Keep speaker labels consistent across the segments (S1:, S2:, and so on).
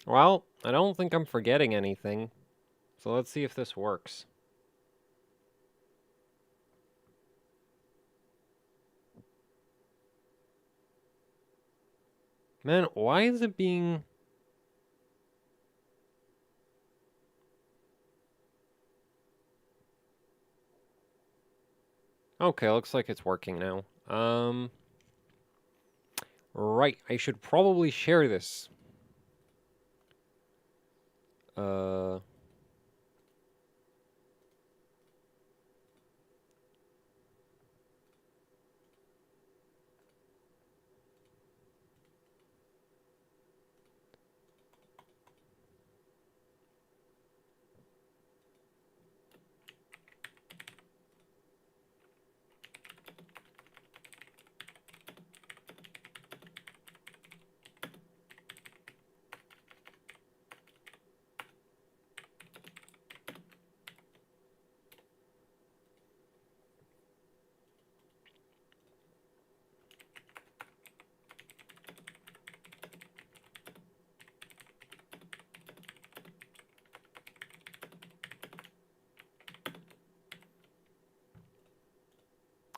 S1: Well, I don't think I'm forgetting anything. So let's see if this works. Man, why is it being... Okay, looks like it's working now. Right, I should probably share this. Uh...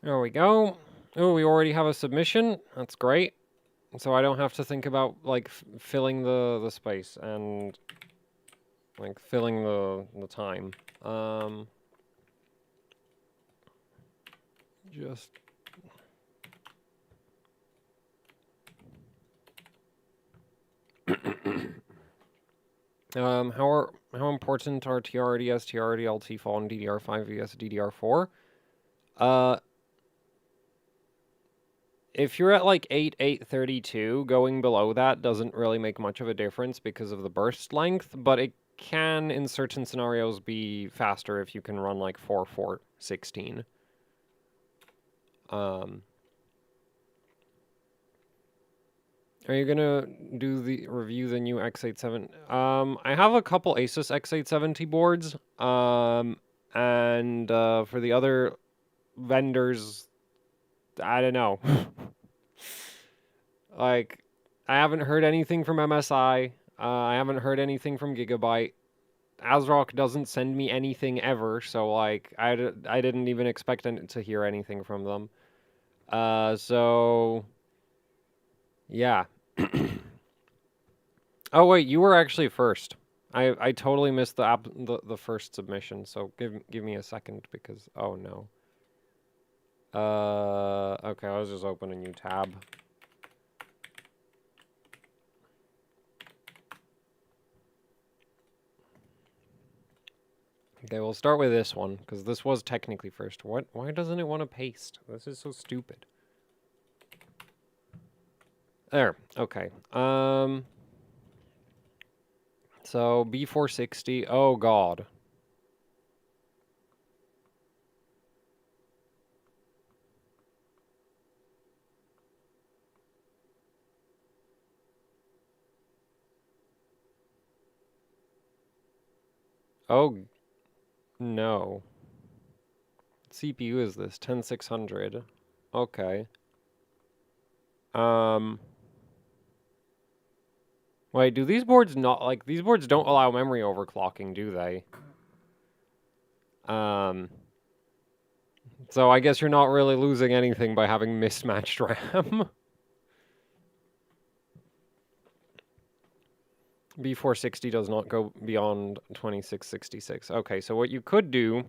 S1: There we go. Oh, we already have a submission. That's great. So I don't have to think about, like, filling the space and, like, filling the time. Just... how important are TRDS, TRDL, fall, and DDR5 vs DDR4? If you're at like 832, going below that doesn't really make much of a difference because of the burst length, but it can, in certain scenarios, be faster if you can run like 4416. Are you gonna review the new x87? I have a couple Asus x870 boards, and for the other vendors, I don't know. Like, I haven't heard anything from MSI. I haven't heard anything from Gigabyte. ASRock doesn't send me anything ever, so like I didn't even expect to hear anything from them. So yeah. Oh wait, you were actually first. I totally missed the first submission. So give me a second because oh no. Okay, I was just opening a new tab. Okay, we'll start with this one, because this was technically first. Why doesn't it want to paste? This is so stupid. There, okay. So B460, oh god. Oh, no. CPU is this? 10600. Okay. Wait, do these boards not, like, these boards don't allow memory overclocking, do they? So I guess you're not really losing anything by having mismatched RAM. B460 does not go beyond 2666. Okay, so what you could do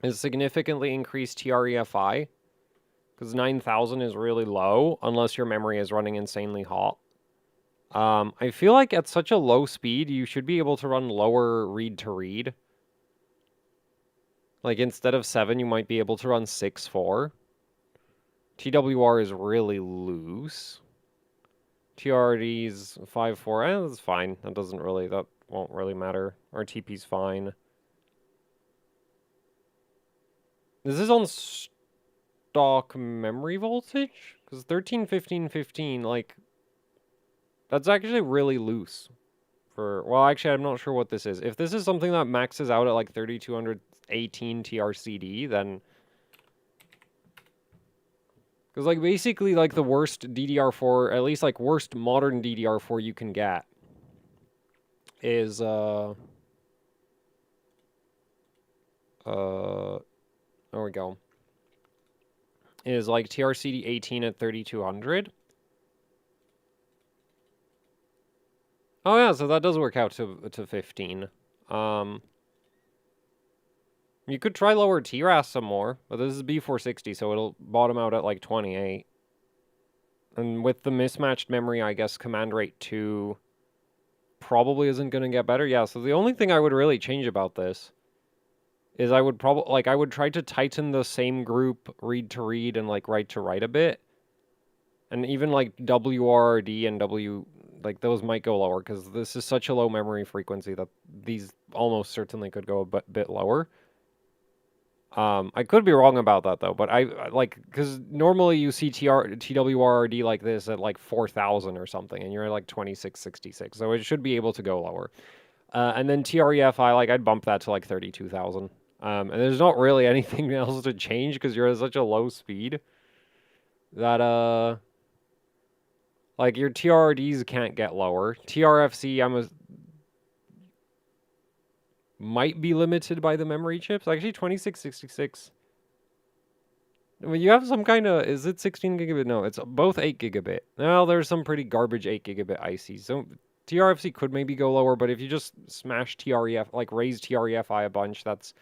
S1: is significantly increase TREFI, because 9000 is really low, unless your memory is running insanely hot. I feel like at such a low speed, you should be able to run lower read-to-read. Like, instead of 7, you might be able to run 6.4. TWR is really loose. TRD's 5.4, that's fine. That won't really matter. RTP's fine. This is on stock memory voltage? Because 13, 15, 15, like, that's actually really loose. Well, actually, I'm not sure what this is. If this is something that maxes out at like 3218 TRCD, then... Because, like, basically, like, the worst DDR4, at least, like, worst modern DDR4 you can get is there we go. Is like TRCD 18 at 3200. Oh yeah, so that does work out to 15. You could try lower TRAS some more, but this is B460, so it'll bottom out at like 28. And with the mismatched memory, I guess command rate 2 probably isn't going to get better. Yeah, so the only thing I would really change about this is I would probably, like, I would try to tighten the same group read to read and, like, write to write a bit. And even, like, WRRD and like, those might go lower, because this is such a low memory frequency that these almost certainly could go a bit lower. I could be wrong about that, though, but like, because normally you see TWRRD like this at, like, 4,000 or something, and you're at, like, 2666, so it should be able to go lower. And then TREFI, like, I'd bump that to, like, 32,000. And there's not really anything else to change, because you're at such a low speed that, like, your TRRDs can't get lower. TRFC, might be limited by the memory chips. Actually, 2666. Well, you have some kind of, is it 16 gigabit? No, it's both 8 gigabit. Well, there's some pretty garbage 8 gigabit ICs. So TRFC could maybe go lower, but if you just smash like raise TREFI a bunch, that's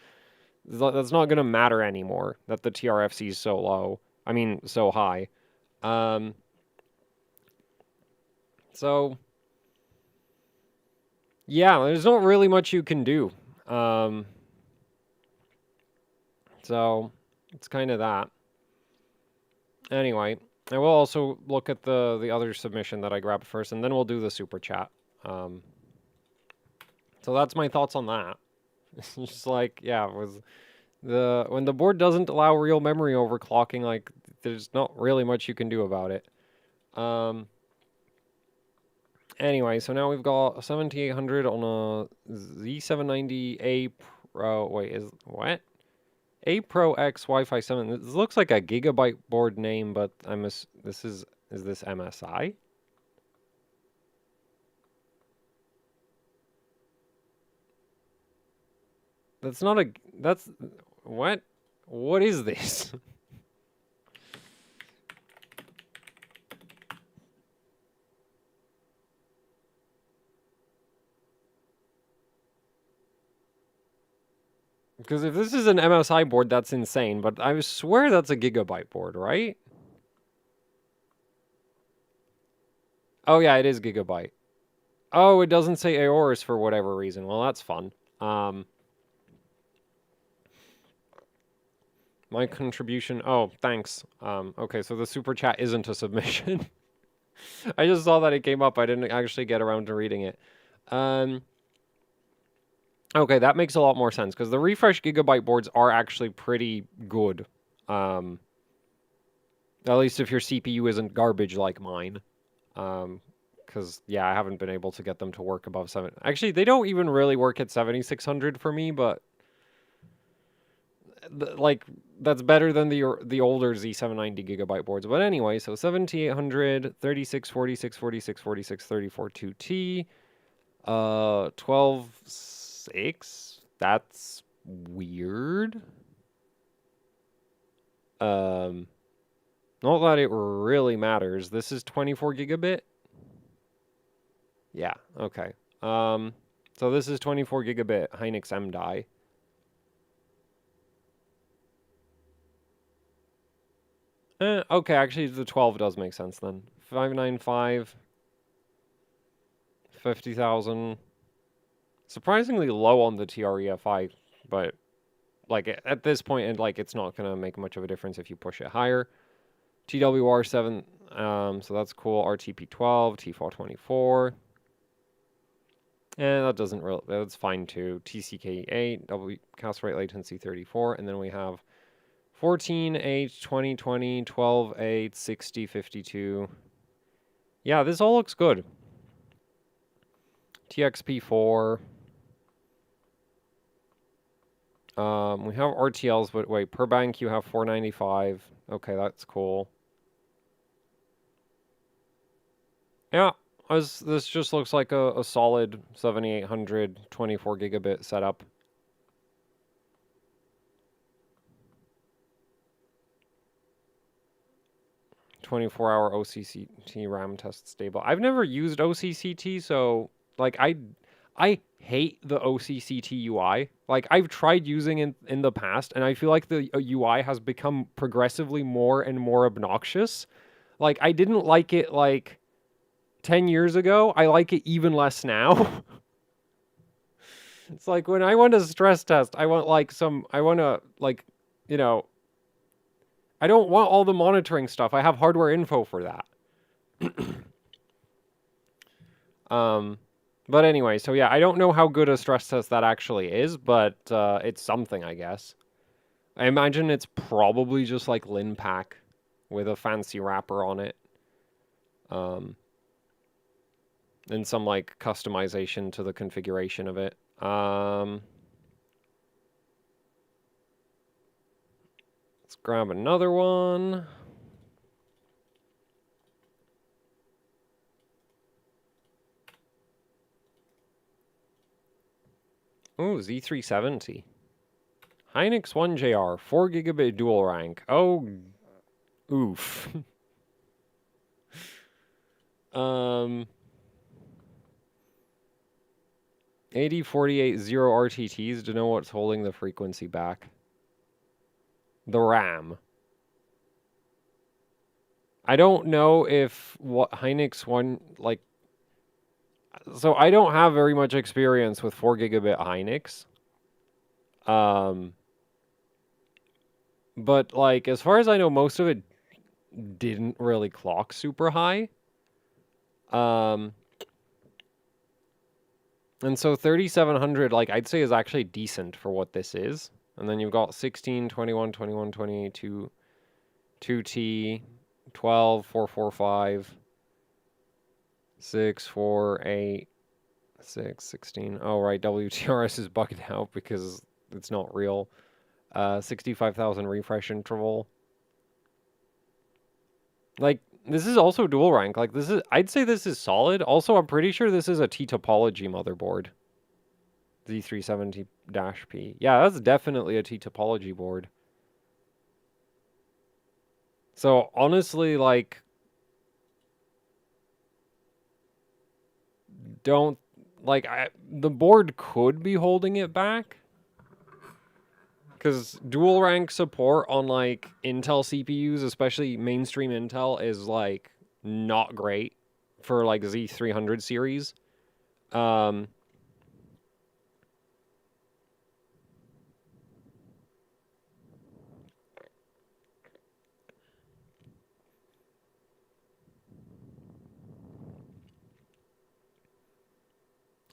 S1: not going to matter anymore that the TRFC is so low. I mean, so high. So yeah, there's not really much you can do. So it's kind of that. Anyway, I will also look at the other submission that I grabbed first, and then we'll do the super chat. So that's my thoughts on that. It's just like, yeah, when the board doesn't allow real memory overclocking, like, there's not really much you can do about it. Anyway, so now we've got 7800 on a Z790A Pro. Wait, is what? A Pro X Wi-Fi 7. This looks like a gigabyte board name, but is this MSI? That's not a, that's, what? What is this? Because if this is an MSI board, that's insane, but I swear that's a gigabyte board, right? Oh yeah, it is gigabyte. Oh, it doesn't say Aorus for whatever reason. Well, that's fun. My contribution. Oh, thanks. Okay, so the super chat isn't a submission. I just saw that it came up. I didn't actually get around to reading it. Okay, that makes a lot more sense because the refresh gigabyte boards are actually pretty good. At least if your CPU isn't garbage like mine. Because, yeah, I haven't been able to get them to work above 7. Actually, they don't even really work at 7600 for me, but like, that's better than the older Z790 gigabyte boards. But anyway, so 7800, 36, 46, 46, 46, 34, 2T, 12, 6. That's weird. Not that it really matters. This is 24 gigabit. Yeah, okay. So this is 24 gigabit Hynix M die. Okay, actually the 12 does make sense then. 595, 50,000. Surprisingly low on the TREFI, but like at this point, like it's not gonna make much of a difference if you push it higher. TWR7, so that's cool. RTP12, T424. And that doesn't really, that's fine too. TCK8, cast rate latency 34, and then we have 14H, 2020, 12H, 60, 52. Yeah, this all looks good. TXP4. We have RTLs, but wait, per bank you have 495. Okay, that's cool. Yeah, This just looks like a solid 7800 24 gigabit setup. "24-hour OCCT RAM test stable." I've never used OCCT, so like I hate the OCCT UI. Like I've tried using it in the past, and I feel like the UI has become progressively more and more obnoxious. Like I didn't like it like 10 years ago. I like it even less now. It's like when I want a stress test, I want like I want to like, you know, I don't want all the monitoring stuff. I have hardware info for that. But anyway, so yeah, I don't know how good a stress test that actually is, but it's something, I guess. I imagine it's probably just like LinPack with a fancy wrapper on it. And some like customization to the configuration of it. Let's grab another one. Ooh, Z370. Hynix 1JR, 4 gigabit dual rank. Oh, oof. 8048 0 RTTs to know what's holding the frequency back. The RAM. I don't know if what Hynix 1, like, so I don't have very much experience with 4 gigabit Hynix. But like, as far as I know, most of it didn't really clock super high. And so 3700, like, I'd say is actually decent for what this is. And then you've got 16, 21, 21, 22, 2T, 12, 445, 6, 4, 8, 6, 16. Oh, right, WTRS is bugged out because it's not real. 65,000 refresh interval. Like, this is also dual rank. Like, this is, I'd say this is solid. Also, I'm pretty sure this is a T-topology motherboard. Z370-P. Yeah, that's definitely a T-topology board. So, honestly, like, don't, like, the board could be holding it back. Because dual rank support on, like, Intel CPUs, especially mainstream Intel, is, like, not great for, like, Z300 series.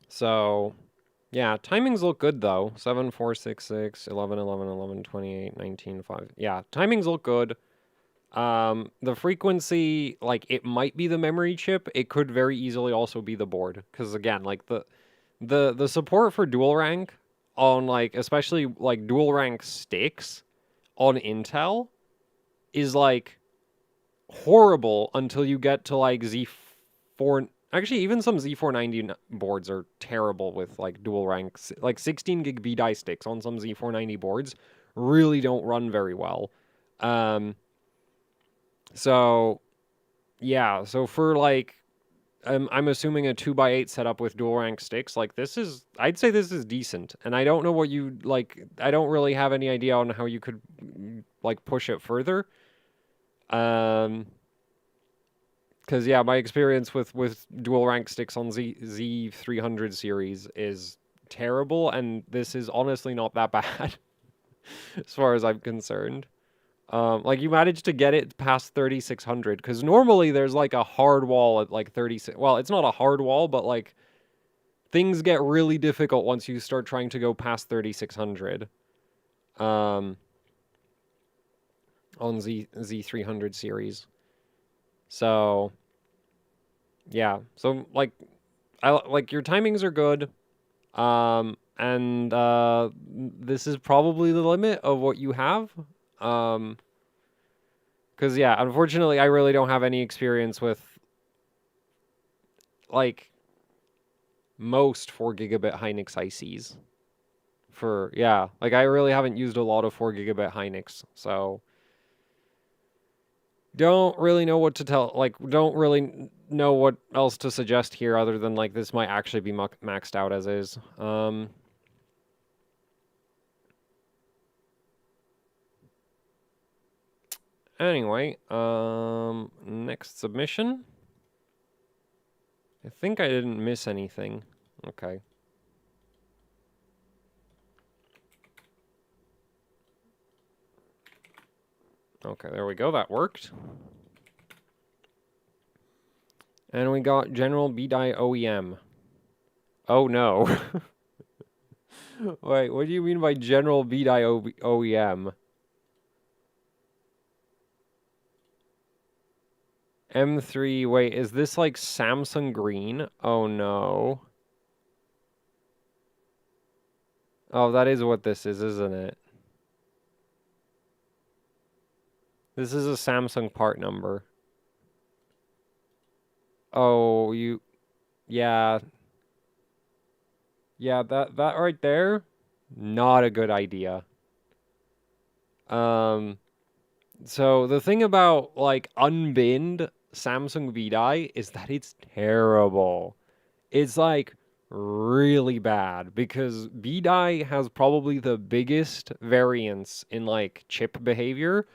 S1: So, yeah, timings look good though. 7, 4, 6, 6, 11, 11, 11, 28, 19, 5. Yeah, timings look good. The frequency, like, it might be the memory chip. It could very easily also be the board. Because again, like, the support for dual rank on, like, especially, like, dual rank sticks on Intel is, like, horrible until you get to, like, Z4. Actually, even some Z490 boards are terrible with, like, dual ranks. Like, 16 gig B-die sticks on some Z490 boards really don't run very well. So, yeah. So for, like, I'm assuming a 2x8 setup with dual rank sticks, like, this is, I'd say this is decent. And I don't know what you, like, I don't really have any idea on how you could, like, push it further. Because, yeah, my experience with dual rank sticks on Z300 series is terrible, and this is honestly not that bad, as far as I'm concerned. Like, you managed to get it past 3600, because normally there's, like, a hard wall at, like, 36... Well, it's not a hard wall, but, like, things get really difficult once you start trying to go past 3600. On Z300 series. So, yeah. So, like, like, your timings are good. And this is probably the limit of what you have. Because, yeah, unfortunately, I really don't have any experience with... like most 4 gigabit Hynix ICs. For, yeah, like I really haven't used a lot of 4 gigabit Hynix, so don't really know what to tell, like, don't really know what else to suggest here other than, like, this might actually be maxed out as is. Anyway, next submission. I think I didn't miss anything. Okay. Okay, there we go. That worked. And we got General B-Die OEM. Oh no. Wait, what do you mean by General B-Die OEM? M3, wait, is this like Samsung green? Oh no. Oh, that is what this is, isn't it? This is a Samsung part number. Oh, yeah. Yeah, that right there, not a good idea. So the thing about like unbinned Samsung V-Die is that it's terrible. It's like really bad because V-Die has probably the biggest variance in like chip behavior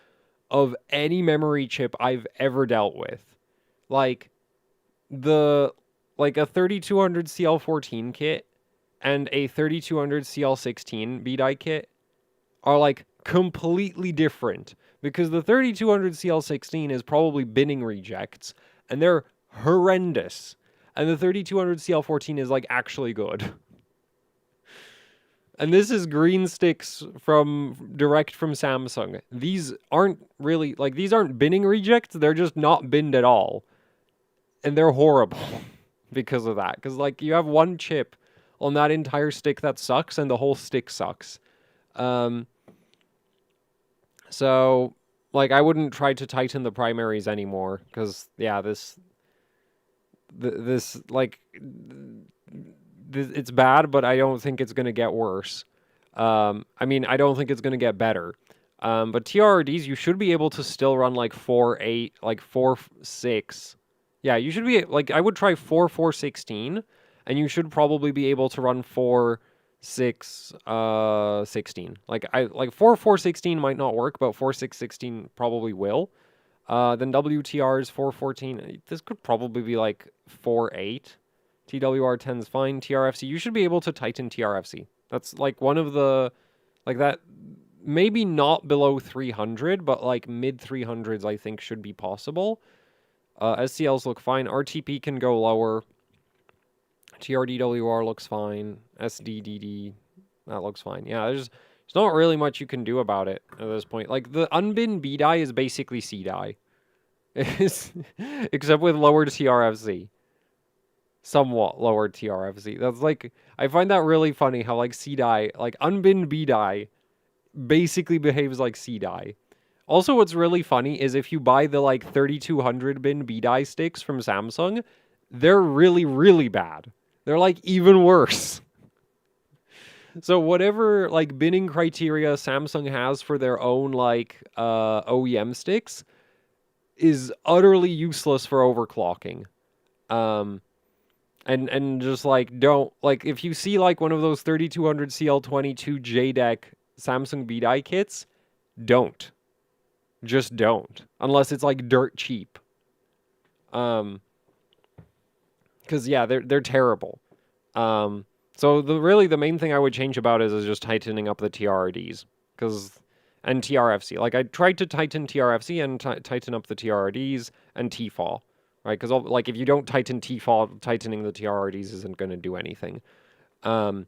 S1: of any memory chip I've ever dealt with. Like the like a 3200 CL14 kit and a 3200 CL16 V-Die kit are like completely different because the 3200 CL16 is probably binning rejects and they're horrendous. And the 3200 CL14 is like actually good. And this is green sticks from direct from Samsung. These aren't really like these aren't binning rejects, they're just not binned at all. And they're horrible because of that. Because like you have one chip on that entire stick that sucks and the whole stick sucks. So, like, I wouldn't try to tighten the primaries anymore, because, yeah, it's bad, but I don't think it's going to get worse. I mean, I don't think it's going to get better. But TRRDs, you should be able to still run, like, 4.8, like, 4.6. Yeah, you should be, like, I would try 4.4.16, and you should probably be able to run 4.6.16. Like 4.4.16 might not work, but 4.6.16 probably will. Then WTR is 4.14. This could probably be like 4.8. TWR10 is fine. TRFC, you should be able to tighten TRFC. That's like one of the, like that, maybe not below 300, but like mid 300s I think should be possible. SCLs look fine. RTP can go lower. TRDWR looks fine. SDDD, that looks fine. Yeah, there's not really much you can do about it at this point. Like, the unbin B-Die is basically C-Die. Except with lowered TRFC. Somewhat lowered TRFC. That's like, I find that really funny how, like, C-Die, like, unbin B-Die basically behaves like C-Die. Also, what's really funny is if you buy the, like, 3200 bin B-Die sticks from Samsung, they're really, really bad. They're, like, even worse. So whatever, like, binning criteria Samsung has for their own, like, OEM sticks is utterly useless for overclocking. And just, like, don't, like, if you see, like, one of those 3200 CL22 JDEC Samsung B-Die kits, don't. Just don't. Unless it's, like, dirt cheap. Because, yeah, they're terrible. So really the main thing I would change about is just tightening up the TRRDs, and TRFC. Like, I tried to tighten TRFC and tighten up the TRRDs and TFAW, right? Because like if you don't tighten TFAW, tightening the TRRDs isn't going to do anything. And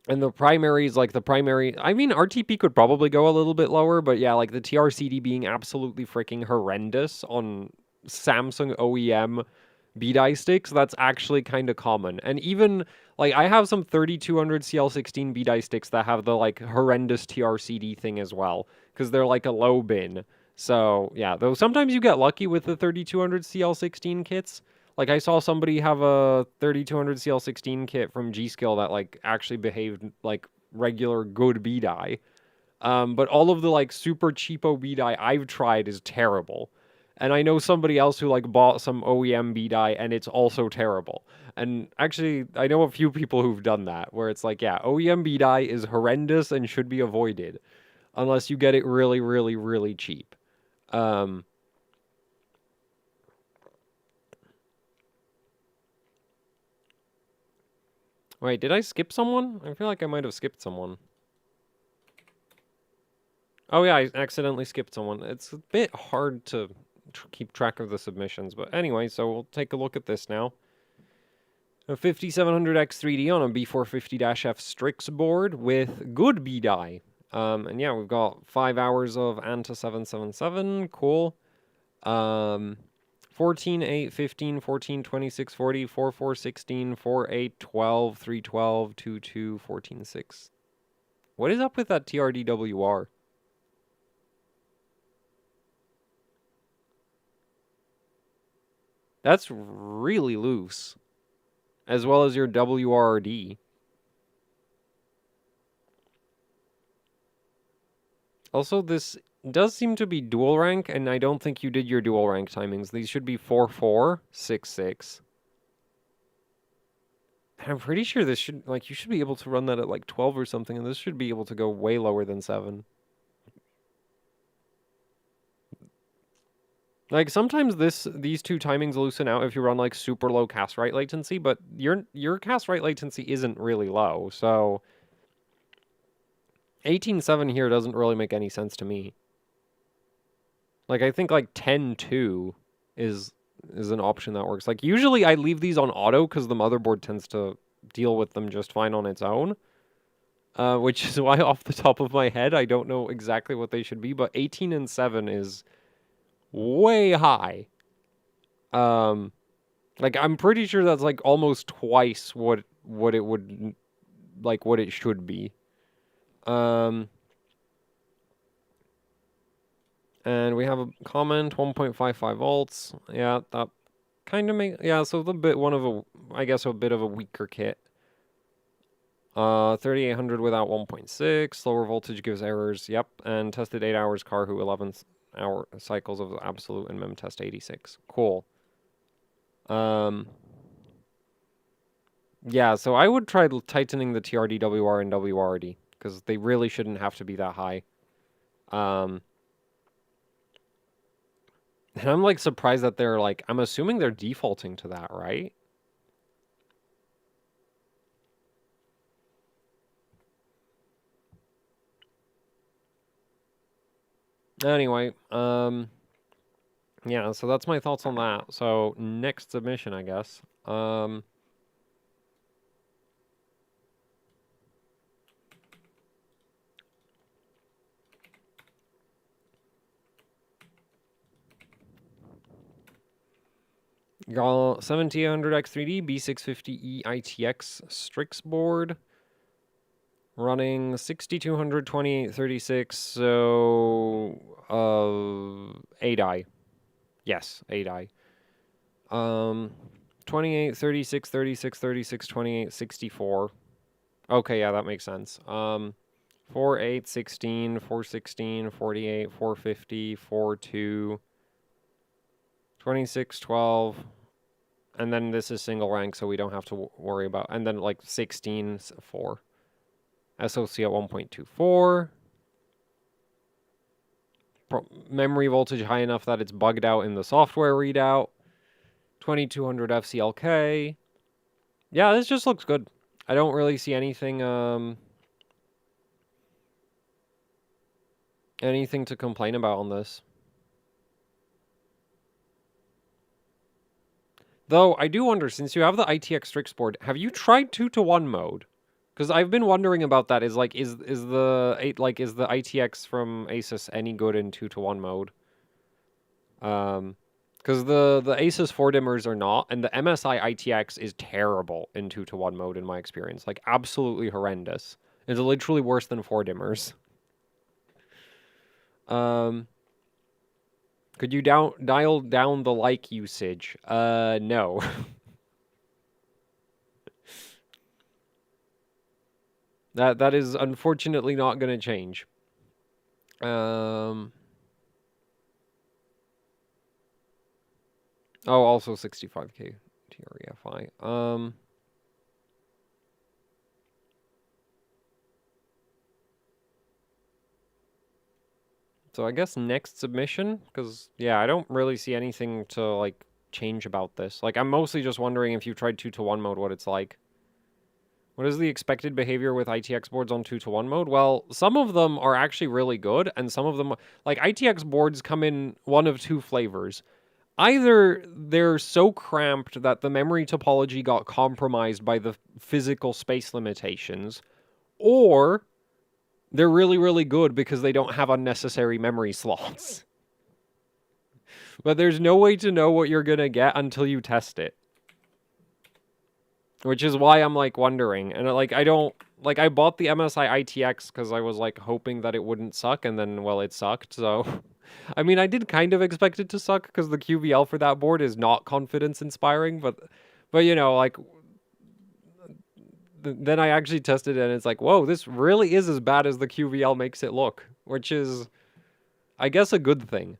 S1: the primaries, like I mean, RTP could probably go a little bit lower, but yeah, like the TRCD being absolutely freaking horrendous on Samsung OEM B-Die sticks, that's actually kind of common. And even, like, I have some 3200 CL16 B-Die sticks that have the, like, horrendous TRCD thing as well, because they're, like, a low bin. So, yeah, though sometimes you get lucky with the 3200 CL16 kits. Like, I saw somebody have a 3200 CL16 kit from G-Skill that, like, actually behaved like regular good B-die. But all of the, like, super cheapo B-die I've tried is terrible. And I know somebody else who, like, bought some OEM B-die, and it's also terrible. And actually, I know a few people who've done that, where it's like, yeah, OEM B-die is horrendous and should be avoided. Unless you get it really, really, really cheap. Wait, did I skip someone? I feel like I might have skipped someone. Oh yeah, I accidentally skipped someone. It's a bit hard to keep track of the submissions, but anyway, so we'll take a look at this now. A 5700X3D on a B450-F Strix board with good B-die. And yeah, we've got 5 hours of ANTA 777, cool. 14, 8, 15, 14, 26, 40, 4, 4, 16, 4, 8, 12, 3, 12, 2, 2, 14, 6. What is up with that TRDWR? That's really loose. As well as your WRD. Also, this does seem to be dual rank, and I don't think you did your dual rank timings. These should be 4, 4, 6, 6. And I'm pretty sure this should, like, you should be able to run that at like 12 or something, and this should be able to go way lower than 7. Like, sometimes these two timings loosen out if you run, like, super low cast write latency, but your cast write latency isn't really low, so 18.7 here doesn't really make any sense to me. Like, I think, like, 10.2 is an option that works. Like, usually I leave these on auto because the motherboard tends to deal with them just fine on its own. Which is why, off the top of my head, I don't know exactly what they should be, but 18 and 7 is way high. Like, I'm pretty sure that's, like, almost twice what it would, like, what it should be. And we have a comment, 1.55 volts. Yeah, that kind of make, yeah, so I guess a bit of a weaker kit. 3800 without 1.6, lower voltage gives errors, yep, and tested 8 hours Carhu 11 hour cycles of absolute and mem test 86. Cool. Yeah, so I would try tightening the TRDWR and WRD, because they really shouldn't have to be that high. And I'm, like, surprised that they're, like, I'm assuming they're defaulting to that, right? Anyway, yeah, so that's my thoughts on that. So, next submission, I guess. Got 7800X3D B650E ITX Strix board. Running 6200 2836, so 8i. Yes, 8i. 28 36 36 36 28 64. Okay, yeah, that makes sense. 4 8 16 4 16 48 450 4 2 26 12. And then this is single rank, so we don't have to worry about. And then, like, 16 4. SOC at 1.24. Memory voltage high enough that it's bugged out in the software readout. 2200 FCLK. Yeah, this just looks good. I don't really see anything anything to complain about on this. Though I do wonder, since you have the ITX Strix board, have you tried 2-to-1 mode? Because I've been wondering about that. Is the ITX from Asus any good in 2-to-1 mode? Because the Asus 4 dimmers are not, and the MSI ITX is terrible in 2-to-1 mode in my experience. Like, absolutely horrendous. It's literally worse than 4 dimmers. Could you dial down the like usage? No. That is unfortunately not going to change. Oh, also 65k TREFI. So I guess next submission, because yeah, I don't really see anything to like change about this. Like I'm mostly just wondering if you've tried 2-to-1 mode, what it's like. What is the expected behavior with ITX boards on 2-to-1 mode? Well, some of them are actually really good, and some of them, like ITX boards come in one of two flavors. Either they're so cramped that the memory topology got compromised by the physical space limitations, or they're really, really good because they don't have unnecessary memory slots. But there's no way to know what you're going to get until you test it. Which is why I'm like wondering. And like I bought the MSI ITX because I was like hoping that it wouldn't suck, and then well it sucked. So I mean I did kind of expect it to suck because the QVL for that board is not confidence inspiring, but you know, like then I actually tested it and it's like, whoa, this really is as bad as the QVL makes it look, which is I guess a good thing.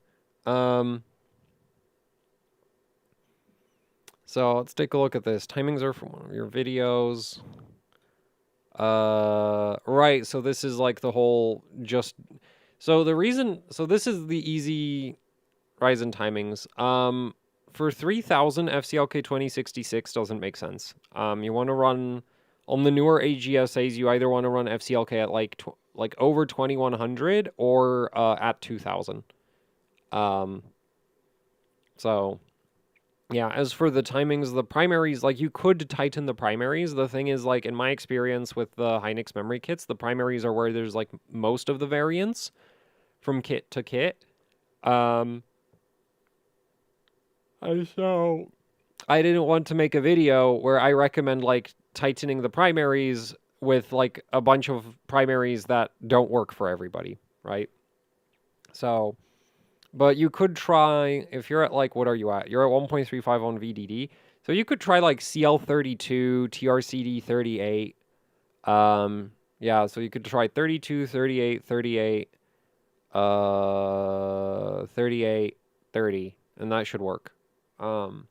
S1: So let's take a look at this. Timings are from one of your videos. Right, so this is like the whole so this is the easy Ryzen timings. For 3000 FCLK 2066 doesn't make sense. You want to run on the newer AGSAs, you either want to run FCLK at like over 2100 or at 2000. So yeah, as for the timings, the primaries, like you could tighten the primaries. The thing is, like in my experience with the Hynix memory kits, the primaries are where there's like most of the variance from kit to kit. So I didn't want to make a video where I recommend like tightening the primaries with like a bunch of primaries that don't work for everybody, right? So but you could try, if you're at like, what are you at? You're at 1.35 on VDD. So you could try like CL32, TRCD 38. Yeah, so you could try 32, 38, 38, 38, 30, and that should work. And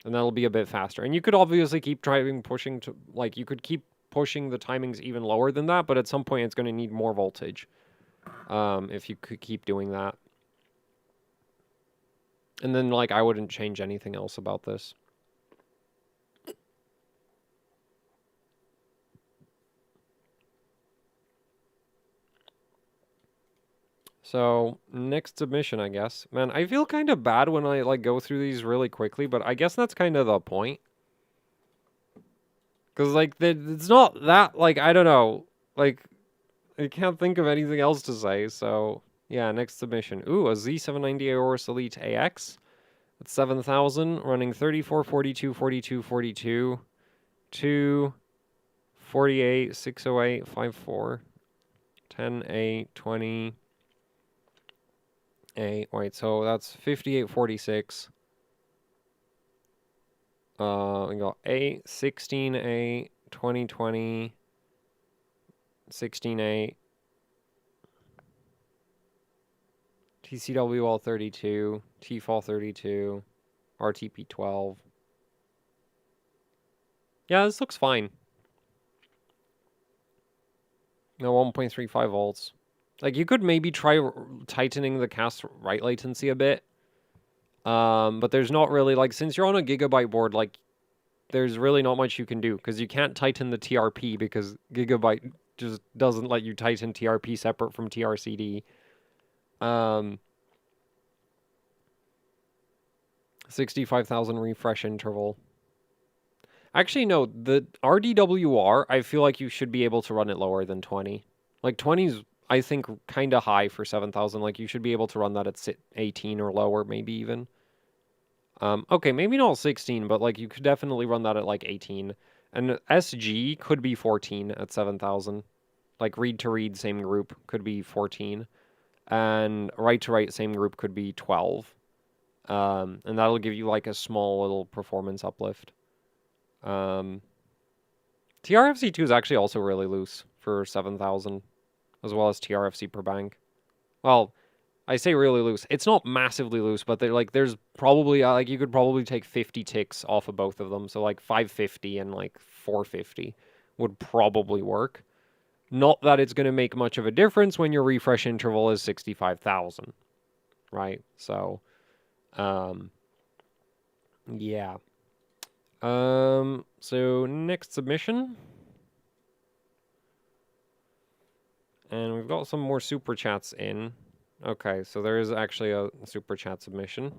S1: that'll be a bit faster. And you could obviously keep pushing to, like, you could keep pushing the timings even lower than that, but at some point it's going to need more voltage. If you could keep doing that. And then, like, I wouldn't change anything else about this. So, next submission, I guess. Man, I feel kind of bad when I, like, go through these really quickly, but I guess that's kind of the point. Because, like, it's not that, like, I don't know. Like, I can't think of anything else to say, so... Yeah, next submission. Ooh, a Z790 Aorus Elite AX. At 7,000, running 34, 42, 42, 42, 2, 48, 608, 54, 10, 8, 20... 8. Wait, so that's 5846. We got 8, 16, 8, 20, 20, 16, 8. TCWL 32, TFall 32, RTP 12. Yeah, this looks fine. No 1.35 volts. Like, you could maybe try tightening the cast write latency a bit. But there's not really, like, since you're on a Gigabyte board, like, there's really not much you can do, because you can't tighten the TRP, because Gigabyte just doesn't let you tighten TRP separate from TRCD. 65,000 refresh interval. Actually, no, the RDWR, I feel like you should be able to run it lower than 20. Like, 20's, I think, kind of high for 7,000. Like, you should be able to run that at 18 or lower, maybe even. Okay, maybe not 16, but, like, you could definitely run that at, like, 18. And SG could be 14 at 7,000. Like, read-to-read, same group, could be 14. And write-to-write, same group, could be 12. And that'll give you like a small little performance uplift. TRFC2 is actually also really loose for 7,000, as well as TRFC per bank. Well, I say really loose. It's not massively loose, but there's probably like you could probably take 50 ticks off of both of them. So like 550 and like 450 would probably work. Not that it's going to make much of a difference when your refresh interval is 65,000, right? So, yeah. So next submission. And we've got some more super chats in. Okay, so there is actually a super chat submission.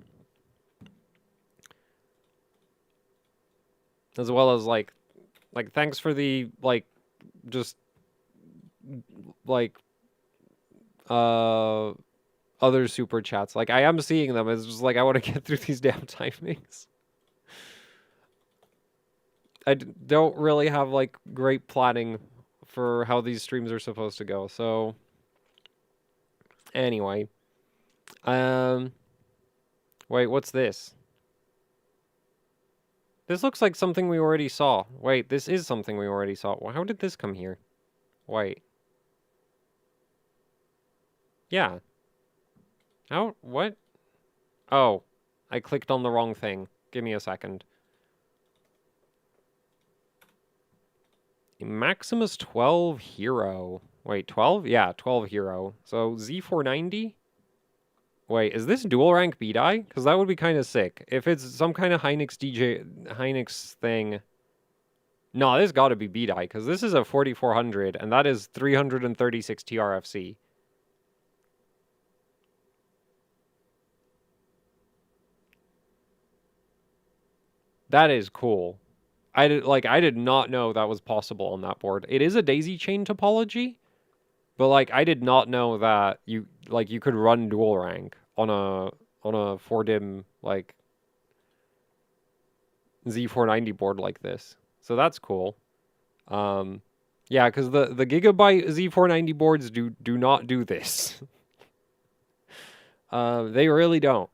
S1: As well as like thanks for the just like other super chats. Like I am seeing them. It's just like I want to get through these damn timings. I don't really have like great planning for how these streams are supposed to go. So anyway, wait, what's this? This looks like something we already saw. Wait, this is something we already saw. Well, how did this come here? Wait. Yeah. How? What? Oh, I clicked on the wrong thing. Give me a second. Maximus 12 Hero. Wait, 12? Yeah, 12 Hero. So Z490? Wait, is this dual rank B-die? Because that would be kind of sick. If it's some kind of Hynix thing. No, this got to be B-die, because this is a 4400, and that is 336 TRFC. That is cool. I did not know that was possible on that board. It is a daisy chain topology, but like I did not know that you could run dual rank on a 4-dim like Z490 board like this. So that's cool. Yeah, because the Gigabyte Z490 boards do not do this. They really don't.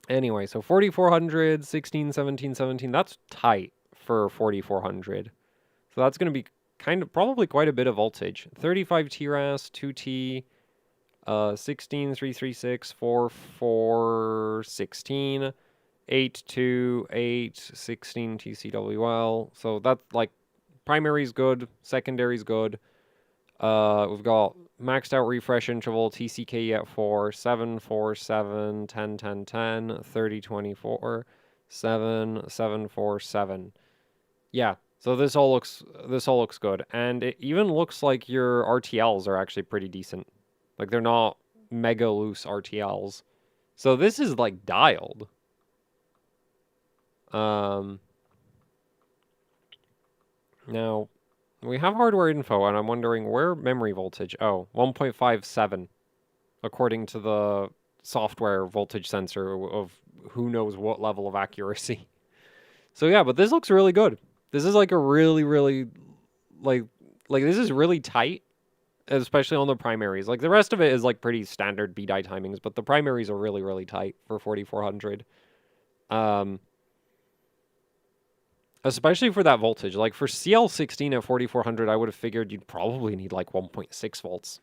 S1: Anyway, so 4400, 16, 17, 17. That's tight for 4400. So that's going to be probably quite a bit of voltage. 35 TRAS, 2T, 16, 336, 4, 4, 16, 8, 2, 8, 16 TCWL. So that's like primary's good, secondary's good. We've got maxed out refresh interval, TCK at 4, 7, 4, 7, 10, 10, 10, 30, 24, 7, 7, 4, 7. Yeah, so this all looks good. And it even looks like your RTLs are actually pretty decent. Like they're not mega loose RTLs. So this is like dialed. Now we have hardware info, and I'm wondering where memory voltage. Oh, 1.57, according to the software voltage sensor of who knows what level of accuracy. So yeah, but this looks really good. This is like a really, really, like this is really tight, especially on the primaries. Like the rest of it is like pretty standard B-die timings, but the primaries are really, really tight for 4400. Especially for that voltage. Like for CL16 at 4400, I would have figured you'd probably need like 1.6 volts.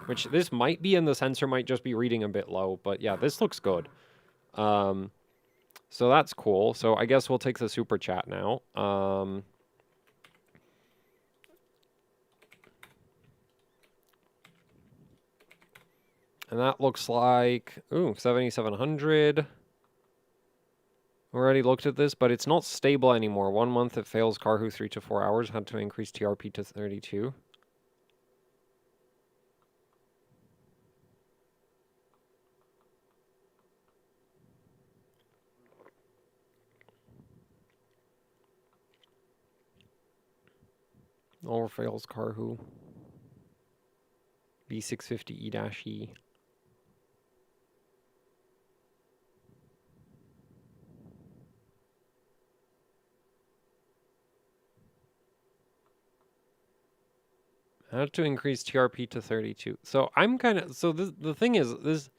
S1: Which this might be, and the sensor might just be reading a bit low. But yeah, this looks good. So that's cool. So I guess we'll take the super chat now. And that looks like, ooh, 7700. Already looked at this, but it's not stable anymore. 1 month it fails Karhu 3 to 4 hours. Had to increase TRP to 32. All fails Karhu. B650E-E. How to increase TRP to 32. So I'm kind of, so the thing is,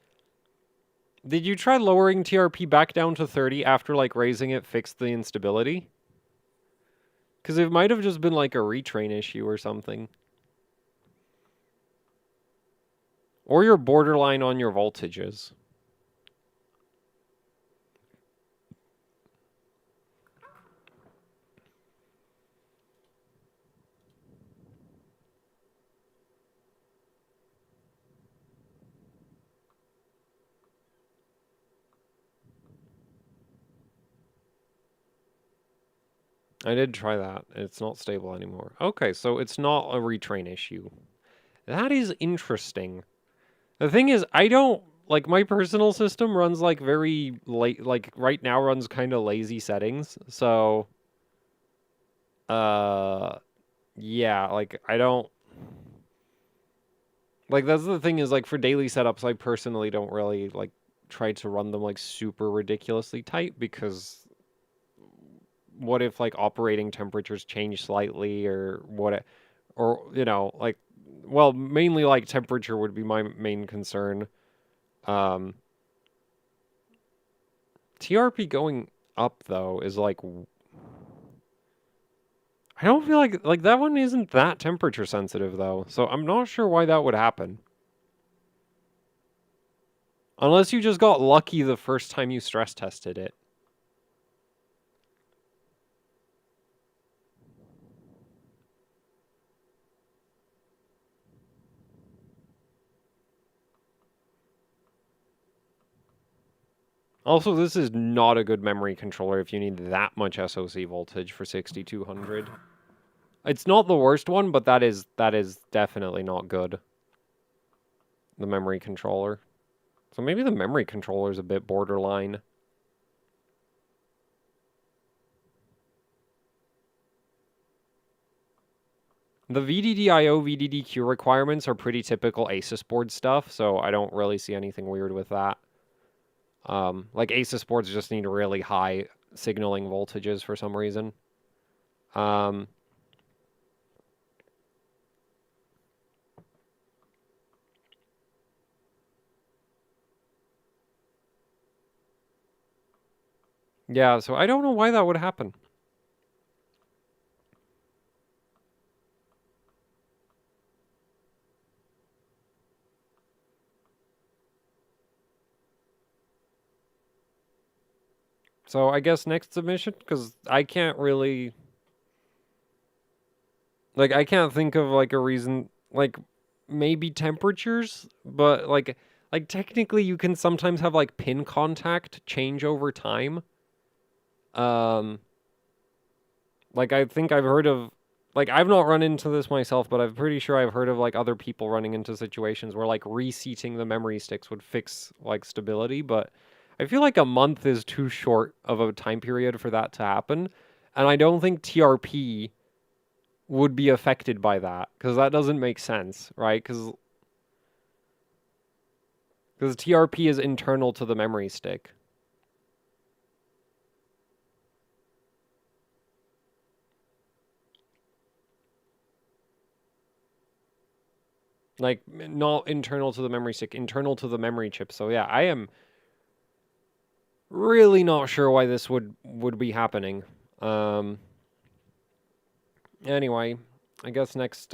S1: Did you try lowering TRP back down to 30 after, like, raising it fixed the instability? Because it might have just been, like, a retrain issue or something. Or you're borderline on your voltages. I did try that. It's not stable anymore. Okay, so it's not a retrain issue. That is interesting. The thing is, I don't like my personal system runs like very late, like right now runs kind of lazy settings. So, uh, yeah, like I don't like that's the thing is like for daily setups, I personally don't really like try to run them like super ridiculously tight because what if like operating temperatures change slightly or what, or you know, like, well, mainly like temperature would be my main concern. Um, TRP going up though is like I don't feel like that one isn't that temperature sensitive though. So I'm not sure why that would happen. Unless you just got lucky the first time you stress tested it. Also, this is not a good memory controller if you need that much SoC voltage for 6200. It's not the worst one, but that is definitely not good. The memory controller. So maybe the memory controller is a bit borderline. The VDDIO, VDDQ requirements are pretty typical Asus board stuff, so I don't really see anything weird with that. Like Asus boards just need really high signaling voltages for some reason. Um, yeah, so I don't know why that would happen. So I guess next submission, because I can't really, like, I can't think of like a reason, like maybe temperatures, but like technically you can sometimes have like pin contact change over time. Um, like I think I've heard of, like I've not run into this myself, but I'm pretty sure I've heard of like other people running into situations where like reseating the memory sticks would fix like stability, but I feel like a month is too short of a time period for that to happen. And I don't think TRP would be affected by that because that doesn't make sense, right? Because TRP is internal to the memory stick. Like not internal to the memory stick, internal to the memory chip. So yeah, I am really not sure why this would be happening. Um anyway, I guess next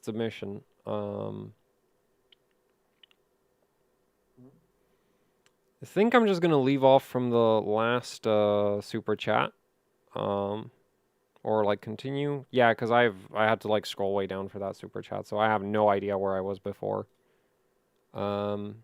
S1: submission. I think I'm just gonna leave off from the last super chat. Um or like continue. Yeah, because I had to like scroll way down for that super chat, so I have no idea where I was before. Um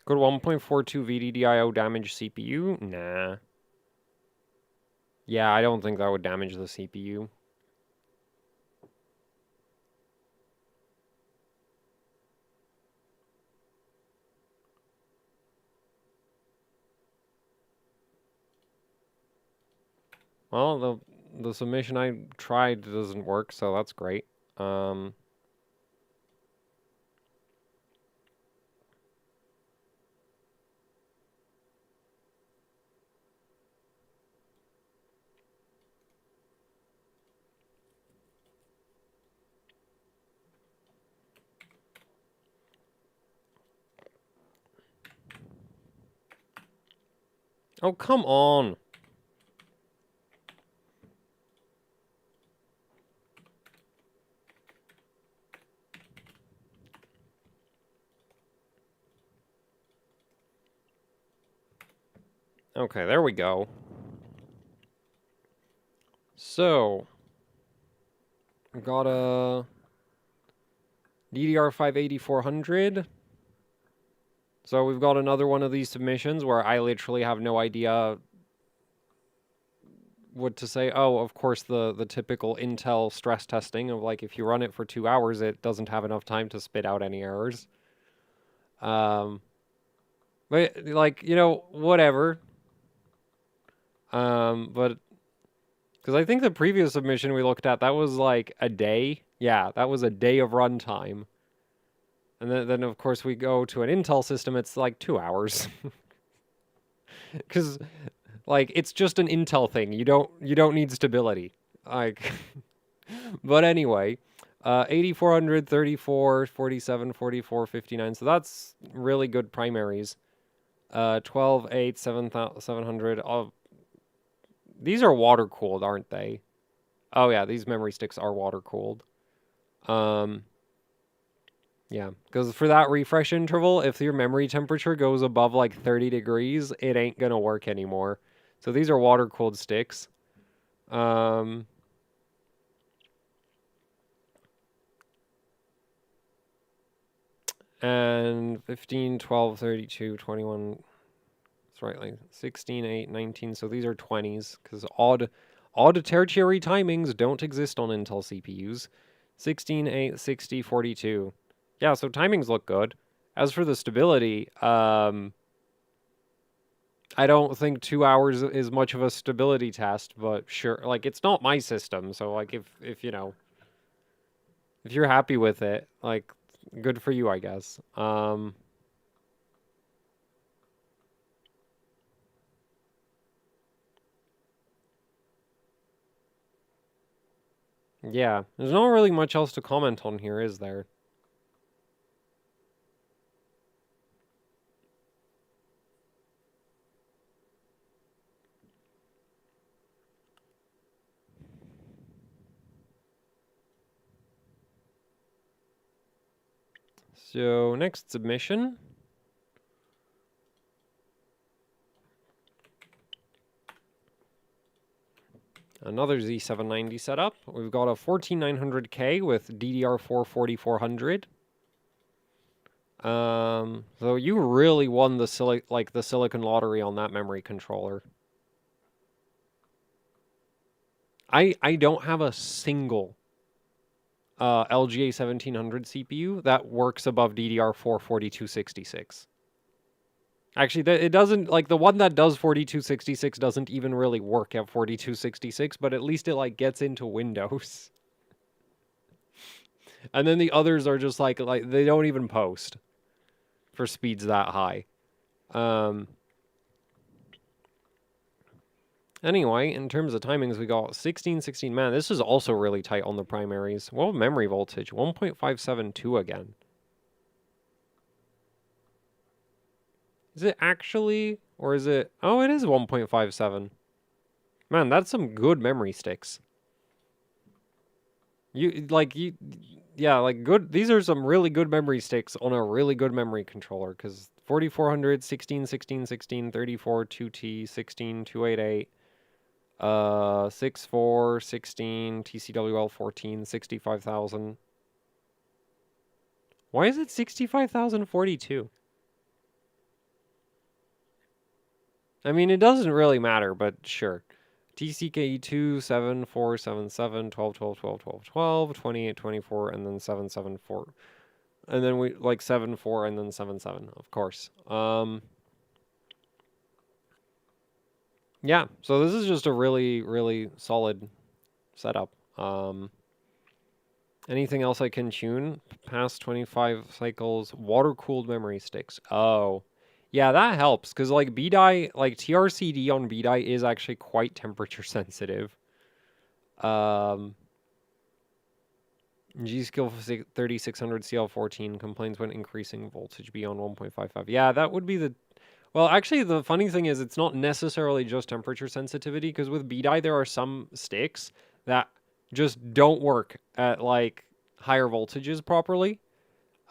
S1: Could 1.42 VDDIO damage CPU? Nah. Yeah, I don't think that would damage the CPU. Well, the submission I tried doesn't work, so that's great. Um, oh, come on. Okay, there we go. So, we got a DDR5 8400. So we've got another one of these submissions where I literally have no idea what to say. Oh, of course, the typical Intel stress testing of like if you run it for 2 hours, it doesn't have enough time to spit out any errors. Um, but like, whatever. But because I think the previous submission we looked at, that was like a day. Yeah, that was a day of runtime. And then of course we go to an Intel system, it's like 2 hours. Because like it's just an Intel thing. You don't need stability. Like but anyway, 8400, 34, 47, 44, 59. So that's really good primaries. 12, 8, 700. These are water cooled, aren't they? Oh yeah, these memory sticks are water cooled. Um, yeah, because for that refresh interval, if your memory temperature goes above like 30 degrees, it ain't gonna work anymore. So these are water cooled sticks. Um, and 15, 12, 32, 21. That's right, like 16, 8, 19. So these are 20s because odd tertiary timings don't exist on Intel CPUs. 16, 8, 60, 42. Yeah, so timings look good. As for the stability, I don't think 2 hours is much of a stability test, but sure, like it's not my system, so like if if you're happy with it, like good for you, I guess. Yeah, there's not really much else to comment on here, is there? So next submission. Another Z790 setup. We've got a 14900K with DDR4 4400. So you really won the the silicon lottery on that memory controller. I don't have a single LGA 1700 CPU that works above DDR4 4266. Actually, it doesn't, like, the one that does 4266 doesn't even really work at 4266, but at least it, like, gets into Windows. And then the others are just, like, they don't even post for speeds that high. Anyway, in terms of timings, we got 16, 16. Man, this is also really tight on the primaries. What memory voltage? 1.572 again. Is it actually, or is it? Oh, it is 1.57. Man, that's some good memory sticks. Yeah, like good. These are some really good memory sticks on a really good memory controller. Because 4400, 16, 16, 16, 34, 2T, 16, 288, 64, 16, TCWL 14, 65,000. Why is it 65,042? I mean, it doesn't really matter, but sure. TCKE 2, 7, 4, 7, 7, 12, 12, 12, 12, 12, 28, 24, and then 7, 7, 4. And then we, like, 7, 4, and then 7, 7, of course. Yeah, so this is just a really, really solid setup. Anything else I can tune? Past 25 cycles, water-cooled memory sticks. Oh. Yeah, that helps, because, like, BDI, like, TRCD on BDI is actually quite temperature sensitive. G-Skill 3600 CL14 complains when increasing voltage beyond 1.55. Yeah, that would be the... Well, actually, the funny thing is it's not necessarily just temperature sensitivity, because with BDI there are some sticks that just don't work at, like, higher voltages properly.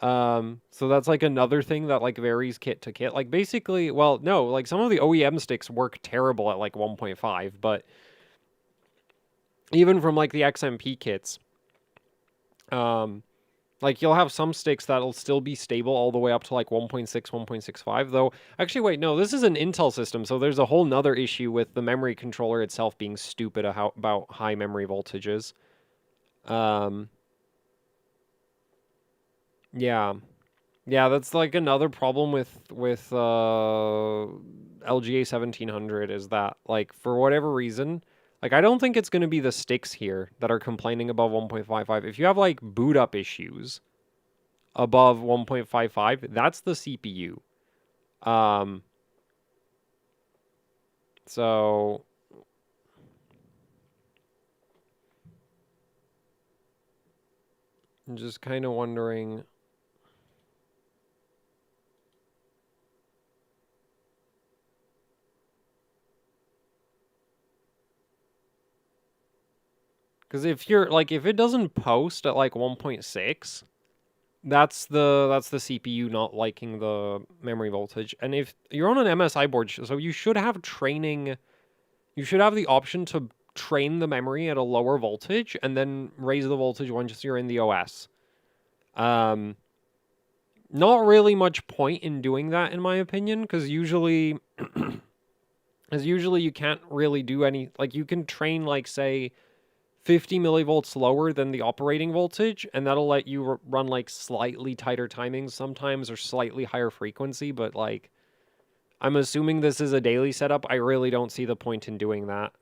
S1: So that's, like, another thing that, like, varies kit to kit. Like, basically, well, no, like, some of the OEM sticks work terrible at, like, 1.5, but even from, like, the XMP kits, like, you'll have some sticks that'll still be stable all the way up to, like, 1.6, 1.65, though... Actually, wait, no, this is an Intel system, so there's a whole nother issue with the memory controller itself being stupid about high memory voltages. Yeah. Yeah, that's, like, another problem with LGA 1700 is that, like, for whatever reason... Like, I don't think it's going to be the sticks here that are complaining above 1.55. If you have, like, boot up issues above 1.55, that's the CPU. So I'm just kind of wondering. Because if you're like, if it doesn't post at like 1.6, that's the CPU not liking the memory voltage. And if you're on an MSI board, so you should have training, you should have the option to train the memory at a lower voltage and then raise the voltage once you're in the OS. Not really much point in doing that, in my opinion, because usually you can't really do any, like, you can train, like, say, 50 millivolts lower than the operating voltage, and that'll let you run, like, slightly tighter timings sometimes or slightly higher frequency, but, like, I'm assuming this is a daily setup. I really don't see the point in doing that.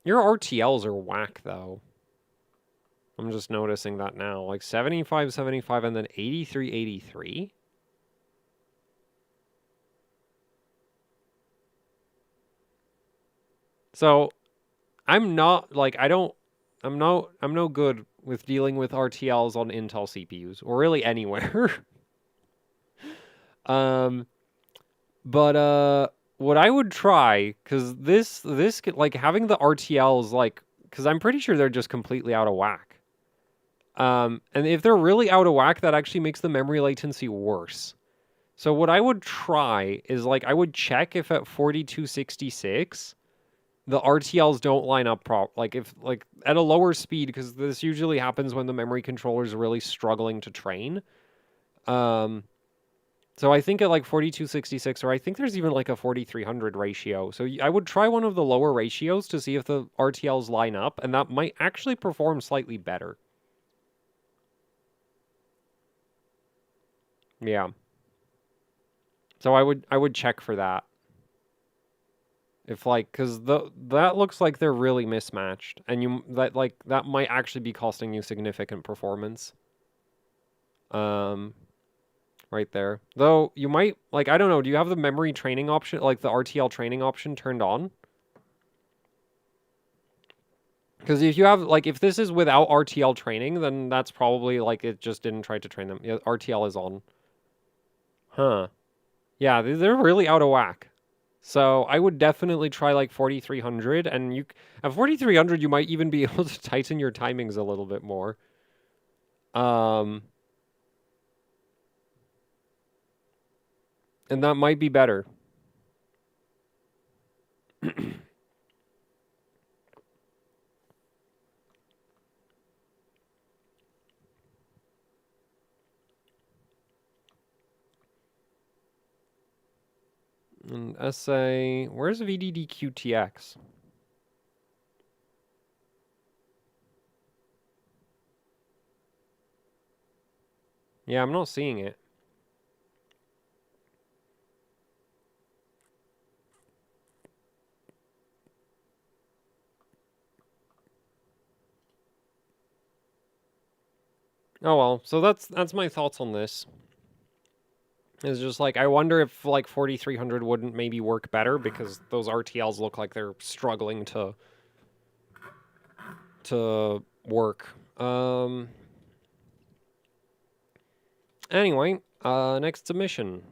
S1: Your RTLs are whack, though. I'm just noticing that now. Like, 75, 75, and then 83, 83? So, I'm not, like, I'm no good with dealing with RTLs on Intel CPUs, or really anywhere. But what I would try, because this like, having the RTLs, like, because I'm pretty sure they're just completely out of whack. And if they're really out of whack, that actually makes the memory latency worse. So what I would try is, like, I would check if at 4266 the RTLs don't line up like, if, like, at a lower speed, because this usually happens when the memory controller is really struggling to train. So I think at, like, 4266, or I think there's even, like, a 4300 ratio. So I would try one of the lower ratios to see if the RTLs line up, and that might actually perform slightly better. Yeah. So I would check for that. If, like, because that looks like they're really mismatched, and that might actually be costing you significant performance. Right there. Though you might, like, I don't know, do you have the memory training option, like the RTL training option turned on? Because if you have, like, if this is without RTL training, then that's probably, like, it just didn't try to train them. Yeah, RTL is on. Huh. Yeah, they're really out of whack. So I would definitely try, like, 4300, and at 4300 you might even be able to tighten your timings a little bit more. And that might be better. And SA, where's VDDQTX? Yeah, I'm not seeing it. Oh well, so that's my thoughts on this. It's just like I wonder if like 4300 wouldn't maybe work better because those RTLs look like they're struggling to work. Anyway, next submission.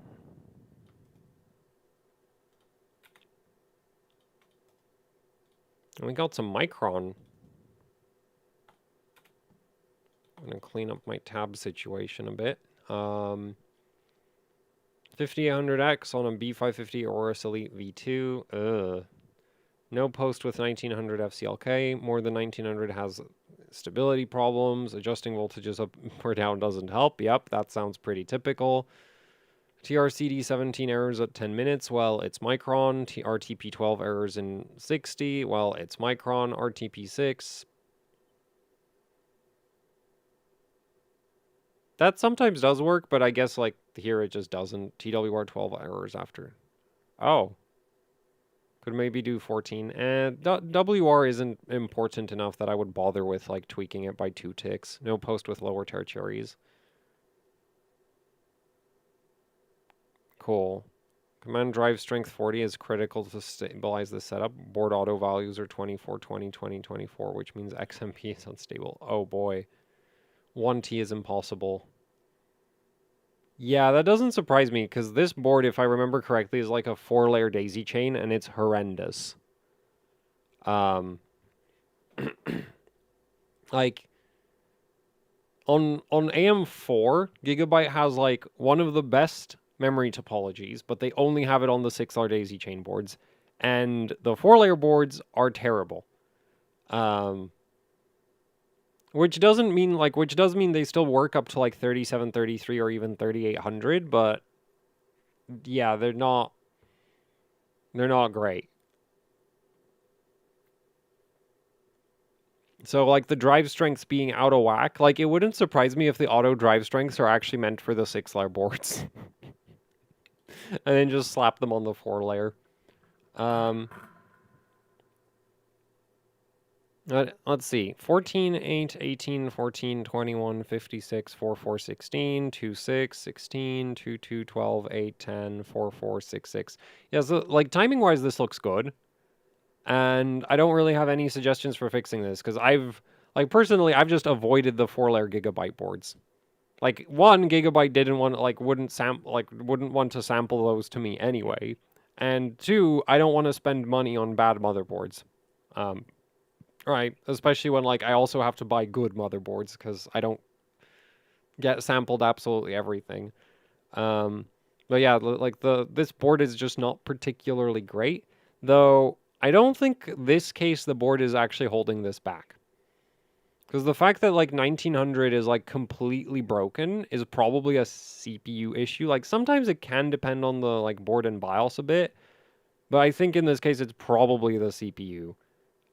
S1: And we got some Micron. I'm gonna clean up my tab situation a bit. 5800X on a B550 Aorus Elite V2. Ugh. No post with 1900 FCLK. More than 1900 has stability problems. Adjusting voltages up or down doesn't help. Yep, that sounds pretty typical. TRCD 17 errors at 10 minutes. Well, it's Micron. RTP 12 errors in 60. Well, it's Micron. RTP 6. That sometimes does work, but I guess like here it just doesn't. TWR 12 errors after. Oh. Could maybe do 14. And WR isn't important enough that I would bother with like tweaking it by 2 ticks. No post with lower tertiaries. Cool. Command drive strength 40 is critical to stabilize the setup. Board auto values are 24, 20, 20, 24, which means XMP is unstable. Oh boy. 1T is impossible. Yeah, that doesn't surprise me, because this board, if I remember correctly, is like a 4-layer daisy chain, and it's horrendous. Like, on AM4, Gigabyte has, like, one of the best memory topologies, but they only have it on the 6-layer daisy chain boards. And the 4-layer boards are terrible. Which doesn't mean, like, which does mean they still work up to, like, 3733 or even 3800, but yeah, they're not great. So, like, the drive strengths being out of whack, like, it wouldn't surprise me if the auto drive strengths are actually meant for the 6-layer boards. And then just slap them on the 4-layer. Let's see. 14, 8, 18, 14, 21, 56, 4, 4, 16, 2, 6, 16, 2, 2, 12, 8, 10, 4, 4, 6, 6. Yeah, so, like, timing-wise, this looks good. And I don't really have any suggestions for fixing this, because personally, I've just avoided the 4-layer Gigabyte boards. Like, one, Gigabyte didn't want, like, wouldn't want to sample those to me anyway. And two, I don't want to spend money on bad motherboards. Right, especially when, like, I also have to buy good motherboards, because I don't get sampled absolutely everything. But yeah, like, this board is just not particularly great, though I don't think this case the board is actually holding this back. Because the fact that, like, 1900 is, like, completely broken is probably a CPU issue. Like, sometimes it can depend on the, like, board and BIOS a bit, but I think in this case it's probably the CPU.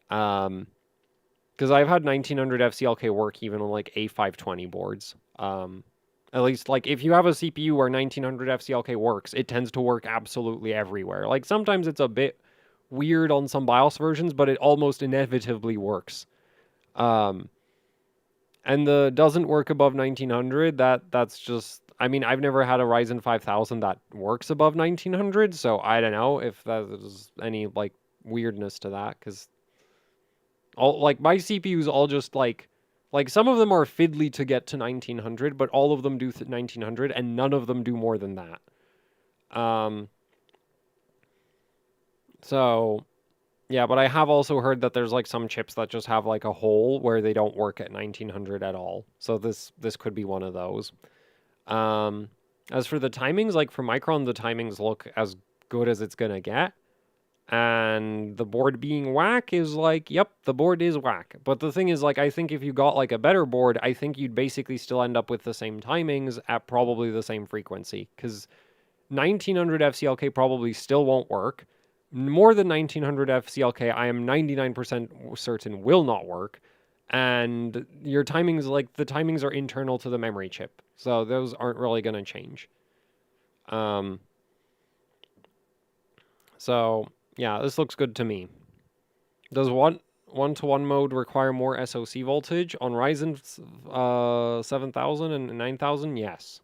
S1: Because I've had 1900 FCLK work even on, like, A520 boards. At least, like, if you have a CPU where 1900 FCLK works, it tends to work absolutely everywhere. Like, sometimes it's a bit weird on some BIOS versions, but it almost inevitably works. And the doesn't work above 1900, that's just, I mean, I've never had a Ryzen 5000 that works above 1900, so I don't know if there's any, like, weirdness to that, because all, like, my CPUs all just, like, some of them are fiddly to get to 1900, but all of them do 1900, and none of them do more than that. So, yeah, but I have also heard that there's, like, some chips that just have, like, a hole where they don't work at 1900 at all. So this could be one of those. As for the timings, like, for Micron, the timings look as good as it's gonna get. And the board being whack is like, yep, the board is whack. But the thing is, like, I think if you got, like, a better board, I think you'd basically still end up with the same timings at probably the same frequency. Because 1900 FCLK probably still won't work. More than 1900 FCLK, I am 99% certain will not work. And your timings, like, the timings are internal to the memory chip. So those aren't really going to change. So, yeah, this looks good to me. Does one 1-to-1 mode require more SoC voltage. On Ryzen 7000 and 9000, yes.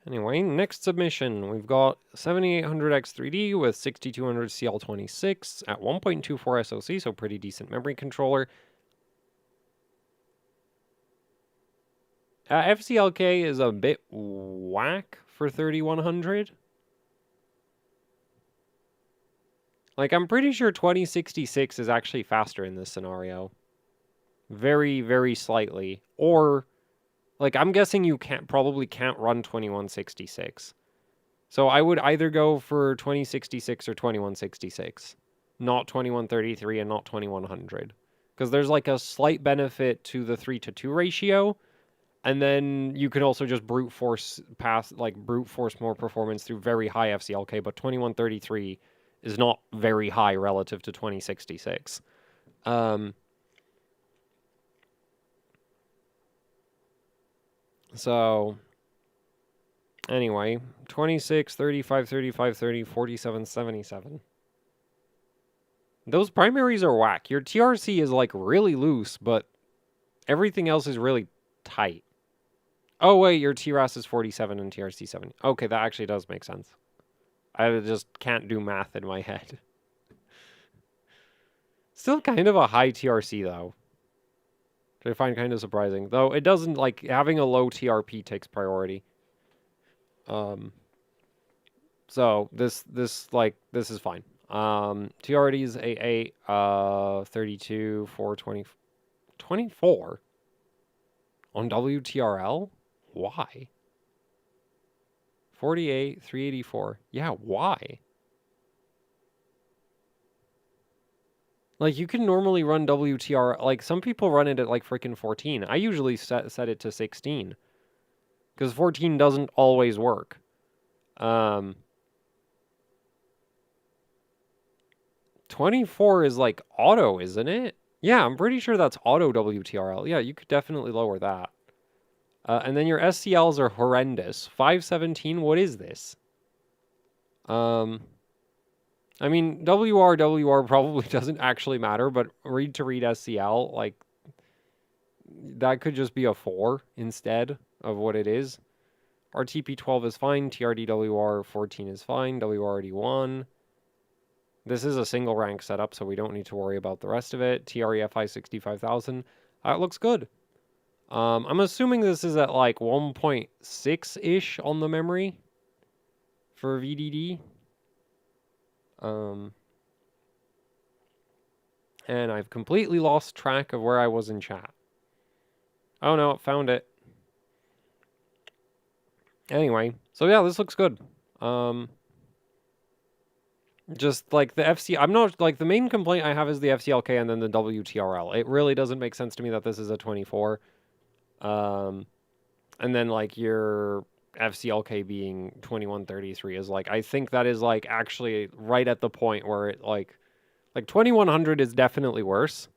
S1: Anyway, next submission. We've got 7800X3D with 6200 CL26 at 1.24 SoC, so pretty decent memory controller. FCLK is a bit whack for 3100. Like, I'm pretty sure 2066 is actually faster in this scenario. Very, very slightly. Or, like, I'm guessing you probably can't run 2166. So I would either go for 2066 or 2166, not 2133 and not 2100. Because there's like a slight benefit to the 3-to-2 ratio, and then you can also just brute force more performance through very high FCLK, but 2133 is not very high relative to 2066. So anyway, 26, 35, 35, 30, 47, 77. Those primaries are whack. Your TRC is like really loose, but everything else is really tight. Oh wait, your TRAS is 47 and TRC 70. Okay, that actually does make sense. I just can't do math in my head. Still kind of a high TRC though, which I find kind of surprising. Though it doesn't, like, having a low TRP takes priority. So this is fine. TRD is A8, 32, 420, 24 on WTRL? Why? 48, 384. Yeah, why? Like, you can normally run WTR, like, some people run it at, like, freaking 14. I usually set it to 16. Because 14 doesn't always work. 24 is, like, auto, isn't it? Yeah, I'm pretty sure that's auto WTRL. Yeah, you could definitely lower that. And then your SCLs are horrendous. 517, what is this? I mean, WR probably doesn't actually matter, but read-to-read SCL, like, that could just be a 4 instead of what it is. RTP12 is fine, TRDWR14 is fine, WRD1. This is a single rank setup, so we don't need to worry about the rest of it. TREFI 65,000, that looks good. I'm assuming this is at like 1.6-ish on the memory for VDD. And I've completely lost track of where I was in chat. Oh no, found it. Anyway, so yeah, this looks good. Just like the FC, I'm not, like, the main complaint I have is the FCLK and then the WTRL. It really doesn't make sense to me that this is a 24. And then, like, your FCLK being 2133 is, like, I think that is, like, actually right at the point where it, like 2100 is definitely worse.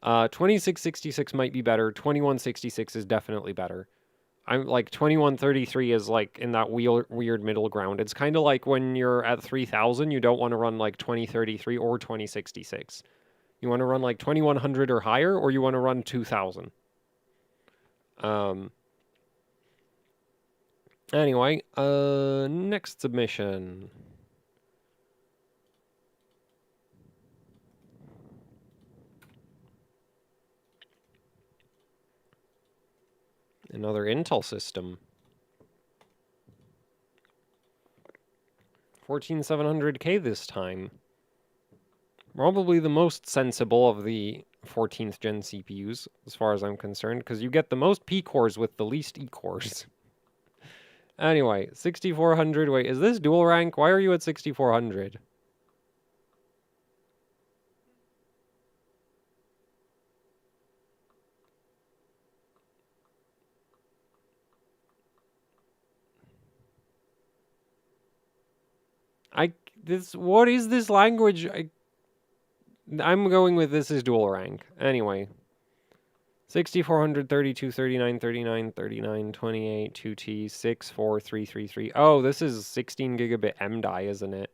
S1: 2666 might be better. 2166 is definitely better. I'm like 2133 is like in that weird middle ground. It's kind of like when you're at 3000, you don't want to run like 2033 or 2066. You want to run like 2100 or higher, or you want to run 2000. Anyway, next submission. Another Intel system. 14700K this time. Probably the most sensible of the 14th gen CPUs, as far as I'm concerned, because you get the most P cores with the least E cores. Anyway, 6400. Wait, is this dual rank? Why are you at 6400? What is this language? I'm going with this is dual rank. Anyway, 6400, 32, 39, 39, 39, 28, 2T, 6, 4, 3, 3, 3. Oh, this is 16 gigabit MDI, isn't it?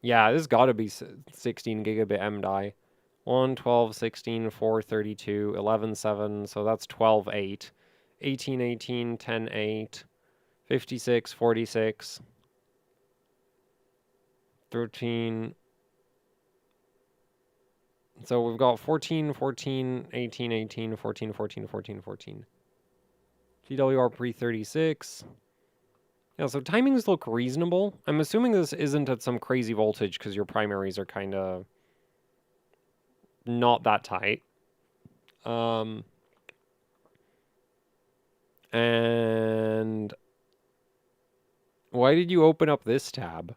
S1: Yeah, this gotta be 16 gigabit MDI. 1, 12, 16, 4, 32, 11, 7, so that's 12, 8. 18, 18, 10, 8, 56, 46, 13. So we've got 14, 14, 18, 18, 14, 14, 14, 14. GWR pre-36. Yeah, so timings look reasonable. I'm assuming this isn't at some crazy voltage because your primaries are kind of not that tight. And why did you open up this tab?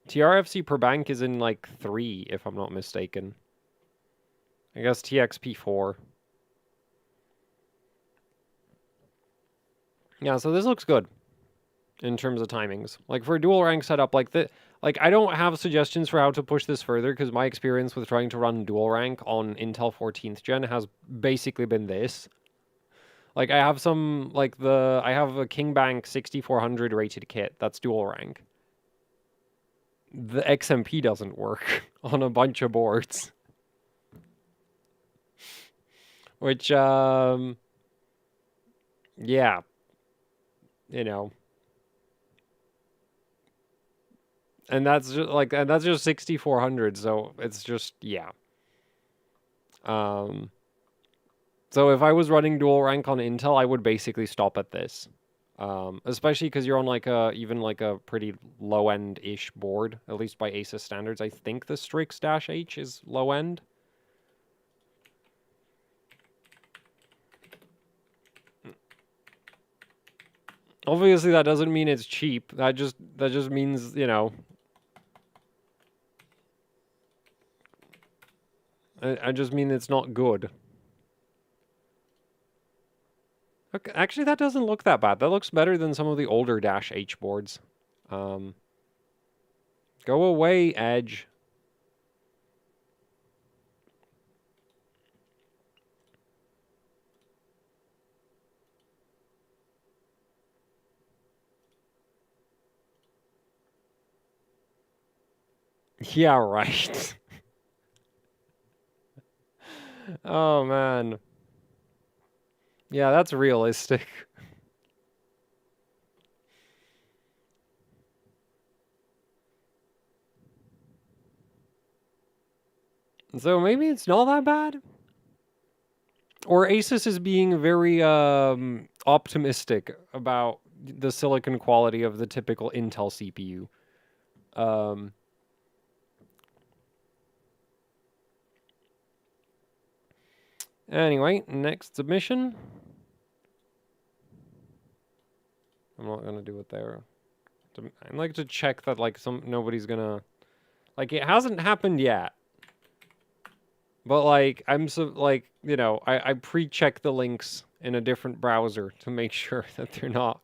S1: TRFC per bank is in like 3, if I'm not mistaken. I guess TXP4. Yeah, so this looks good in terms of timings. Like for a dual rank setup like this, like I don't have suggestions for how to push this further because my experience with trying to run dual rank on Intel 14th gen has basically been this. Like I have I have a KingBank 6400 rated kit that's dual rank. The XMP doesn't work on a bunch of boards. Which yeah, you know. And that's just 6400, so it's just yeah. So if I was running dual rank on Intel, I would basically stop at this. Especially because you're on like even like a pretty low end ish board, at least by ASUS standards. I think the Strix-H is low end. Obviously, that doesn't mean it's cheap. That just means, you know, I just mean it's not good. Okay, actually, that doesn't look that bad. That looks better than some of the older -H boards. Go away, Edge. Yeah, right. Oh, man. Yeah, that's realistic. So maybe it's not that bad? Or Asus is being very optimistic about the silicon quality of the typical Intel CPU. Anyway, next submission. I'm not gonna do it there. I'd like to check that like nobody's gonna like it hasn't happened yet. But like I'm so like, you know, I pre-check the links in a different browser to make sure that they're not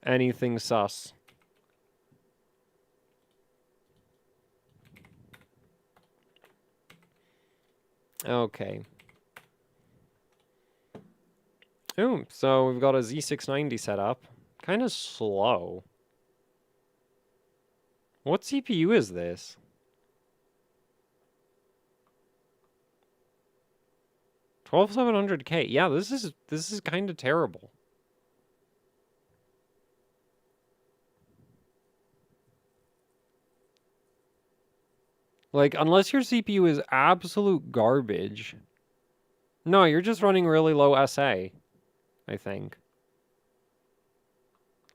S1: anything sus. Okay. Oh, so we've got a Z690 set up. Kind of slow. What CPU is this? 12700K. Yeah, this is kind of terrible. Like, unless your CPU is absolute garbage. No, you're just running really low SA, I think.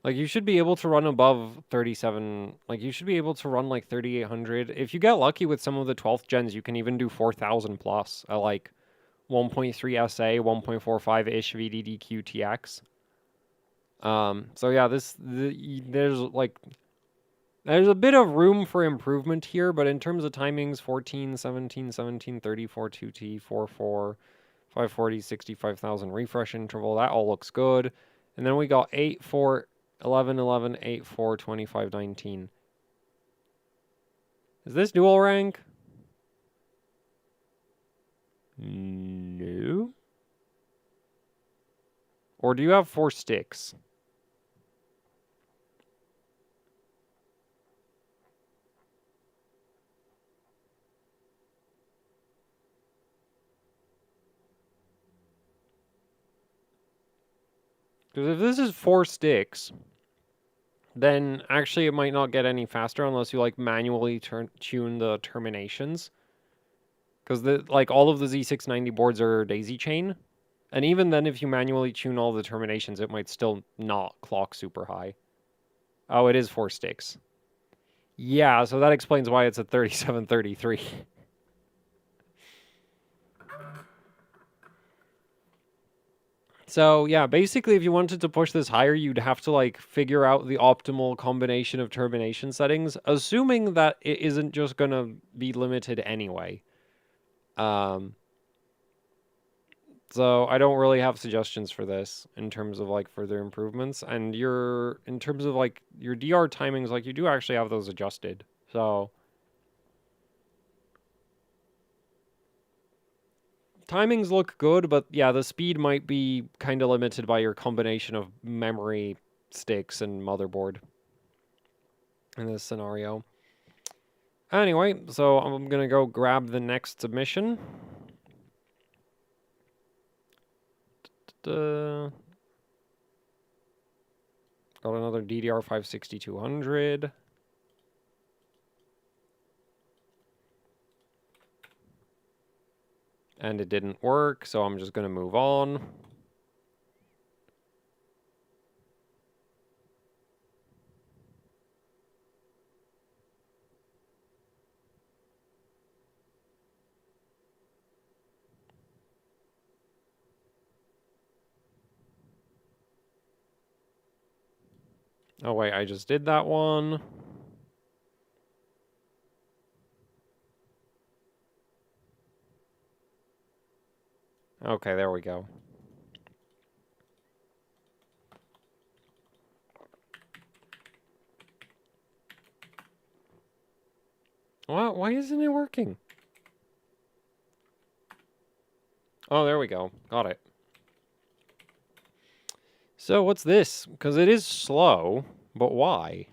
S1: Like, you should be able to run above 37. Like, you should be able to run like 3800. If you get lucky with some of the 12th gens, you can even do 4000 plus at like 1.3 SA, 1.45-ish VDDQ TX. So yeah, there's a bit of room for improvement here, but in terms of timings, 14, 17, 17, 34, 2T, 44, 540, 65,000 refresh interval, that all looks good. And then we got 8, 4, 11, 11, 8, 4, 25, 19. Is this dual rank? No. Or do you have 4 sticks? Because if this is 4 sticks, then actually it might not get any faster unless you like manually tune the terminations. Because like all of the Z690 boards are daisy chain. And even then, if you manually tune all the terminations, it might still not clock super high. Oh, it is 4 sticks. Yeah, so that explains why it's at 3733. So yeah, basically if you wanted to push this higher, you'd have to like figure out the optimal combination of termination settings, assuming that it isn't just gonna be limited anyway. So I don't really have suggestions for this in terms of like further improvements. And in terms of like your DR timings, like you do actually have those adjusted. So timings look good, but yeah, the speed might be kind of limited by your combination of memory sticks and motherboard in this scenario. Anyway, so I'm gonna go grab the next submission. Got another DDR5 6200. And it didn't work, so I'm just gonna move on. Oh wait, I just did that one. Okay, there we go. What? Why isn't it working? Oh, there we go. Got it. So what's this? Because it is slow, but why?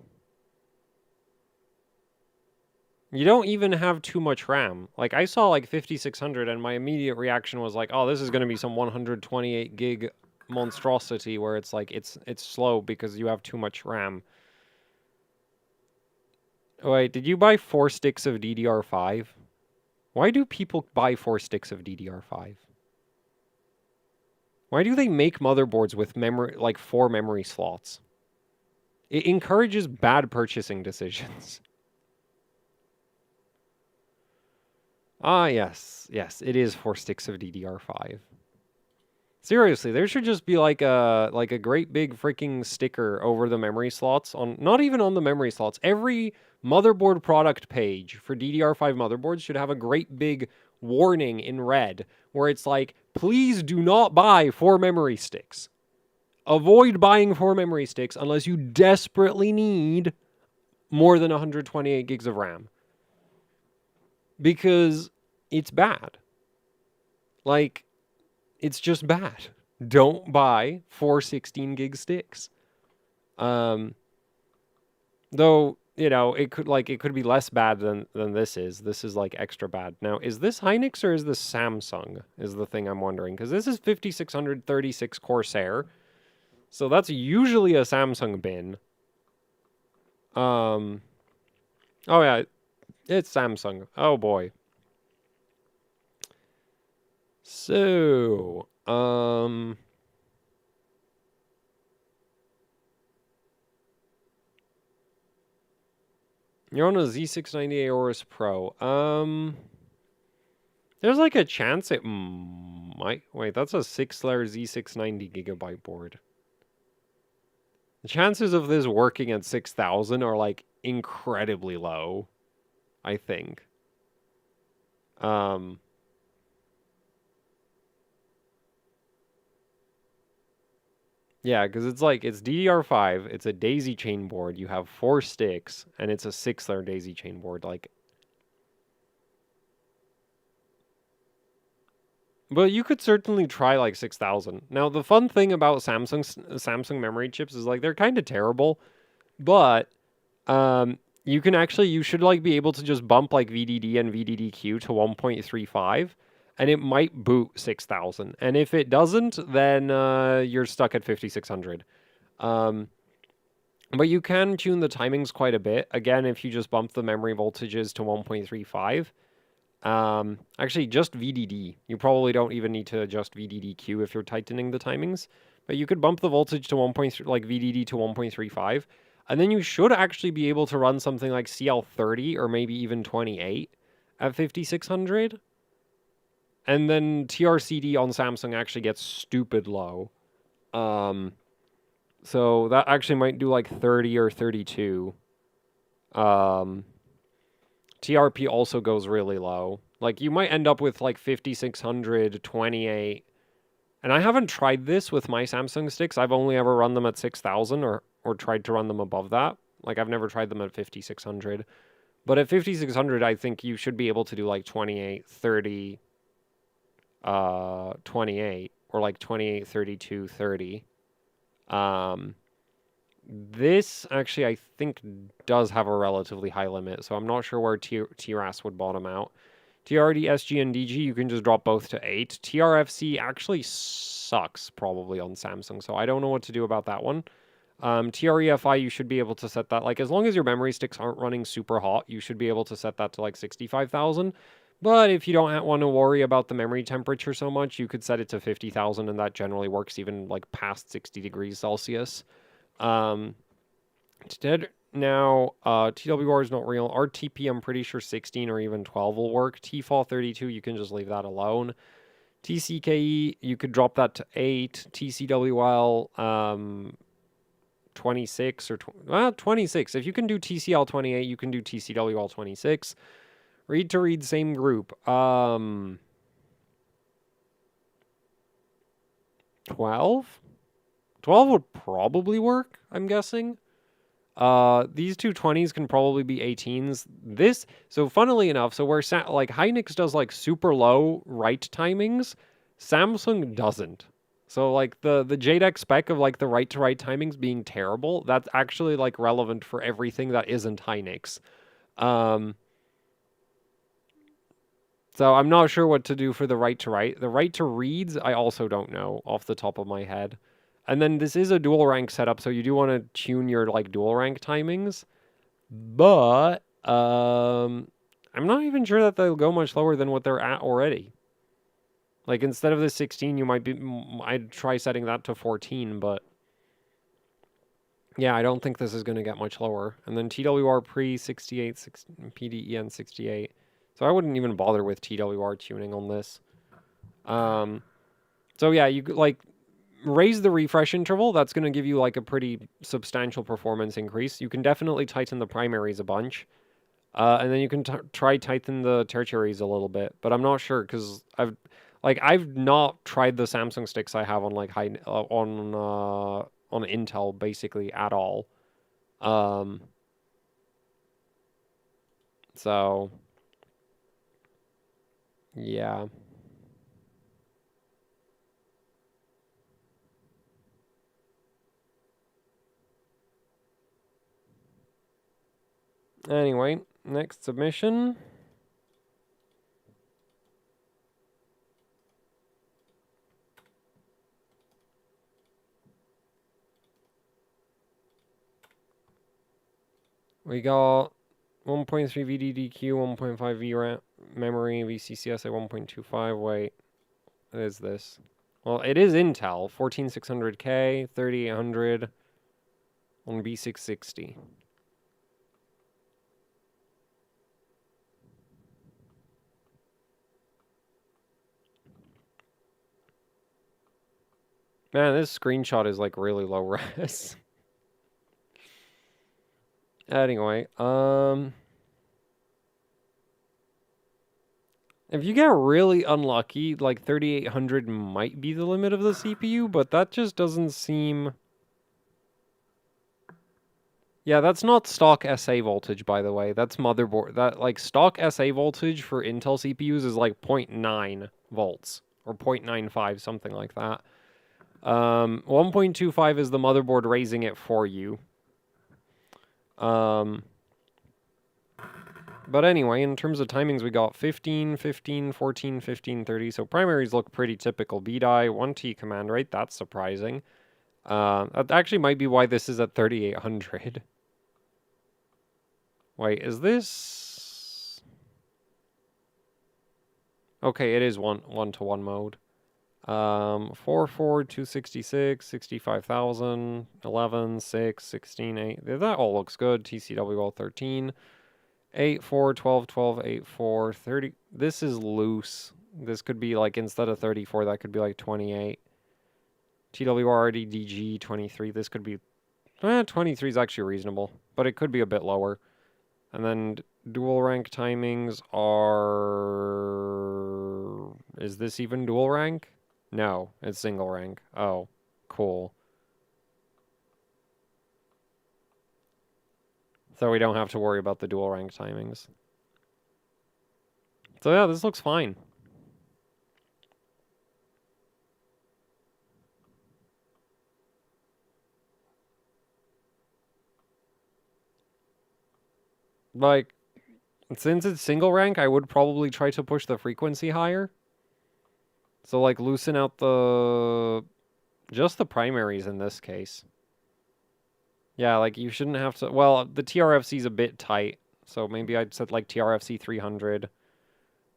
S1: You don't even have too much RAM. Like, I saw like 5600 and my immediate reaction was like, oh, this is going to be some 128 gig monstrosity where it's like, it's slow because you have too much RAM. Oh, wait, did you buy 4 sticks of DDR5? Why do people buy 4 sticks of DDR5? Why do they make motherboards with memory, like 4 memory slots? It encourages bad purchasing decisions. Ah, yes. Yes, it is 4 sticks of DDR5. Seriously, there should just be like a great big freaking sticker over the memory slots on not even on the memory slots. Every motherboard product page for DDR5 motherboards should have a great big warning in red where it's like, please do not buy 4 memory sticks. Avoid buying 4 memory sticks unless you desperately need more than 128 gigs of RAM. Because it's bad. Like, it's just bad. Don't buy 4 16 gig sticks. Though, you know, it could be less bad than this is. This is like extra bad. Now, is this Hynix or is this Samsung? Is the thing I'm wondering. Because this is 5636 Corsair. So that's usually a Samsung bin. Oh yeah, it's Samsung. Oh boy. So, you're on a Z690 Aorus Pro. There's like a chance it might. Wait, that's a 6-layer Z690 gigabyte board. The chances of this working at 6000 are like incredibly low, I think. Yeah, because it's like, it's DDR5, it's a daisy chain board, you have 4 sticks, and it's a 6-layer daisy chain board. Like, But you could certainly try like 6,000. Now, the fun thing about Samsung memory chips is like they're kind of terrible, but you can actually you should like be able to just bump like VDD and VDDQ to 1.35 and it might boot 6,000. And if it doesn't, then you're stuck at 5,600. But you can tune the timings quite a bit. Again, if you just bump the memory voltages to 1.35. Actually, just VDD. You probably don't even need to adjust VDDQ if you're tightening the timings. But you could bump the voltage to 1. Like VDD to 1.35. And then you should actually be able to run something like CL30 or maybe even 28 at 5,600. And then TRCD on Samsung actually gets stupid low. So that actually might do like 30 or 32. TRP also goes really low. Like you might end up with like 5,600, 28. And I haven't tried this with my Samsung sticks. I've only ever run them at 6,000 or tried to run them above that. Like I've never tried them at 5,600. But at 5,600, I think you should be able to do like 28, 30, 28 or like 28, 32, 30. This actually, I think, does have a relatively high limit, so I'm not sure where TRAS would bottom out. TRD, SG, and DG, you can just drop both to 8. TRFC actually sucks, probably, on Samsung, so I don't know what to do about that one. TREFI, you should be able to set that, like, as long as your memory sticks aren't running super hot, you should be able to set that to, like, 65,000. But if you don't want to worry about the memory temperature so much, you could set it to 50,000, and that generally works even, like, past 60 degrees Celsius. Instead, now, TWR is not real. RTP, I'm pretty sure 16 or even 12 will work. TFAL 32, you can just leave that alone. TCKE, you could drop that to 8. TCWL, 26 or 26. If you can do TCL 28, you can do TCWL 26. Read to read, same group. 12? 12 would probably work, I'm guessing. These two 20s can probably be 18s. So funnily enough, so where like Hynix does like super low write timings, Samsung doesn't. So like the JEDEC spec of like the write to write timings being terrible, that's actually like relevant for everything that isn't Hynix. So I'm not sure what to do for the write to write. The write to reads, I also don't know off the top of my head. And then this is a dual rank setup, so you do want to tune your like dual rank timings. But I'm not even sure that they'll go much lower than what they're at already. Like instead of the 16, I'd try setting that to 14, but yeah, I don't think this is going to get much lower. And then TWR pre 68, PDEN 68. So I wouldn't even bother with TWR tuning on this. So yeah, you like raise the refresh interval. That's going to give you like a pretty substantial performance increase. You can definitely tighten the primaries a bunch. And then you can try tighten the tertiaries a little bit, but I'm not sure because I've not tried the Samsung sticks I have on like on Intel basically at all. So yeah. Anyway, next submission. We got 1.3 VDDQ, 1.5 VRAM memory, VCCS at 1.25. Wait, what is this? Well, it is Intel, 14600K, 3800 on B660. Man, this screenshot is like really low res. Anyway, if you get really unlucky, like 3800 might be the limit of the CPU, but that just doesn't seem... Yeah, that's not stock SA voltage, by the way. That's motherboard. That, like, stock SA voltage for Intel CPUs is like 0.9 volts or 0.95, something like that. 1.25 is the motherboard raising it for you. But anyway, in terms of timings, we got 15, 15, 14, 15, 30. So primaries look pretty typical. B-die, 1T command rate. That's surprising. That actually might be why this is at 3800. Wait, is this... Okay, it is one-to-one mode. 4, 4, 266, 65,000, 11, 6, 16, 8. That all looks good. TCWL 13. 8, 4, 12, 12, 8, 4, 30. This is loose. This could be like, instead of 34, that could be like 28. TWRD DG 23. This could be 23 is actually reasonable, but it could be a bit lower. And then dual rank timings are... Is this even dual rank? No, it's single rank. Oh, cool. So we don't have to worry about the dual rank timings. So yeah, this looks fine. Like, since it's single rank, I would probably try to push the frequency higher. So, like, loosen out just the primaries in this case. Yeah, like, you shouldn't have to... Well, the TRFC is a bit tight. So maybe I'd set, like, TRFC 300.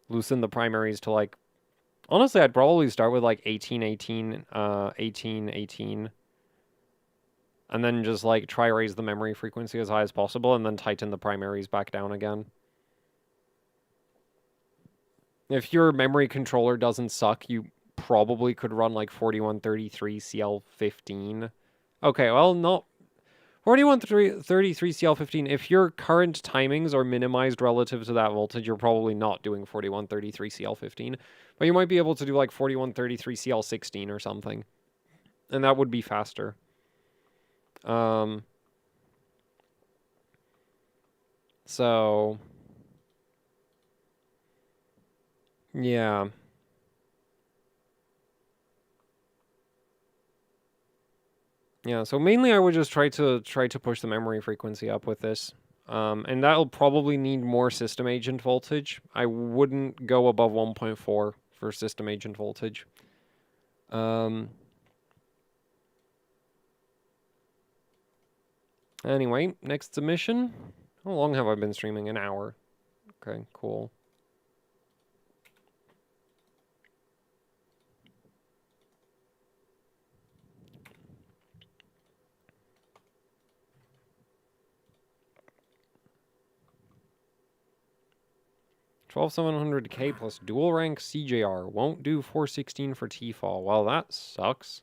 S1: Loosen the primaries to, like... Honestly, I'd probably start with, like, 18, 18, 18, 18. And then just, like, try raise the memory frequency as high as possible, and then tighten the primaries back down again. If your memory controller doesn't suck, you probably could run, like, 4133 CL15. Okay, well, no. 4133 CL15, if your current timings are minimized relative to that voltage, you're probably not doing 4133 CL15. But you might be able to do, like, 4133 CL16 or something. And that would be faster. So... Yeah. Yeah, so mainly I would just try to push the memory frequency up with this. And that'll probably need more system agent voltage. I wouldn't go above 1.4 for system agent voltage. Anyway, next submission. How long have I been streaming? An hour. Okay, cool. $12,700K plus dual rank CJR. Won't do 416 for T-fall. Well, that sucks.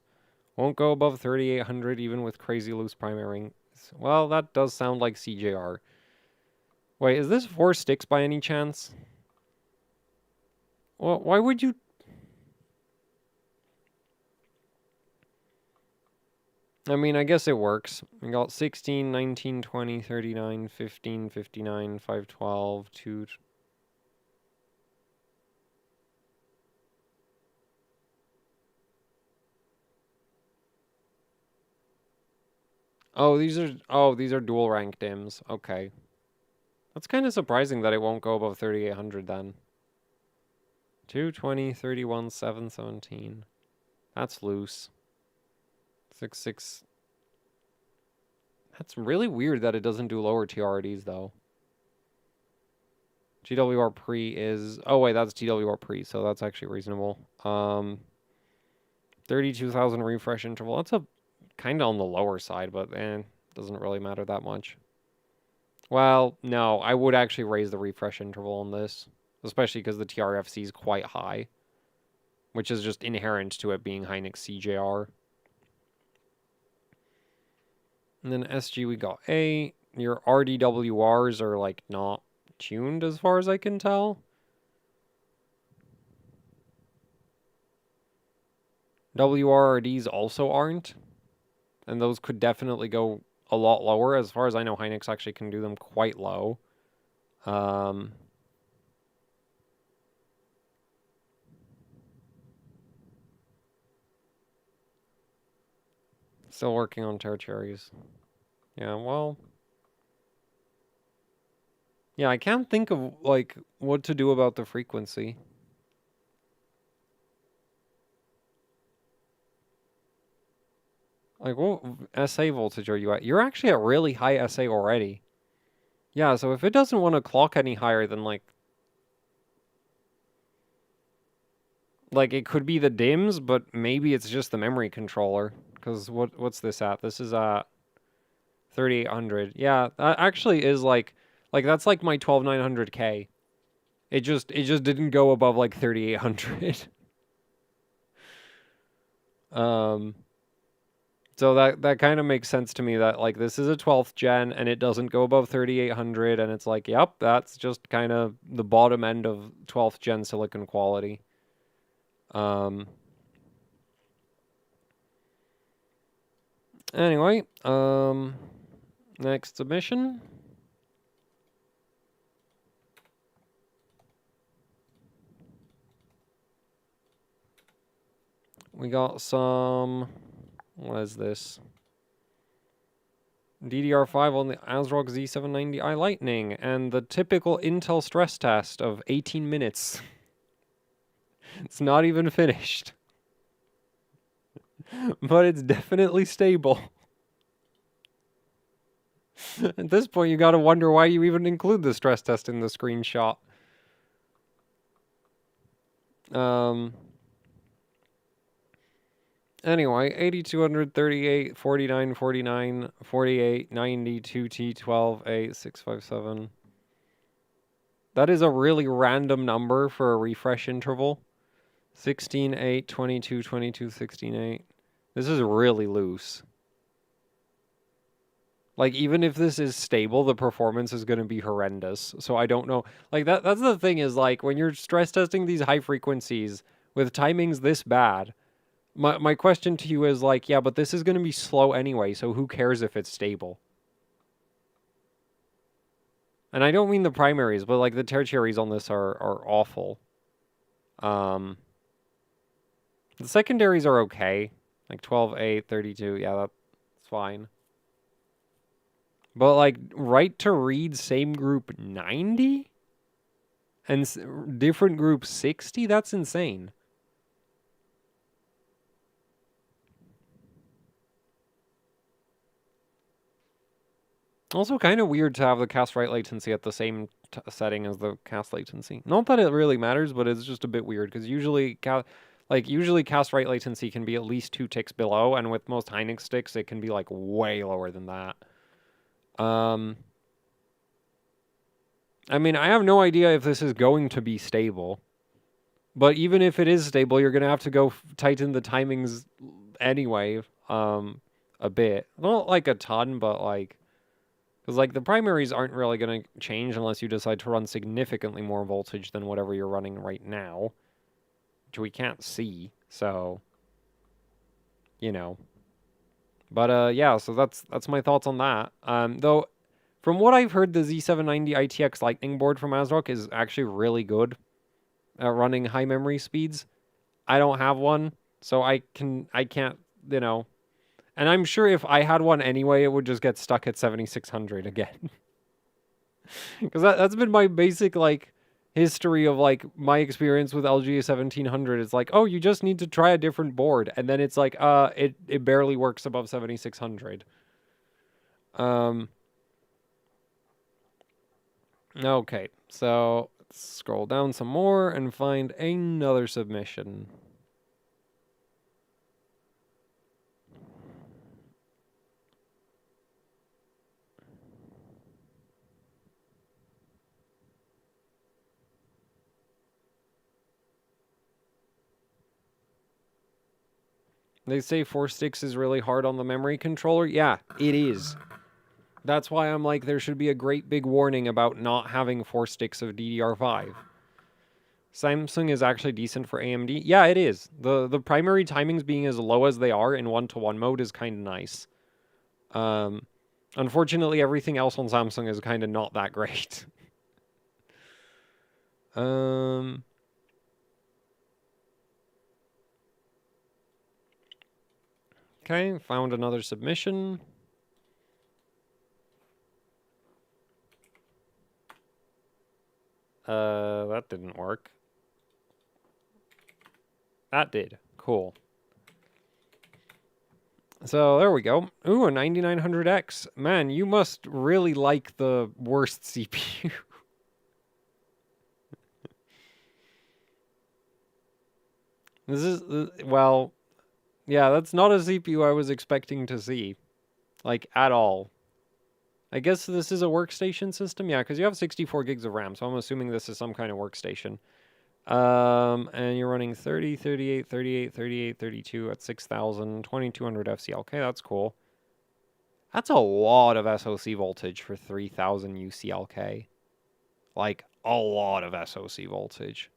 S1: Won't go above 3,800 even with crazy loose primary. Well, that does sound like CJR. Wait, is this 4 sticks by any chance? Well, why would you... I mean, I guess it works. We got 16, 19, 20, 39, 15, 59, 512, 2... Oh, these are dual rank dims. Okay. That's kind of surprising that it won't go above 3,800 then. 220, 31, 717. That's loose. 6. That's really weird that it doesn't do lower TRDs though. GWR pre is... Oh wait, that's GWR pre, so that's actually reasonable. 32,000 refresh interval. That's a kind of on the lower side, but doesn't really matter that much. Well, no, I would actually raise the refresh interval on this, especially because the TRFC is quite high, which is just inherent to it being Hynix CJR. And then SG, we got A. Your RDWRs are, like, not tuned as far as I can tell. WRRDs also aren't. And those could definitely go a lot lower. As far as I know, Hynix actually can do them quite low. Still working on tertiaries. Yeah, well... Yeah, I can't think of, like, what to do about the frequency. Like, what SA voltage are you at? You're actually at really high SA already. Yeah, so if it doesn't want to clock any higher than, like, it could be the DIMMs, but maybe it's just the memory controller. Because what's this at? This is at 3800. Yeah, that actually is, that's like my 12900K. It just didn't go above, like, 3800. um... So that kind of makes sense to me that, like, this is a 12th gen and it doesn't go above 3800, and it's like, yep, that's just kind of the bottom end of 12th gen silicon quality. Anyway, next submission. We got some, what is this? DDR5 on the ASRock Z790i Lightning, and the typical Intel stress test of 18 minutes. It's not even finished. But it's definitely stable. At this point, you gotta wonder why you even include the stress test in the screenshot. Anyway, 8238, 49, 49, 48, 90, 2T, 12, 8, 657. That is a really random number for a refresh interval. 16, 8, 22, 22, 16, 8. This is really loose. Like, even if this is stable, the performance is going to be horrendous. So I don't know. Like, that's the thing is, like, when you're stress testing these high frequencies with timings this bad, my question to you is, like, yeah, but this is going to be slow anyway, so who cares if it's stable? And I don't mean the primaries, but, like, the tertiaries on this are awful. The secondaries are okay. Like, 12, 8, 32, yeah, that's fine. But, like, write to read same group 90? And different group 60? That's insane. Also kind of weird to have the cast write latency at the same setting as the cast latency. Not that it really matters, but it's just a bit weird because usually cast write latency can be at least 2 ticks below, and with most Hynix sticks it can be like way lower than that. I mean, I have no idea if this is going to be stable. But even if it is stable, you're going to have to go tighten the timings anyway, a bit. Not like a ton, but like... Because, like, the primaries aren't really going to change unless you decide to run significantly more voltage than whatever you're running right now. Which we can't see, so... You know. But, yeah, so that's my thoughts on that. Though, from what I've heard, the Z790 ITX Lightning board from ASRock is actually really good at running high memory speeds. I don't have one, so I can't, you know... And I'm sure if I had one anyway, it would just get stuck at 7600 again. Because that's been my basic, like, history of, like, my experience with LG 1700. It's like, oh, you just need to try a different board. And then it's like, it barely works above 7600. Okay, so let's scroll down some more and find another submission. They say 4 sticks is really hard on the memory controller. Yeah, it is. That's why I'm like, there should be a great big warning about not having 4 sticks of DDR5. Samsung is actually decent for AMD. Yeah, it is. The primary timings being as low as they are in 1-to-1 mode is kind of nice. Unfortunately, everything else on Samsung is kind of not that great. Okay, found another submission. That didn't work. That did. Cool. So there we go. Ooh, a 9900X. Man, you must really like the worst CPU. This is, well, yeah, that's not a CPU I was expecting to see. Like, at all. I guess this is a workstation system? Yeah, because you have 64 gigs of RAM, so I'm assuming this is some kind of workstation. And you're running 30, 38, 38, 38, 32 at 6,000, 2200 FCL. Okay, that's cool. That's a lot of SoC voltage for 3000 UCLK. Like, a lot of SoC voltage.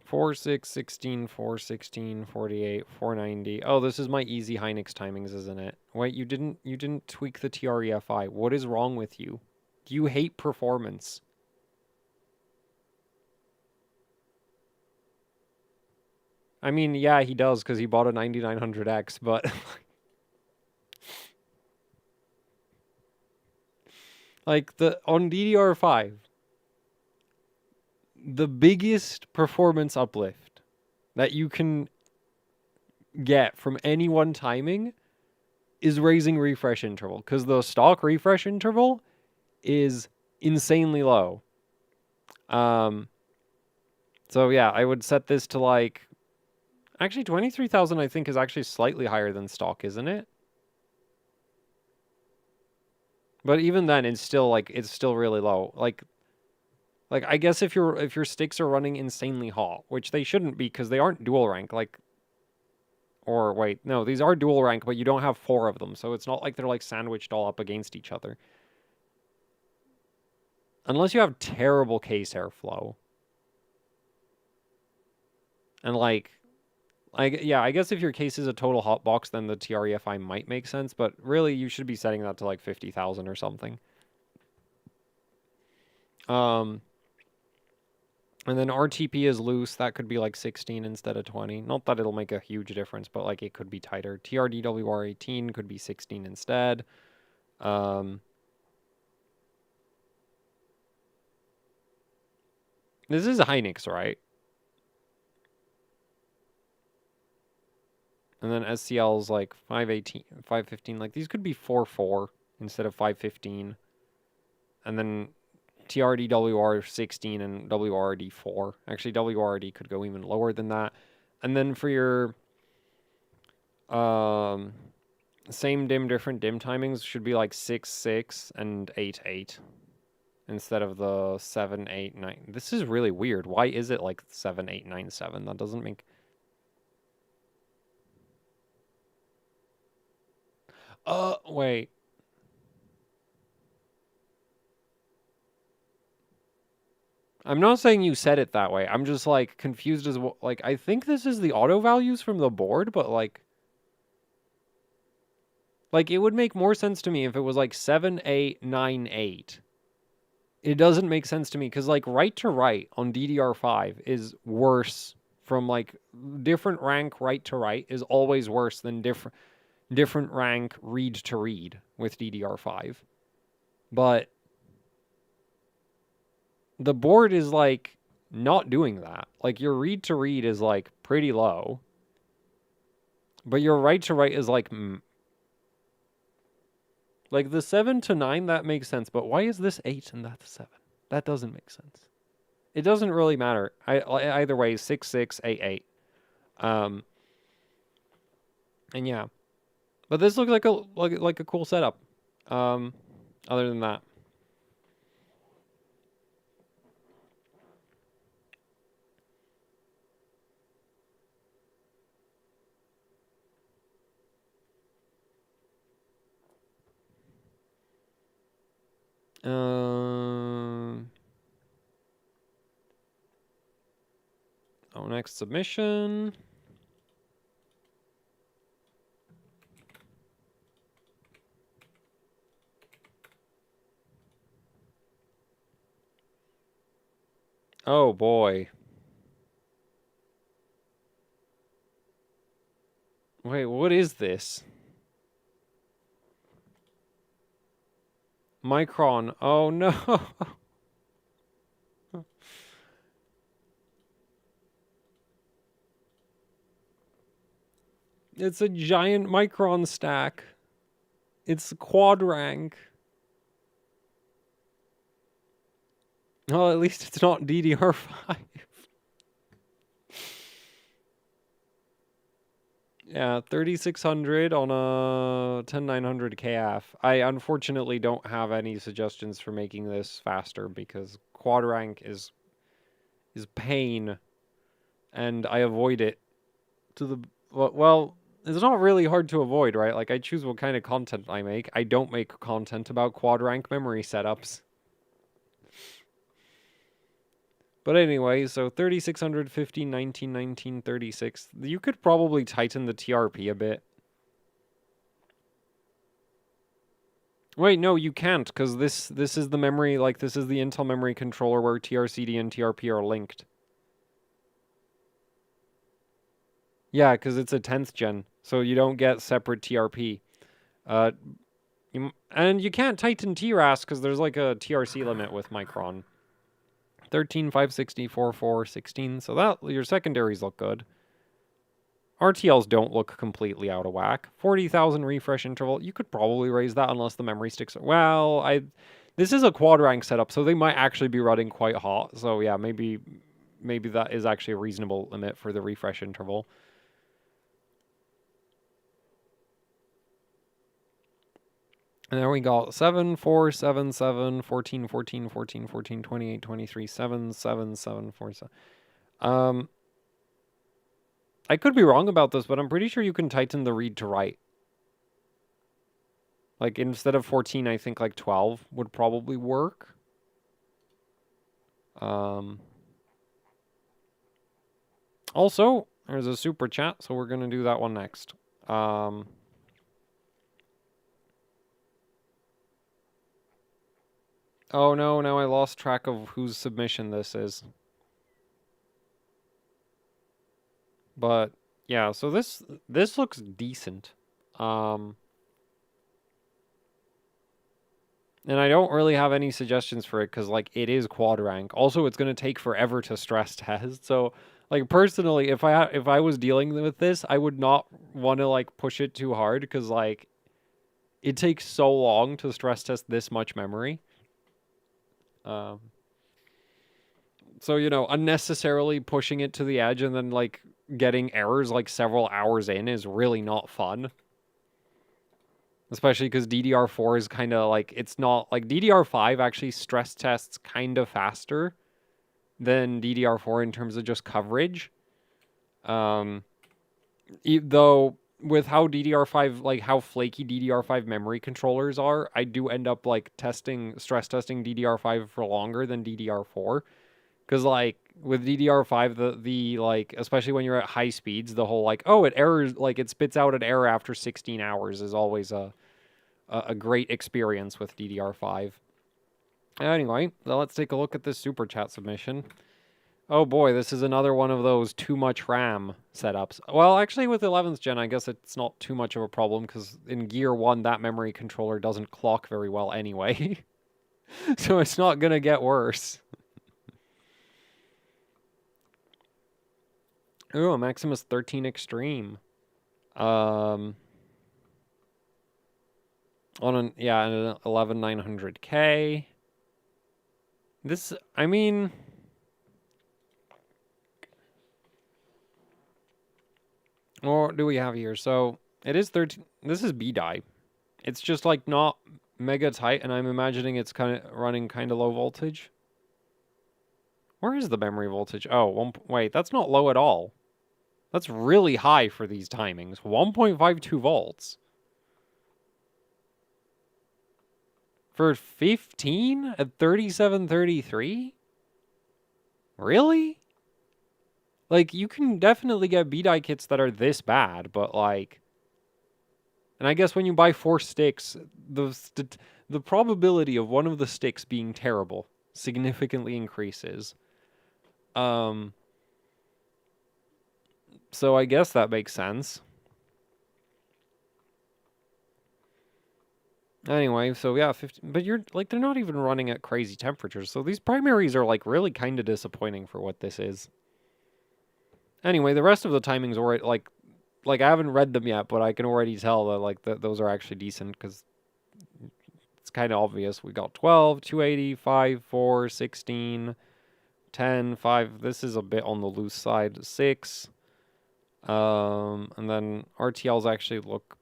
S1: 4, 6, 16, 4, 16, 48, 490. Oh, this is my easy Hynix timings, isn't it? Wait, you didn't tweak the TREFI. What is wrong with you? Do you hate performance? I mean, yeah, he does because he bought a 9900X, but like on DDR5, the biggest performance uplift that you can get from any one timing is raising refresh interval because the stock refresh interval is insanely low. So yeah, I would set this to like actually 23,000 I think is actually slightly higher than stock, isn't it? But even then it's still really low. Like I guess if your sticks are running insanely hot, which they shouldn't be because they aren't dual rank, like or wait, no, these are dual rank, but you don't have 4 of them, so it's not like they're like sandwiched all up against each other. Unless you have terrible case airflow. And yeah, I guess if your case is a total hotbox, then the TREFI might make sense, but really you should be setting that to like 50,000 or something. And then RTP is loose. That could be like 16 instead of 20. Not that it'll make a huge difference, but like it could be tighter. TRDWR18 could be 16 instead. This is a Hynix, right? And then SCL is like 518, 515. Like these could be 4.4 instead of 515. And then TRDWR 16 and WRD 4. Actually, WRD could go even lower than that. And then for your same DIM, different DIM timings should be like 6.6 and 8.8 instead of the 7.8.9. This is really weird. Why is it like 7.8.9.7? That doesn't make... Wait. I'm not saying you said it that way. I'm just like confused as well. Like I think this is the auto values from the board, but like it would make more sense to me if it was like 7.8.9.8. It doesn't make sense to me because like write to write on DDR5 is worse from like different rank write to write is always worse than different rank read to read with DDR5. But the board is like not doing that. Like your read to read is like pretty low. But your write to write is like the 7 to 9 that makes sense, but why is this 8 and that's 7? That doesn't make sense. It doesn't really matter. Either way, 6.6, 8.8. And yeah. But this looks like a cool setup. Other than that. Next submission. Oh boy. Wait, what is this? Micron. Oh no. It's a giant micron stack. It's quad rank. Oh, at least it's not DDR5. Yeah, 3600 on a 10900 KF. I unfortunately don't have any suggestions for making this faster because quad rank is pain, and I avoid it to the well. It's not really hard to avoid, right? Like I choose what kind of content I make. I don't make content about quad rank memory setups. But anyway, so 3600, 15, 19, 19, 36. You could probably tighten the TRP a bit. Wait, no, you can't, because this is the memory, like, this is the Intel memory controller where TRCD and TRP are linked. Yeah, because it's a 10th gen, so you don't get separate TRP. And you can't tighten TRAS, because there's, like, a TRC limit with Micron. 13, 560, 4, 4, 16, so that, your secondaries look good. RTLs don't look completely out of whack. 40,000 refresh interval. You could probably raise that unless the memory sticks. Well, this is a quad rank setup, so they might actually be running quite hot. So yeah, maybe that is actually a reasonable limit for the refresh interval. And there we got 7, 4, 7, 7, 14, 14, 14, 14, 28, 23, 7, 7, 7, 4, 7. I could be wrong about this, but I'm pretty sure you can tighten the read to write. Like, instead of 14, I think, like, 12 would probably work. Also, there's a super chat, so we're going to do that one next. Oh, no, now I lost track of whose submission this is. But, yeah, so this looks decent. And I don't really have any suggestions for it because, like, it is quad rank. Also, it's going to take forever to stress test. So, like, personally, if I was dealing with this, I would not want to, like, push it too hard because, like, it takes so long to stress test this much memory. So, you know, unnecessarily pushing it to the edge and then, like, getting errors, like, several hours in is really not fun. Especially because DDR4 is kind of like, it's not like DDR5 actually stress tests kind of faster than DDR4 in terms of just coverage. Though with how DDR5, like how flaky DDR5 memory controllers are, I do end up like stress testing DDR5 for longer than DDR4. Because like with DDR5, the like, especially when you're at high speeds, the whole like, oh, it errors, like it spits out an error after 16 hours is always a great experience with DDR5. Anyway, so let's take a look at this super chat submission. Oh boy, this is another one of those too much RAM setups. Well, actually with 11th gen, I guess it's not too much of a problem because in Gear 1, that memory controller doesn't clock very well anyway. So it's not going to get worse. Ooh, a Maximus 13 Extreme. On an 11900K. This, I mean, what do we have here? So it is 13. This is B-die. It's just like not mega tight, and I'm imagining it's kind of running kind of low voltage. Where is the memory voltage? Oh, wait, that's not low at all. That's really high for these timings. 1.52 volts. For 15 at 3733? Really? Like, you can definitely get B-die kits that are this bad, but like... And I guess when you buy 4 sticks, the probability of one of the sticks being terrible significantly increases. So I guess that makes sense. Anyway, so yeah, 50, but you're like they're not even running at crazy temperatures. So these primaries are like really kind of disappointing for what this is. Anyway, the rest of the timings already like I haven't read them yet, but I can already tell that like those are actually decent cuz it's kind of obvious. We got 12, 280, 5, 4, 16, 10, 5. This is a bit on the loose side. 6. And then RTLs actually look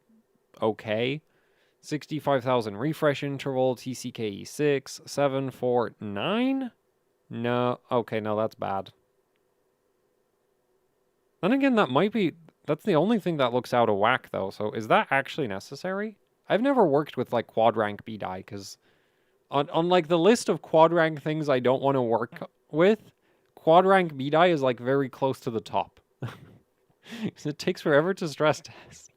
S1: okay. 65,000 refresh interval, TCKE 6, 7, 4, 9? No, okay, no, that's bad. Then again, that's the only thing that looks out of whack, though, so is that actually necessary? I've never worked with, like, quad rank B-die, because on, like, the list of quad rank things I don't want to work with, quad rank B-die is, like, very close to the top. Because it takes forever to stress test.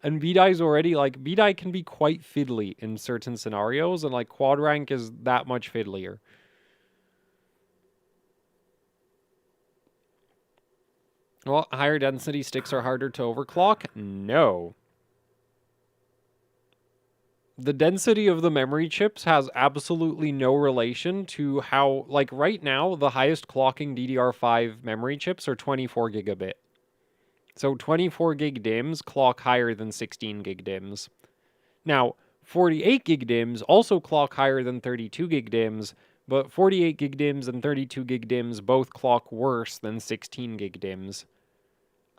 S1: And B-die's already, like, B-die can be quite fiddly in certain scenarios, and, like, quad rank is that much fiddlier. Well, higher density sticks are harder to overclock? No. The density of the memory chips has absolutely no relation to how, like, right now, the highest clocking DDR5 memory chips are 24 gigabit. So 24 gig DIMMs clock higher than 16 gig DIMMs. Now, 48 gig DIMMs also clock higher than 32 gig DIMMs, but 48 gig DIMMs and 32 gig DIMMs both clock worse than 16 gig DIMMs.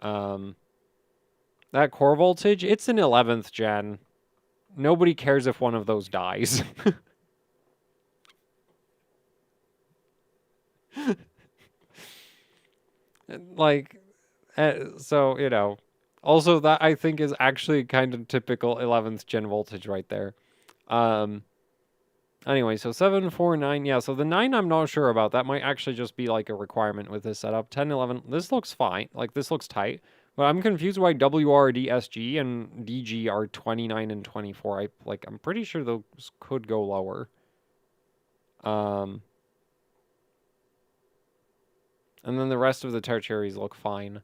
S1: That core voltage, it's an 11th gen. Nobody cares if one of those dies. Like, so, you know. Also, that I think is actually kind of typical 11th gen voltage right there. Anyway, so 749, yeah, so the 9 I'm not sure about. That might actually just be like a requirement with this setup. 10, 11, this looks fine. Like, this looks tight. But I'm confused why WRD, SG, and DG are 29 and 24. I'm pretty sure those could go lower. And then the rest of the tertiaries look fine.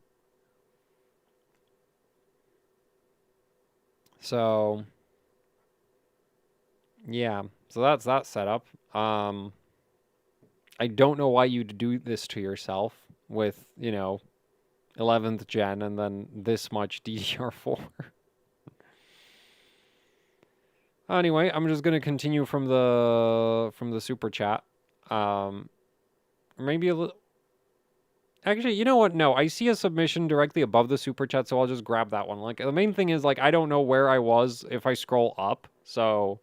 S1: So, yeah. So that's that setup. I don't know why you'd do this to yourself with, 11th gen and then this much DDR4. Anyway, I'm just gonna continue from the super chat. Maybe a little. Actually, you know what? No, I see a submission directly above the super chat, so I'll just grab that one. Like the main thing is like I don't know where I was if I scroll up, so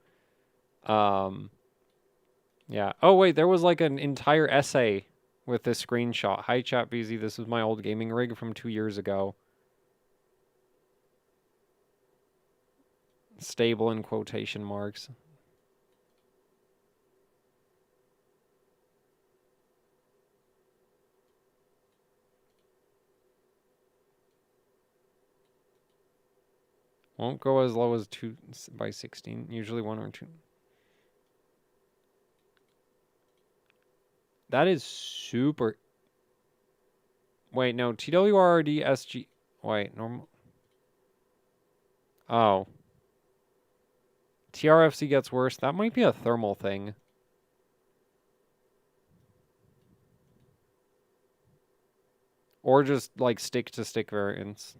S1: yeah. Oh wait, there was like an entire essay with this screenshot. Hi chat BZ, this is my old gaming rig from 2 years ago. Stable in quotation marks. Won't go as low as 2 by 16, usually 1 or 2. That is super. Wait, no, TWRD SG. Wait, normal. Oh. TRFC gets worse. That might be a thermal thing. Or just like stick to stick variants.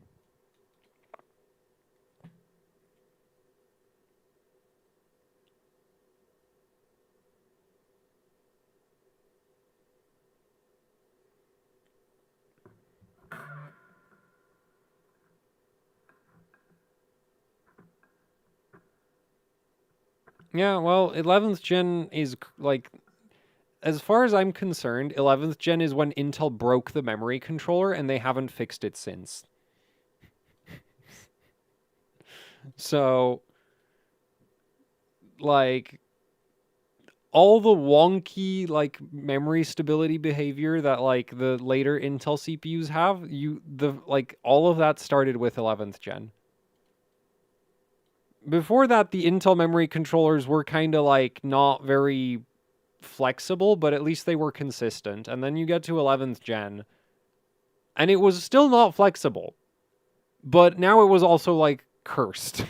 S1: Yeah, well, 11th gen is like, as far as I'm concerned, 11th gen is when Intel broke the memory controller and they haven't fixed it since. So, like, all the wonky, like, memory stability behavior that, like, the later Intel CPUs have, all of that started with 11th gen. Before that, the Intel memory controllers were kind of, like, not very flexible, but at least they were consistent. And then you get to 11th gen, and it was still not flexible. But now it was also, like, cursed.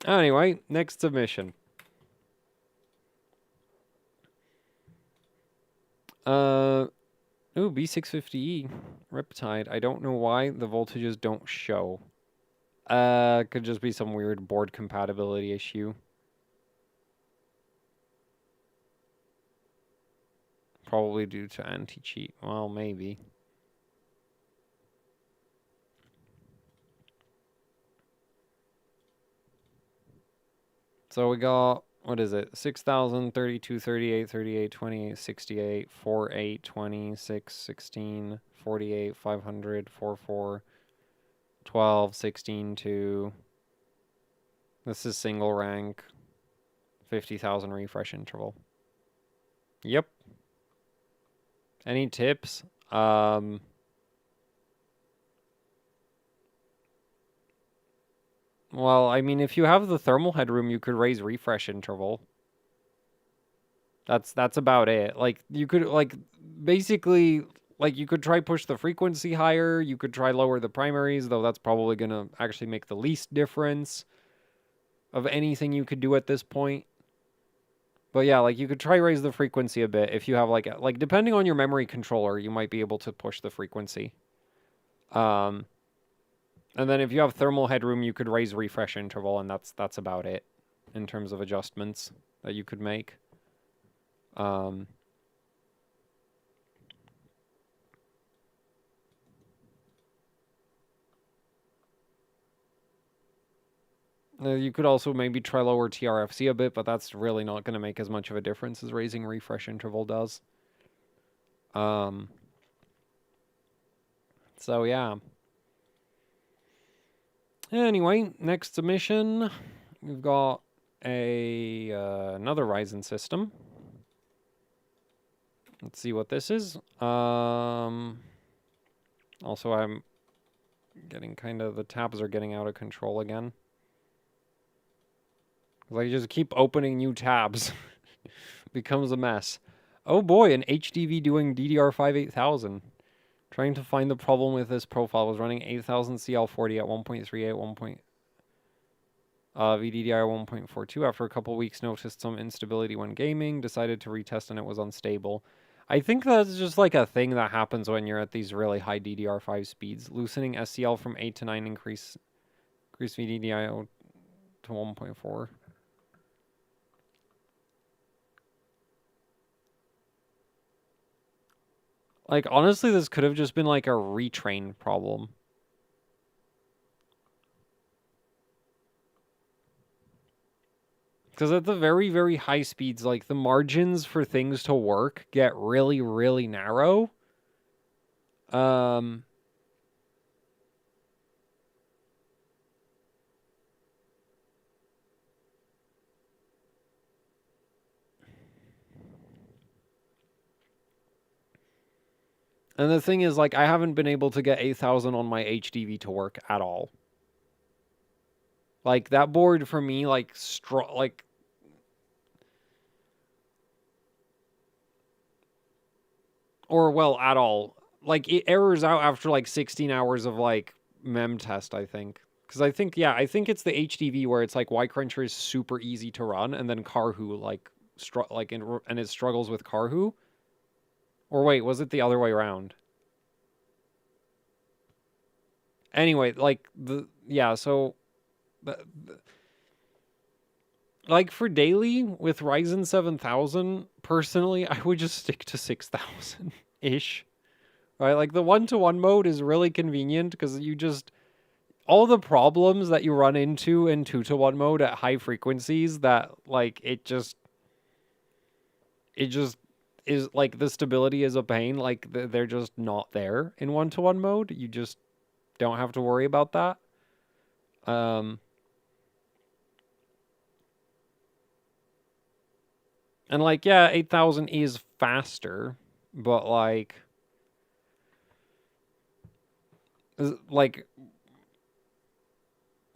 S1: Anyway, next submission. Ooh, B650E. Riptide. I don't know why the voltages don't show. Could just be some weird board compatibility issue. Probably due to anti-cheat. Well, maybe. So we got, what is it? 6,000, 32, 38, 38, 28, 68, 4, 8, 20, 6, 16, 48, 500, 4, 4, 12, 16, 2. This is single rank. 50,000 refresh interval. Yep. Any tips? Well, I mean, if you have the thermal headroom, you could raise refresh interval. That's about it. Like, you could, like, basically, like, you could try push the frequency higher. You could try lower the primaries, though that's probably going to actually make the least difference of anything you could do at this point. But yeah, like, you could try raise the frequency a bit. If you have, like, depending on your memory controller, you might be able to push the frequency. And then if you have thermal headroom, you could raise refresh interval, and that's about it in terms of adjustments that you could make. You could also maybe try lower TRFC a bit, but that's really not going to make as much of a difference as raising refresh interval does. So yeah. Anyway, next submission, we've got another Ryzen system. Let's see what this is. Also, I'm getting the tabs are getting out of control again. Like, just keep opening new tabs. Becomes a mess. Oh boy, an HDV doing DDR5 8000. Trying to find the problem with this profile. Was running 8000 CL40 at 1.38, VDDI 1.42. After a couple weeks, noticed some instability when gaming. Decided to retest and it was unstable. I think that's just like a thing that happens when you're at these really high DDR5 speeds. Loosening SCL from 8 to 9 increase VDDI to 1.4. Like, honestly, this could have just been like a retrain problem. Because at the very, very high speeds, like, the margins for things to work get really, really narrow. And the thing is, like, I haven't been able to get 8000 on my HDV to work at all. Like, that board for me, like, or, well, at all. Like, it errors out after, like, 16 hours of, like, mem test, I think. Because I think it's the HDV where it's, like, Y-Cruncher is super easy to run, and then Karhu, like, and it struggles with Karhu. Or wait, was it the other way around? Anyway, like, like, for daily, with Ryzen 7000, personally, I would just stick to 6000-ish. Right? Like, the 1-to-1 mode is really convenient, because you just... all the problems that you run into in 2-to-1 mode at high frequencies that, like, it just is, like, the stability is a pain. Like, they're just not there in 1-to-1 mode. You just don't have to worry about that. And, like, yeah, 8000 is faster, but, like,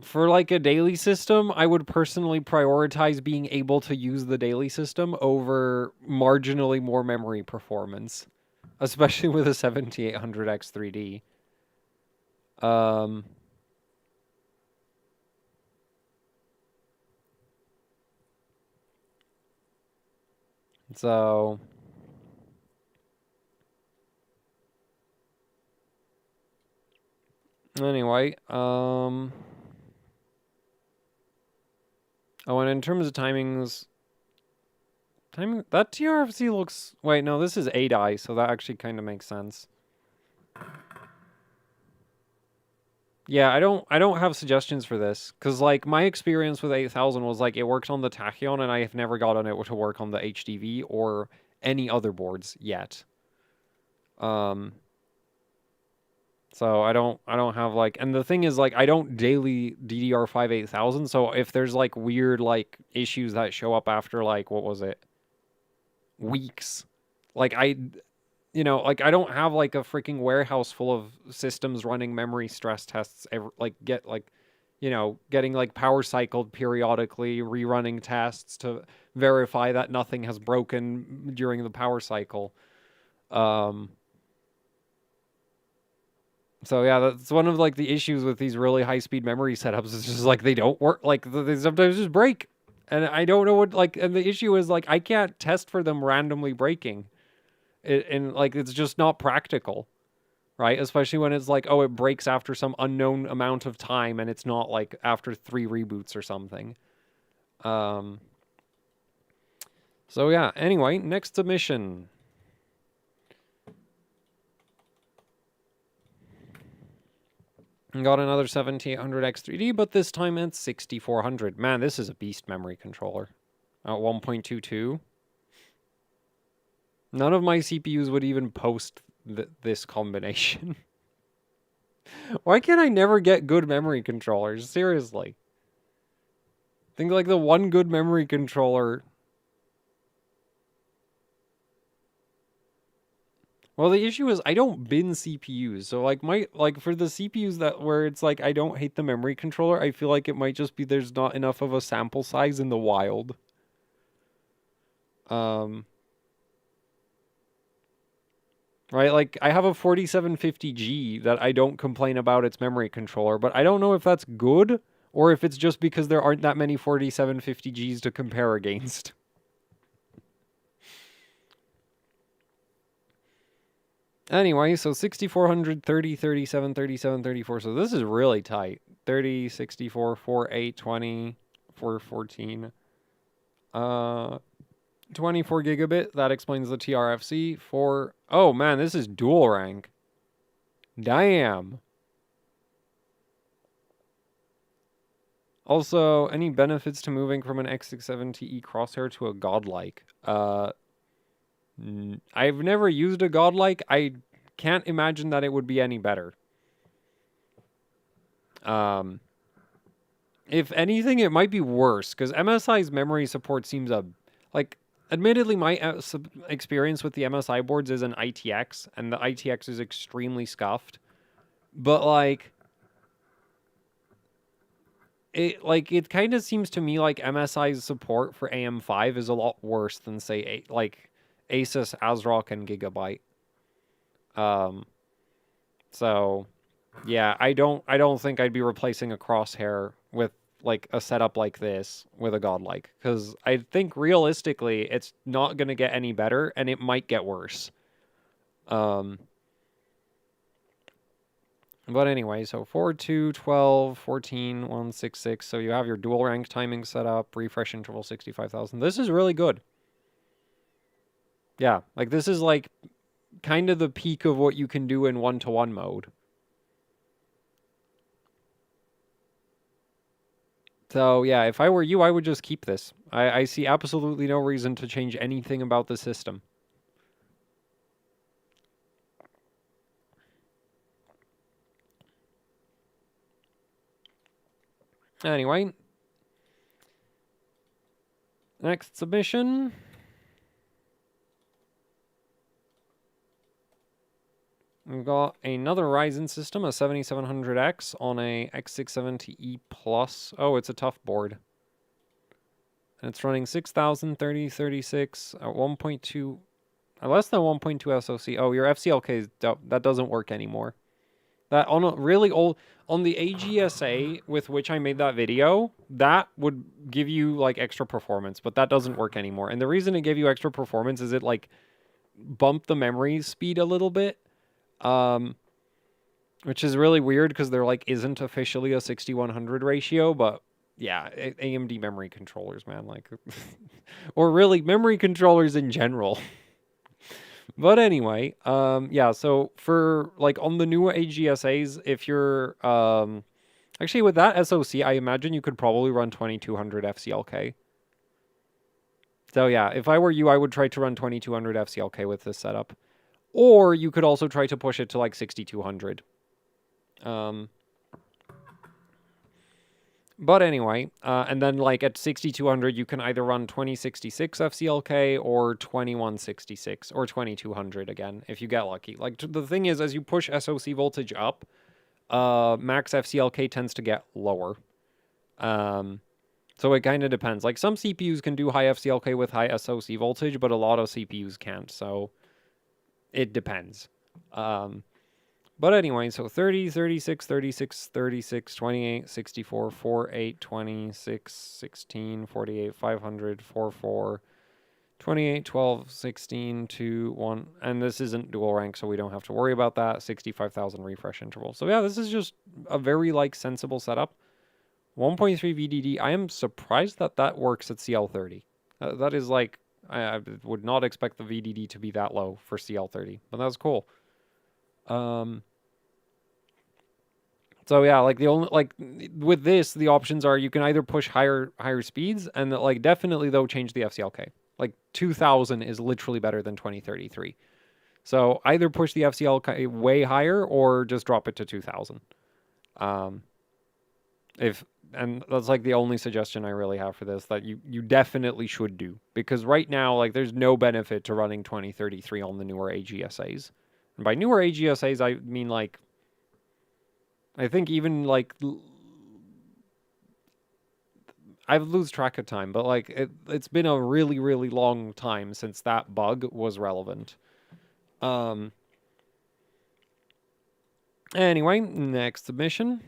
S1: for, like, a daily system, I would personally prioritize being able to use the daily system over marginally more memory performance, especially with a 7800X 3D. So anyway, oh, and in terms of timings, that TRFC looks. Wait, no, this is 8i, so that actually kind of makes sense. Yeah, I don't have suggestions for this because like my experience with 8000 was like it worked on the Tachyon and I have never gotten it to work on the HDV or any other boards yet. Um so I don't have like, and the thing is like I don't daily DDR5 8000, so if there's like weird like issues that show up after like what was it? Weeks. Like like I don't have like a freaking warehouse full of systems running memory stress tests getting like power cycled periodically, rerunning tests to verify that nothing has broken during the power cycle. Um so yeah, that's one of like the issues with these really high speed memory setups. It's just like they don't work, like they sometimes just break. And I don't know what like, and the issue is like I can't test for them randomly breaking. And like it's just not practical. Right? Especially when it's like, oh, it breaks after some unknown amount of time and it's not like after 3 reboots or something. Um, so yeah, anyway, next submission. Got another 7800X3D, but this time it's 6400. Man, this is a beast memory controller. At 1.22. None of my CPUs would even post this combination. Why can't I never get good memory controllers? Seriously. Think like the one good memory controller. Well, the issue is I don't bin CPUs. So like for the CPUs that where it's like I don't hate the memory controller, I feel like it might just be there's not enough of a sample size in the wild. Um right, like I have a 4750G that I don't complain about its memory controller, but I don't know if that's good or if it's just because there aren't that many 4750Gs to compare against. Anyway, so 6400, 30, 37, 37, 34. So this is really tight. 30, 64, 4, 8, 20, 4, 14. 24 gigabit. That explains the TRFC. Oh man, this is dual rank. Damn. Also, any benefits to moving from an X670E crosshair to a godlike? I've never used a godlike. I can't imagine that it would be any better. If anything, it might be worse because MSI's memory support seems like. Admittedly, my experience with the MSI boards is an ITX, and the ITX is extremely scuffed. But it kind of seems to me like MSI's support for AM5 is a lot worse than say like Asus, ASRock, and Gigabyte. So yeah, I don't think I'd be replacing a crosshair with like a setup like this with a godlike because I think realistically it's not going to get any better and it might get worse. But anyway, so 4, 2, 12, 14, 166. So you have your dual rank timing set up, refresh interval 65,000. This is really good. Yeah, like this is like kind of the peak of what you can do in 1-to-1 mode. So yeah, if I were you, I would just keep this. I see absolutely no reason to change anything about the system. Anyway, next submission. We've got another Ryzen system, a 7700X on a X670E Plus. Oh, it's a tough board. And it's running 6000, 30, 36 at 1.2, less than 1.2 SoC. Oh, your FCLK, that doesn't work anymore. That on a really old, on the AGSA with which I made that video, that would give you like extra performance, but that doesn't work anymore. And the reason it gave you extra performance is it like bumped the memory speed a little bit. Which is really weird because there like isn't officially a 6100 ratio, but yeah, AMD memory controllers, man, like or really memory controllers in general. But anyway, yeah, so for like on the newer AGSAs, if you're actually with that SoC, I imagine you could probably run 2200 FCLK. So yeah, if I were you, I would try to run 2200 FCLK with this setup. Or you could also try to push it to like 6200. But anyway, and then like at 6200, you can either run 2066 FCLK or 2166 or 2200 again, if you get lucky. Like the thing is, as you push SoC voltage up, max FCLK tends to get lower. So it kind of depends. Like some CPUs can do high FCLK with high SoC voltage, but a lot of CPUs can't. So it depends. But anyway, so 30, 36, 36, 36, 28, 64, 4, 8, 26, 16, 48, 500, 4, 4, 28, 12, 16, 2, 1. And this isn't dual rank, so we don't have to worry about that. 65,000 refresh interval. So yeah, this is just a very like sensible setup. 1.3 VDD. I am surprised that that works at CL30. That is like, I would not expect the VDD to be that low for CL30, but that's cool. So yeah, like the only like with this, the options are you can either push higher speeds and like definitely though change the FCLK. Like 2000 is literally better than 2033. So either push the FCLK way higher or just drop it to 2000. And that's like the only suggestion I really have for this that you definitely should do, because right now like there's no benefit to running 2033 on the newer AGSAs. And by newer AGSAs I mean like I think even like I lose track of time, but like it's been a really, really long time since that bug was relevant. Anyway, next submission.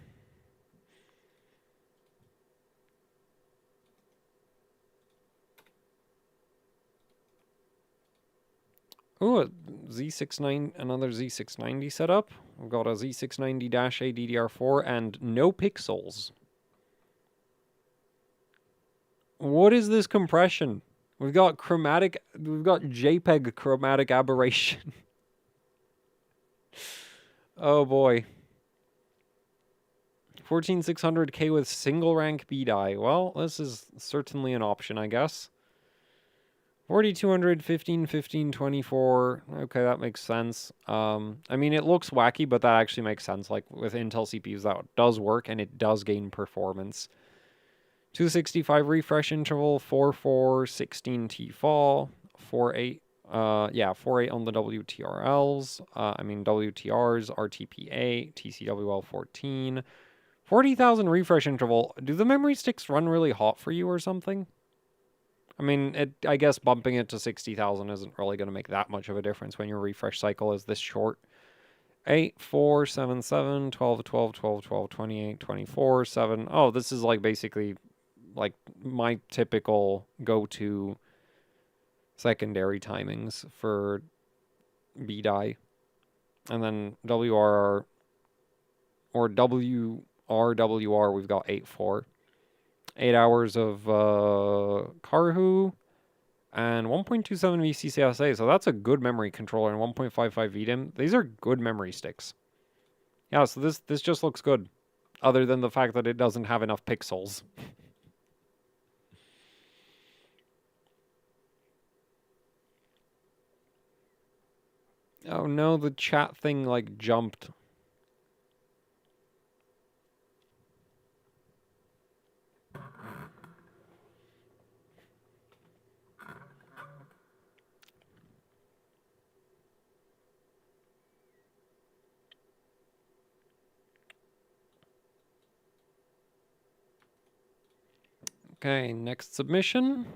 S1: Ooh, Z69, another Z690 setup. We've got a Z690-A DDR4 and no pixels. What is this compression? We've got JPEG chromatic aberration. Oh boy. 14600K with single rank B die. Well, this is certainly an option, I guess. 4200, 15, 15, 24. Okay, that makes sense. I mean, it looks wacky, but that actually makes sense. Like with Intel CPUs, that does work and it does gain performance. 265 refresh interval, 4.4, 16T fall, 4.8. Yeah, 4.8 on the WTRLs. I mean, WTRs, RTP8, TCWL 14. 40,000 refresh interval. Do the memory sticks run really hot for you or something? I mean, I guess bumping it to 60,000 isn't really going to make that much of a difference when your refresh cycle is this short. 8, 4, 7, 7, 12, 12, 12, 12, 28, 24, 7. Oh, this is like basically like my typical go-to secondary timings for B-die. And then WRR or WRWR, we've got 8, 4. 8 hours of Karhu, and 1.27 VCCSA. So that's a good memory controller, and 1.55 VDIM. These are good memory sticks. Yeah, so this just looks good, other than the fact that it doesn't have enough pixels. Oh no, the chat thing like jumped. Okay, next submission.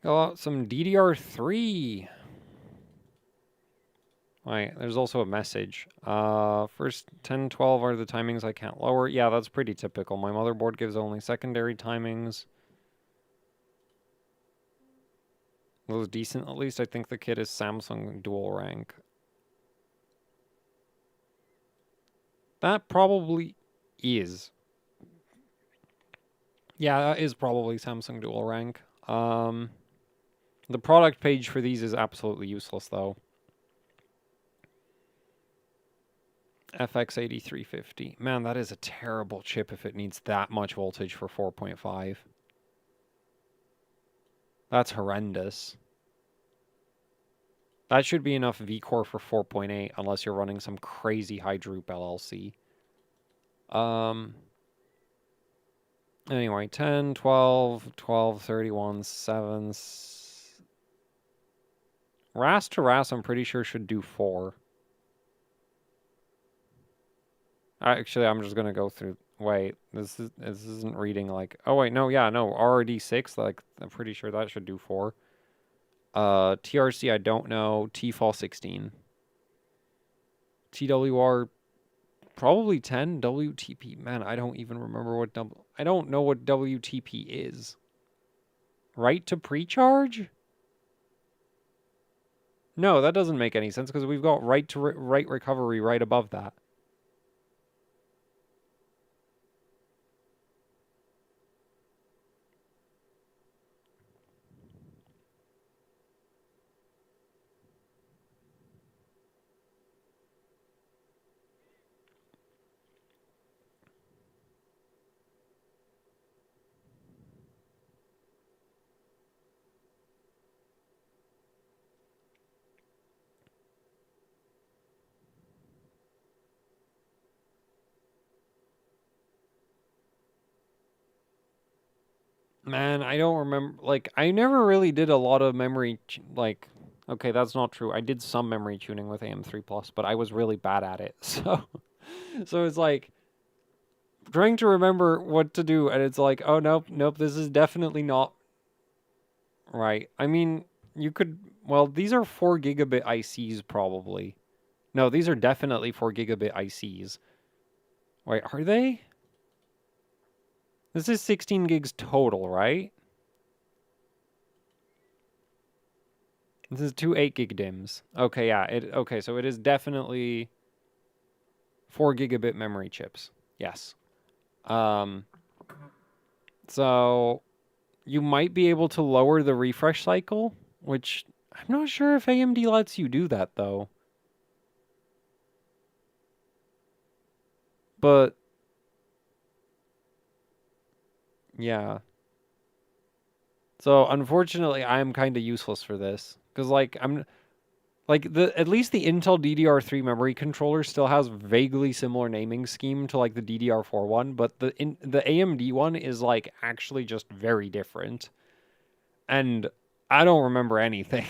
S1: Got some DDR3. Right, there's also a message. First 10, 12 are the timings I can't lower. Yeah, that's pretty typical. My motherboard gives only secondary timings. Those decent, at least. I think the kit is Samsung dual rank. That probably is. Yeah, that is probably Samsung dual rank. The product page for these is absolutely useless, though. FX8350. Man, that is a terrible chip if it needs that much voltage for 4.5. That's horrendous. That should be enough V-Core for 4.8 unless you're running some crazy high droop LLC. Anyway, 10, 12, 12, 31, 7. RAS to RAS, I'm pretty sure should do 4. Actually, I'm just going to go through. Wait, this isn't reading like. Oh, wait, no, yeah, no. RRD 6, like, I'm pretty sure that should do 4. TRC, I don't know. TFall 16. TWR, probably 10. WTP, man, I don't even remember what I don't know what WTP is. Right to precharge? No, that doesn't make any sense because we've got right to write recovery right above that. Man, I don't remember. Like, I never really did a lot of memory. Like, okay, that's not true. I did some memory tuning with AM3 Plus, but I was really bad at it. So it's like trying to remember what to do, and it's like, oh nope, nope, this is definitely not right. I mean, you could. Well, these are 4 gigabit ICs probably. No, these are definitely 4 gigabit ICs. Wait, are they? This is 16 gigs total, right? This is 2 8 gig DIMMs. Okay, yeah. Okay, so it is definitely 4 gigabit memory chips. Yes. So you might be able to lower the refresh cycle, which I'm not sure if AMD lets you do that though. But yeah. So unfortunately, I am kind of useless for this because like at least the Intel DDR3 memory controller still has vaguely similar naming scheme to like the DDR4 one, but the AMD one is like actually just very different. And I don't remember anything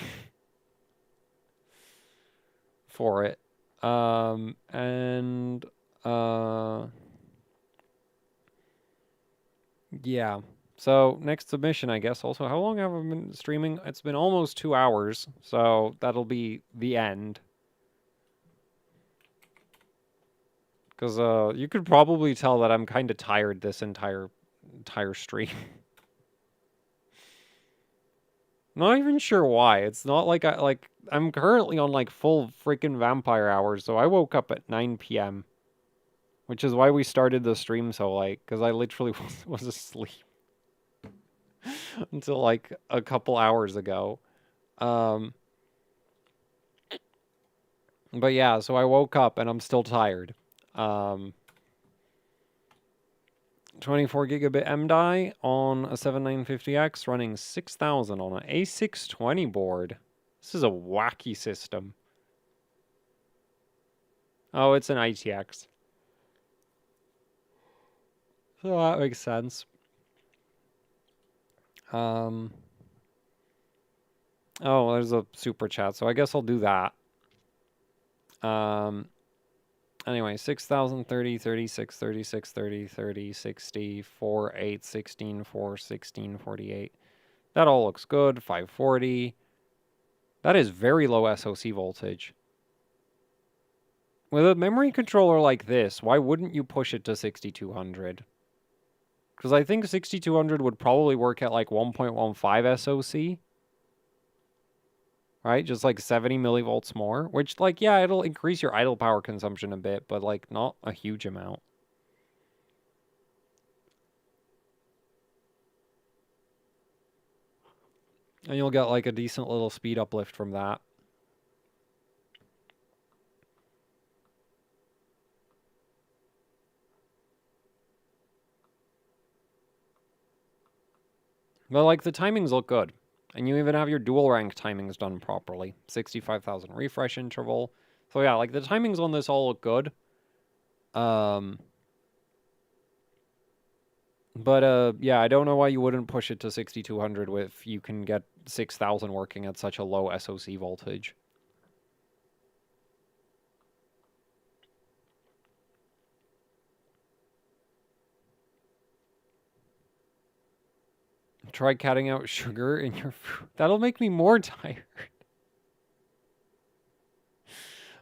S1: for it. And yeah. So next submission, I guess. Also, how long have I been streaming? It's been almost 2 hours, so that'll be the end. Because you could probably tell that I'm kind of tired this entire stream. Not even sure why. It's not like I'm currently on like full freaking vampire hours, so I woke up at 9 p.m. Which is why we started the stream so late, because I literally was asleep until like a couple hours ago. But yeah, so I woke up and I'm still tired. 24 gigabit MDI on a 7950X running 6000 on an A620 board. This is a wacky system. Oh, it's an ITX. So that makes sense. Oh, there's a super chat, so I guess I'll do that. Anyway, 6000, 30, 36, 36, 30, 30, 60, 4, 8, 16, 4, 16, 48, That all looks good. 540. That is very low SoC voltage. With a memory controller like this, why wouldn't you push it to 6200? Because I think 6200 would probably work at like 1.15 SoC. Right? Just like 70 millivolts more. Which, like, yeah, it'll increase your idle power consumption a bit, but like not a huge amount. And you'll get like a decent little speed uplift from that. But like the timings look good. And you even have your dual rank timings done properly. 65,000 refresh interval. So yeah, like the timings on this all look good. But yeah, I don't know why you wouldn't push it to 6200 if you can get 6000 working at such a low SoC voltage. Try cutting out sugar in your food. That'll make me more tired.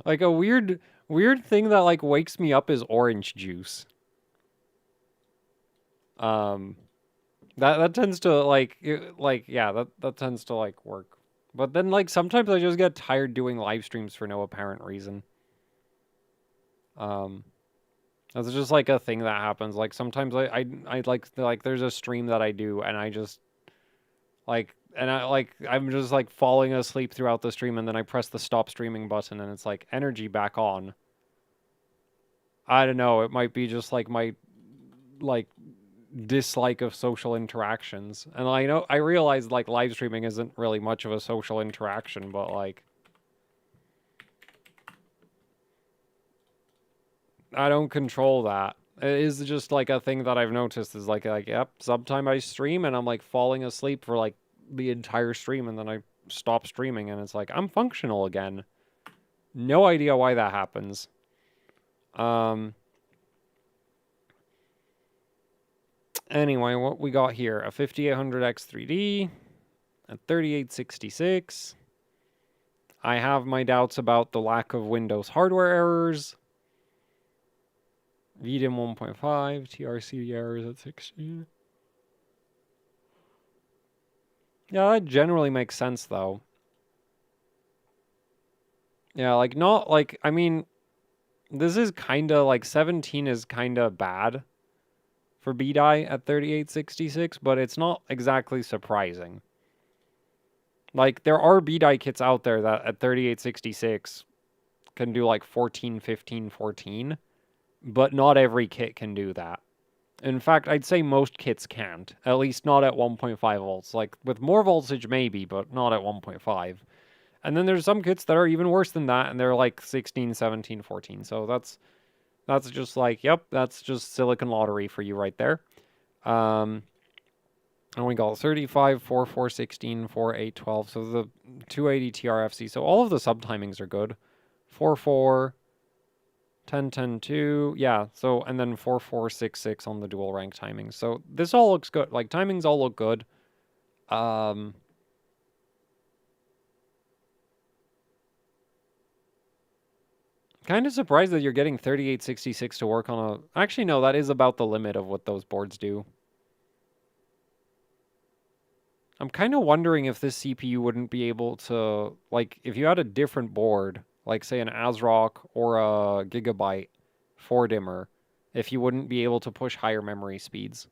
S1: Like a weird thing that like wakes me up is orange juice. That tends to like yeah, that tends to like work. But then like sometimes I just get tired doing live streams for no apparent reason. That's just like a thing that happens. Like sometimes I like there's a stream that I do and I just like and I'm just like falling asleep throughout the stream and then I press the stop streaming button and it's like energy back on. I don't know, it might be just like my like dislike of social interactions. And I realize like live streaming isn't really much of a social interaction, but like I don't control that. It is just like a thing that I've noticed is like yep, sometime I stream and I'm like falling asleep for like the entire stream and then I stop streaming and it's like I'm functional again. No idea why that happens. Anyway, what we got here, a 5800X3D, a 3866. I have my doubts about the lack of Windows hardware errors. VDIM 1.5, TRC errors at 16. Yeah, that generally makes sense, though. Yeah, like, not, like, I mean, this is kind of, like, 17 is kind of bad for BDI at 3866, but it's not exactly surprising. Like, there are BDI kits out there that at 3866 can do, like, 14, 15, 14, but not every kit can do that. In fact, I'd say most kits can't, at least not at 1.5 volts. Like, with more voltage, maybe, but not at 1.5. And then there's some kits that are even worse than that, and they're like 16, 17, 14. So that's just like, yep, that's just silicon lottery for you right there. And we got 35, 4, 4, 16, 4, 8, 12. So the 280 TRFC. So all of the subtimings are good. 4, 4, 10, 10, 2. Yeah, so, and then 4, 4, 6, 6 on the dual rank timings. So this all looks good. Like, timings all look good. Kind of surprised that you're getting 3866 to work on a... Actually, no, that is about the limit of what those boards do. I'm kind of wondering if this CPU wouldn't be able to... Like, if you had a different board, like, say, an ASRock or a Gigabyte 4-dimmer, if you wouldn't be able to push higher memory speeds.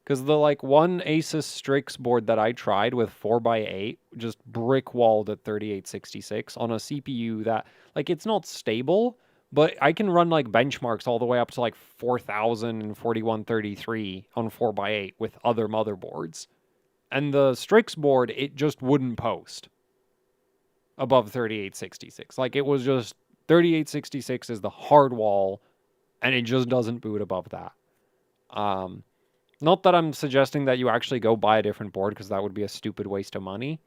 S1: Because the, like, one Asus Strix board that I tried with 4x8 just brick-walled at 3866 on a CPU that, like, it's not stable, but I can run, like, benchmarks all the way up to, like, 4000 and 4133 on 4x8 with other motherboards. And the Strix board, it just wouldn't post above 3866. Like, it was just 3866 is the hard wall, and it just doesn't boot above that. Not that I'm suggesting that you actually go buy a different board, because that would be a stupid waste of money.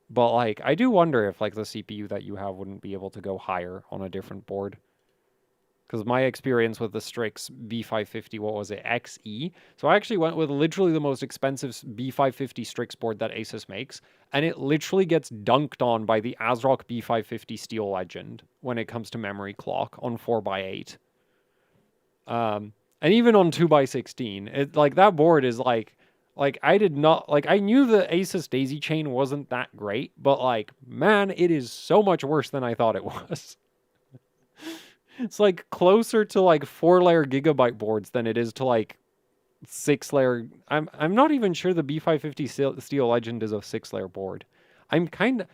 S1: But, like, I do wonder if, like, the CPU that you have wouldn't be able to go higher on a different board. because my experience with the Strix B550, what was it, XE? So I actually went with literally the most expensive B550 Strix board that Asus makes, and it literally gets dunked on by the ASRock B550 Steel Legend when it comes to memory clock on 4x8. And even on 2x16, it like that board is like I did not like I knew the Asus daisy chain wasn't that great, but like man, it is so much worse than I thought it was. It's like closer to like 4-layer gigabyte boards than it is to like 6-layer. I'm not even sure the B550 Steel Legend is a 6-layer board. I kind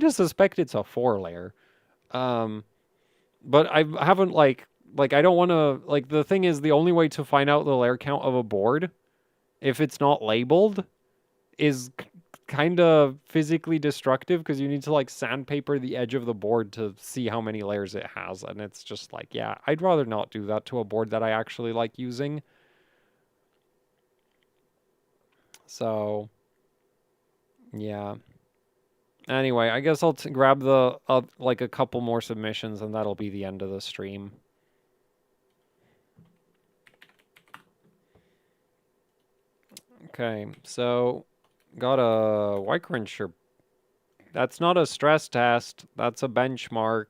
S1: of suspect it's a 4-layer. But I haven't like I don't want to like the thing is the only way to find out the layer count of a board if it's not labeled is kind of physically destructive because you need to like sandpaper the edge of the board to see how many layers it has, and it's just like, yeah, I'd rather not do that to a board that I actually like using. So yeah, anyway, I guess I'll grab the like a couple more submissions and that'll be the end of the stream. Okay, so got a Y-Cruncher. That's not a stress test. That's a benchmark.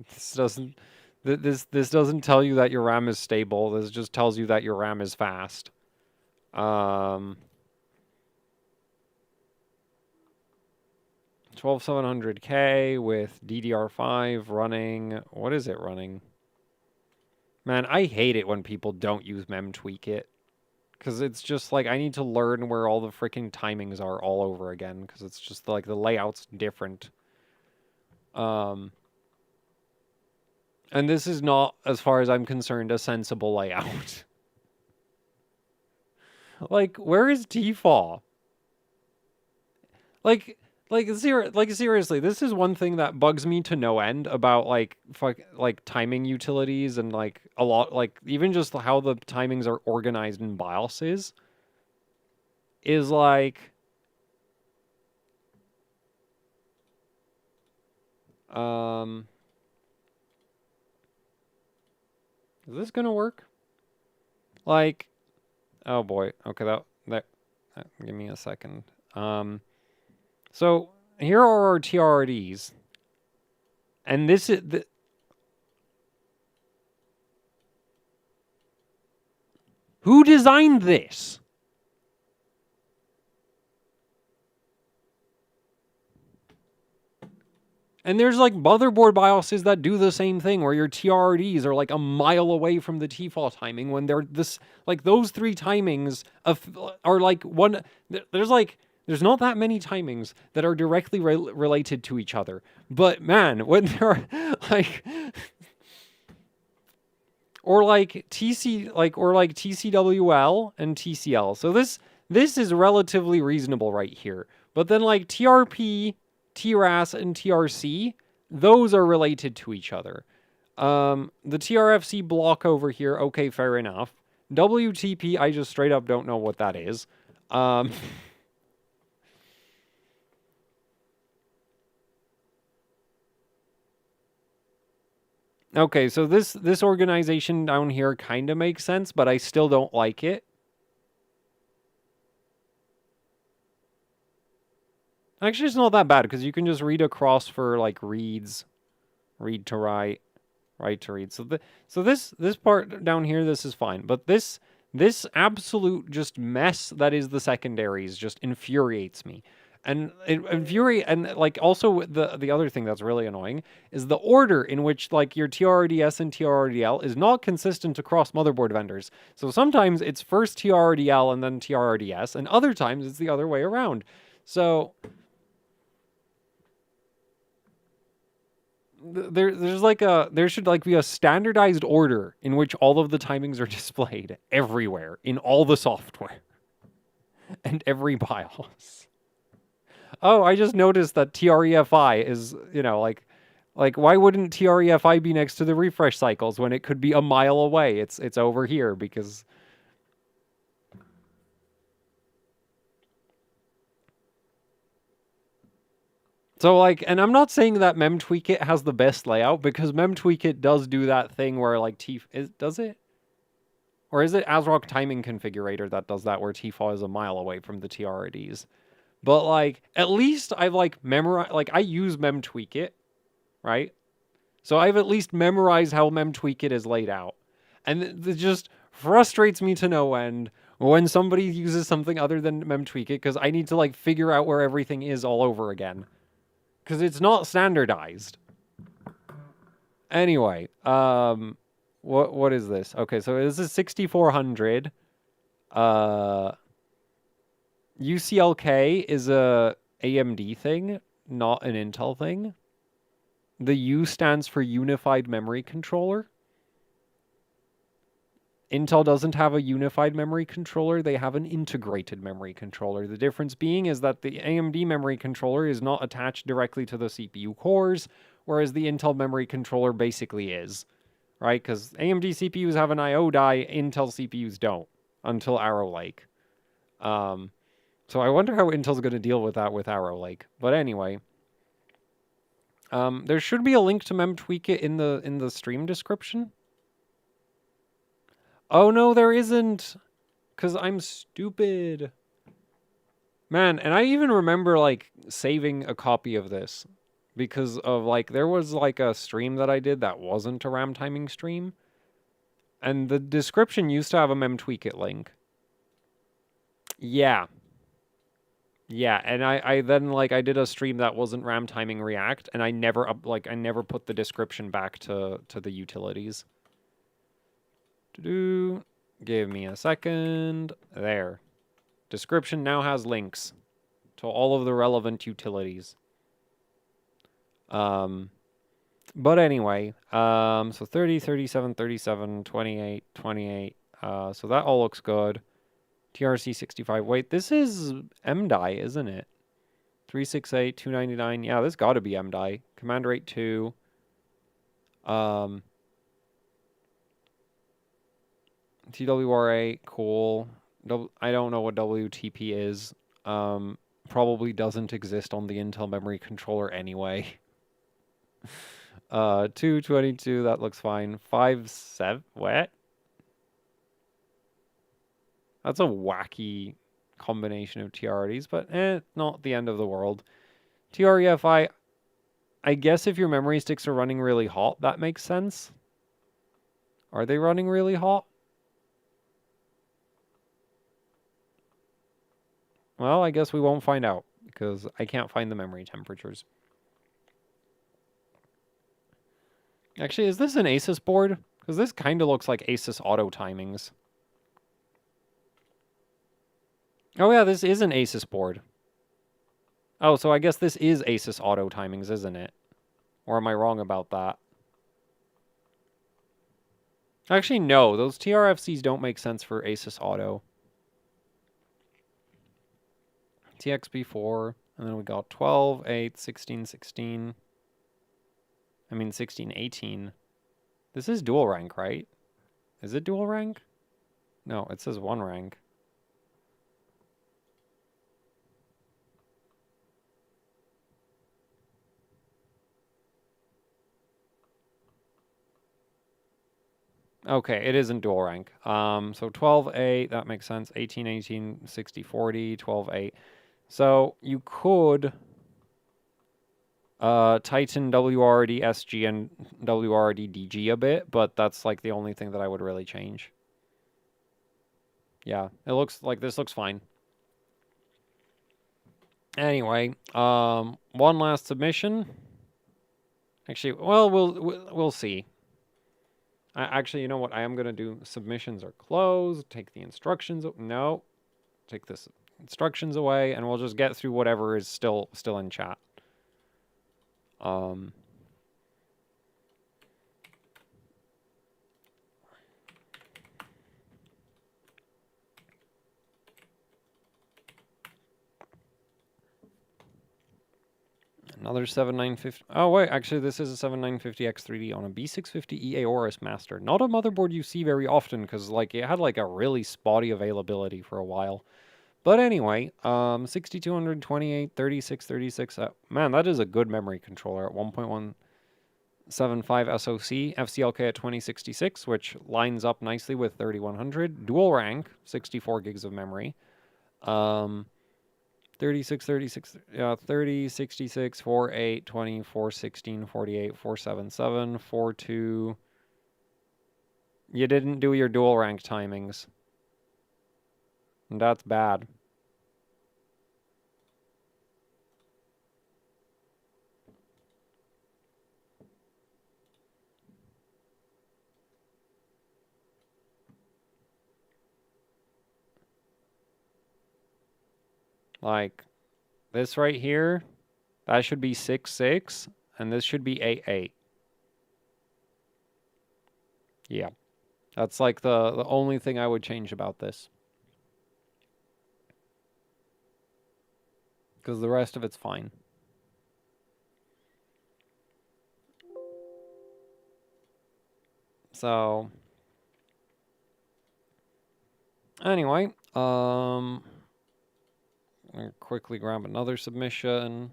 S1: This doesn't this doesn't tell you that your RAM is stable. This just tells you that your RAM is fast. 12700K with DDR5 running. What is it running? Man, I hate it when people don't use memtweak. Because it's just like I need to learn where all the freaking timings are all over again. Because it's just like the layout's different. And this is not, as far as I'm concerned, a sensible layout. Like, where is TFAW? Like seriously, this is one thing that bugs me to no end about like timing utilities and like a lot like even just how the timings are organized in BIOSes is like is this gonna work? Like, oh boy, okay, that give me a second. So here are our TRDs, and this is the. Who designed this? And there's like motherboard BIOSes that do the same thing where your TRDs are like a mile away from the TFAW timing when they're this like those three timings are like one there's not that many timings that are directly related to each other. But man, when there are like or like TCWL and TCL. So this is relatively reasonable right here. But then like TRP, TRAS, and TRC, those are related to each other. The TRFC block over here, okay, fair enough. WTP, I just straight up don't know what that is. Okay, so this organization down here kind of makes sense, but I still don't like it. Actually, it's not that bad because you can just read across for like reads, read to write, write to read. So this part down here, this is fine, but this absolute just mess that is the secondaries just infuriates me. And and like also the other thing that's really annoying is the order in which like your TRRDS and TRRDL is not consistent across motherboard vendors. So sometimes it's first TRRDL and then TRRDS, and other times it's the other way around. So there should like be a standardized order in which all of the timings are displayed everywhere in all the software and every BIOS. Oh, I just noticed that TREFI is, like why wouldn't TREFI be next to the refresh cycles when it could be a mile away? It's over here because So, like, and I'm not saying that MemTweakit has the best layout, because MemTweakit does do that thing where, like, does it? Or is it ASRock Timing Configurator that does that, where TFAW is a mile away from the TRDs? But, like, at least I've, like, memorized, like, I use MemTweakit, right? So I've at least memorized how MemTweakit is laid out. And it just frustrates me to no end when somebody uses something other than MemTweakit, because I need to, like, figure out where everything is all over again. Because it's not standardized. Anyway, what is this? Okay, so this is 6400. UCLK is a AMD thing, not an Intel thing. The U stands for Unified Memory Controller. Intel doesn't have a unified memory controller, they have an integrated memory controller. The difference being is that the AMD memory controller is not attached directly to the CPU cores, whereas the Intel memory controller basically is, right? Because AMD CPUs have an I/O die, Intel CPUs don't, until Arrow Lake. So I wonder how Intel's going to deal with that with Arrow Lake. But anyway, there should be a link to MemTweakit in the stream description. Oh no, there isn't, because I'm stupid. Man, and I even remember, like, saving a copy of this because of, like, there was, like, a stream that I did that wasn't a RAM timing stream, and the description used to have a MemTweakit link. Yeah. Yeah, and I then, like, I did a stream that wasn't RAM timing React, and I never I never put the description back to the utilities. Give me a second. There. Description now has links to all of the relevant utilities. But anyway, so 30, 37, 37, 28, 28. So that all looks good. TRC 65. Wait, this is MDI, isn't it? 368, 299. Yeah, this got to be MDI. Command rate 2. TWRA, cool. I don't know what WTP is. Probably doesn't exist on the Intel memory controller anyway. 222, that looks fine. 57, what? That's a wacky combination of TRDs, but not the end of the world. TREFI, I guess if your memory sticks are running really hot, that makes sense. Are they running really hot? Well, I guess we won't find out, because I can't find the memory temperatures. Actually, is this an Asus board? Because this kind of looks like Asus auto timings. Oh yeah, this is an Asus board. Oh, so I guess this is Asus auto timings, isn't it? Or am I wrong about that? Actually, no. Those TRFCs don't make sense for Asus auto. TXB4, and then we got 12, 8, 16, 16. I mean, 16, 18. This is dual rank, right? Is it dual rank? No, it says one rank. Okay, it isn't dual rank. So 12, 8, that makes sense. 18, 18, 60, 40, 12, 8. So you could tighten WRD SG and WRD DG a bit, but that's like the only thing that I would really change. Yeah, it looks like this looks fine. Anyway, one last submission. Actually, well, we'll see. Actually, you know what I am gonna do? Submissions are closed. Take the instructions. No, take this instructions away, and we'll just get through whatever is still in chat. Another 7950. Oh, wait, actually, this is a 7950X3D on a B650 EA Aorus Master. Not a motherboard you see very often, because, like, it had, like, a really spotty availability for a while. But anyway, 6228, 3636. Man, that is a good memory controller at 1.175 SoC, FCLK at 2066, which lines up nicely with 3100. Dual rank, 64 gigs of memory. 36, 36, 30, 66, 48, 20, 416, 48, 477, 42. You didn't do your dual rank timings. And that's bad. Like, this right here, that should be 6.6, and this should be 8.8. Yeah. That's like the only thing I would change about this. Because the rest of it's fine. So, anyway, I'll quickly grab another submission.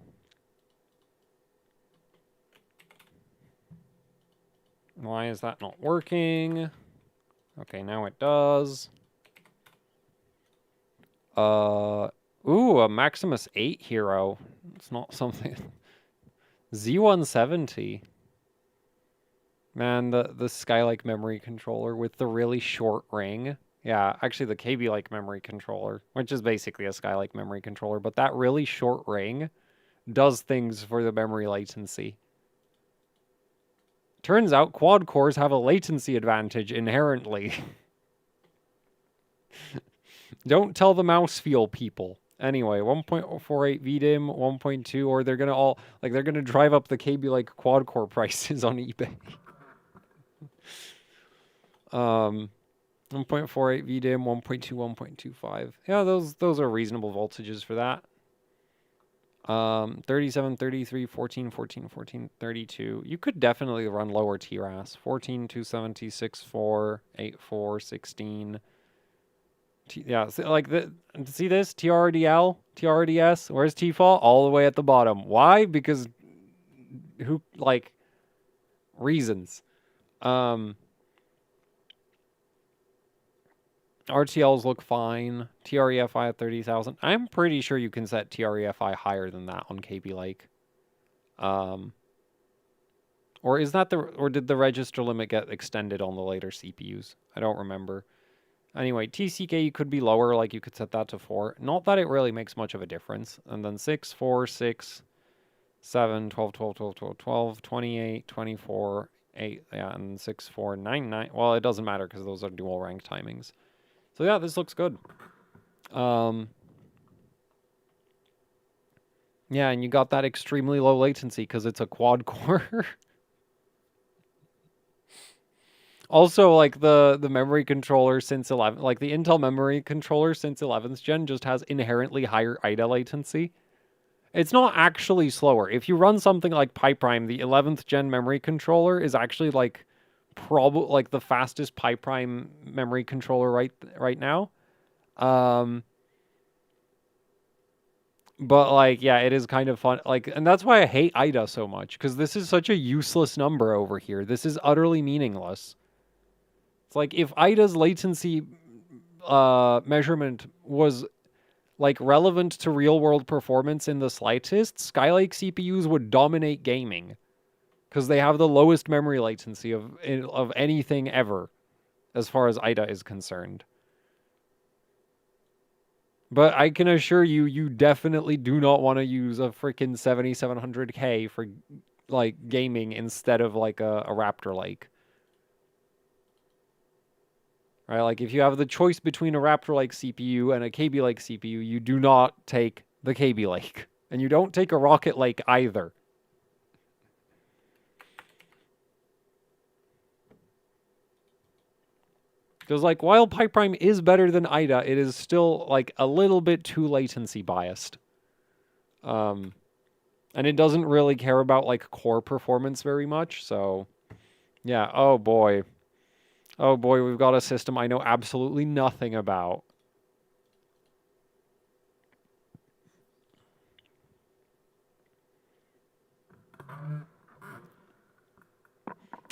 S1: Why is that not working? Okay, now it does. Ooh, a Maximus 8 hero. It's not something. Z170. Man, the Skylake memory controller with the really short ring. Yeah, actually the KB-like memory controller, which is basically a Skylake memory controller, but that really short ring does things for the memory latency. Turns out quad cores have a latency advantage inherently. Don't tell the mouse feel people. Anyway, 1.48 VDIM, 1.2, or they're gonna all they're gonna drive up the KB-like quad core prices on eBay. 1.48 VDIM, 1.2, 1.25. Yeah, those are reasonable voltages for that. 37, 33, 14, 14, 14, 32. You could definitely run lower TRAS. 14, 276, 4, 8, 4, 16. Yeah, see, like see this? TRDL, TRDS. Where's T-Fall? All the way at the bottom. Why? Because reasons. RTLs look fine. TREFI at 30,000. I'm pretty sure you can set TREFI higher than that on KB Lake. Or is that or did the register limit get extended on the later CPUs? I don't remember. Anyway, TCK could be lower, like you could set that to 4. Not that it really makes much of a difference. And then 6, 4, 6, 7, 12, 12, 12, 12, 12, 28, 24, 8, yeah, and 6, 4, 9, 9. Well, it doesn't matter because those are dual rank timings. So yeah, this looks good. Yeah, and you got that extremely low latency because it's a quad core. Also, like the memory controller since 11, like the Intel memory controller since 11th gen just has inherently higher IDA latency. It's not actually slower. If you run something like PyPrime, the 11th gen memory controller is actually like probably like the fastest PyPrime memory controller right now. But like, yeah, it is kind of fun. Like, and that's why I hate IDA so much, because this is such a useless number over here. This is utterly meaningless. It's like if IDA's latency measurement was like relevant to real world performance in the slightest, Skylake CPUs would dominate gaming because they have the lowest memory latency of anything ever as far as IDA is concerned. But I can assure you, you definitely do not want to use a freaking 7700K for like gaming instead of like a Raptor Lake. Right? Like if you have the choice between a Raptor Lake CPU and a KB Lake CPU, you do not take the KB Lake. And you don't take a Rocket Lake either. Because like while PyPrime is better than IDA, it is still like a little bit too latency biased. And it doesn't really care about like core performance very much, so yeah, oh boy. Oh boy, we've got a system I know absolutely nothing about.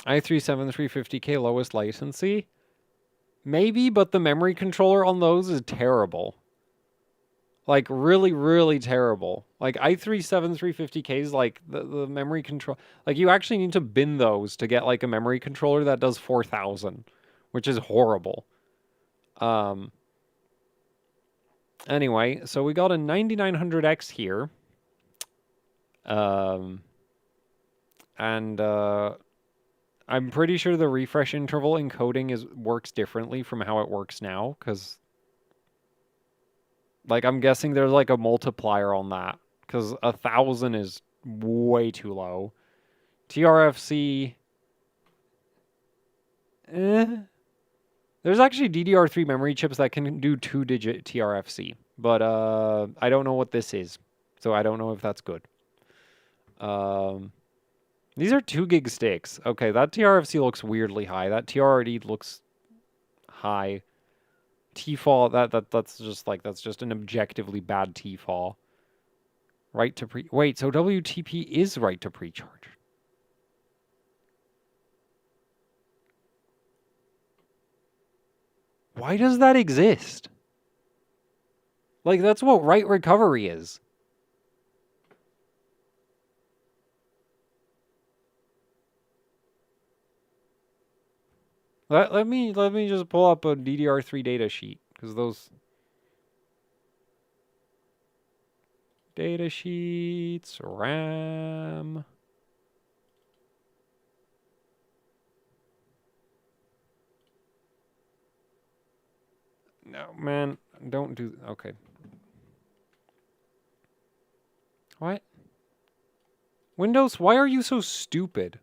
S1: i3-7350K lowest latency? Maybe, but the memory controller on those is terrible. Like, really, really terrible. Like, i3-7350K is like the memory control. Like, you actually need to bin those to get like a memory controller that does 4,000, which is horrible. Anyway, so we got a 9900X here. And I'm pretty sure the refresh interval encoding works differently from how it works now, because like I'm guessing there's like a multiplier on that, because 1,000 is way too low. TRFC, there's actually DDR3 memory chips that can do 2-digit TRFC, but I don't know what this is, so I don't know if that's good. These are 2 gig sticks. Okay, that TRFC looks weirdly high. That TRRD looks high. TFAW, that's just an objectively bad TFAW. Right to wait, so WTP is right to precharge. Why does that exist? Like, that's what write recovery is. Let me just pull up a DDR3 data sheet, because those data sheets, RAM. No, man, don't do. Okay. What? Windows, why are you so stupid?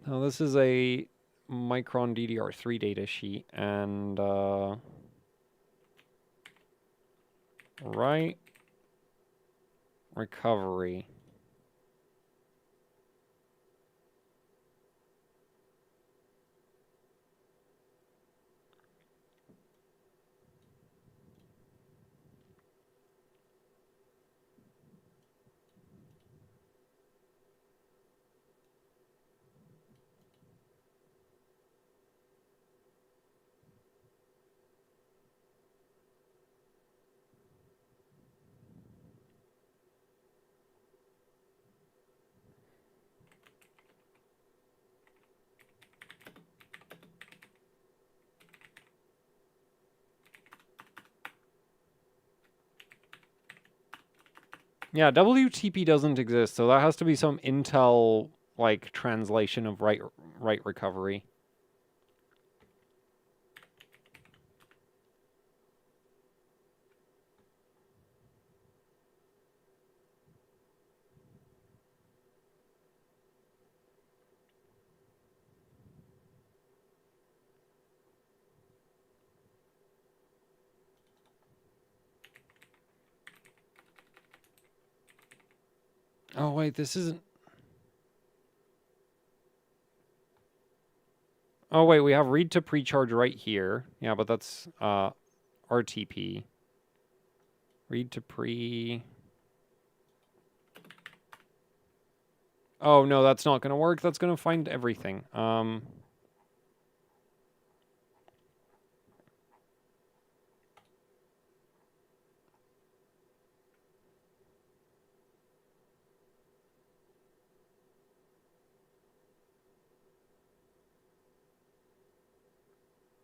S1: Now, this is a Micron DDR3 data sheet, and write recovery. Yeah, WTP doesn't exist, so that has to be some Intel like translation of write recovery. Oh wait, this isn't. Oh wait, we have read to precharge right here. Yeah, but that's RTP. Read to pre. Oh no, that's not gonna work. That's gonna find everything.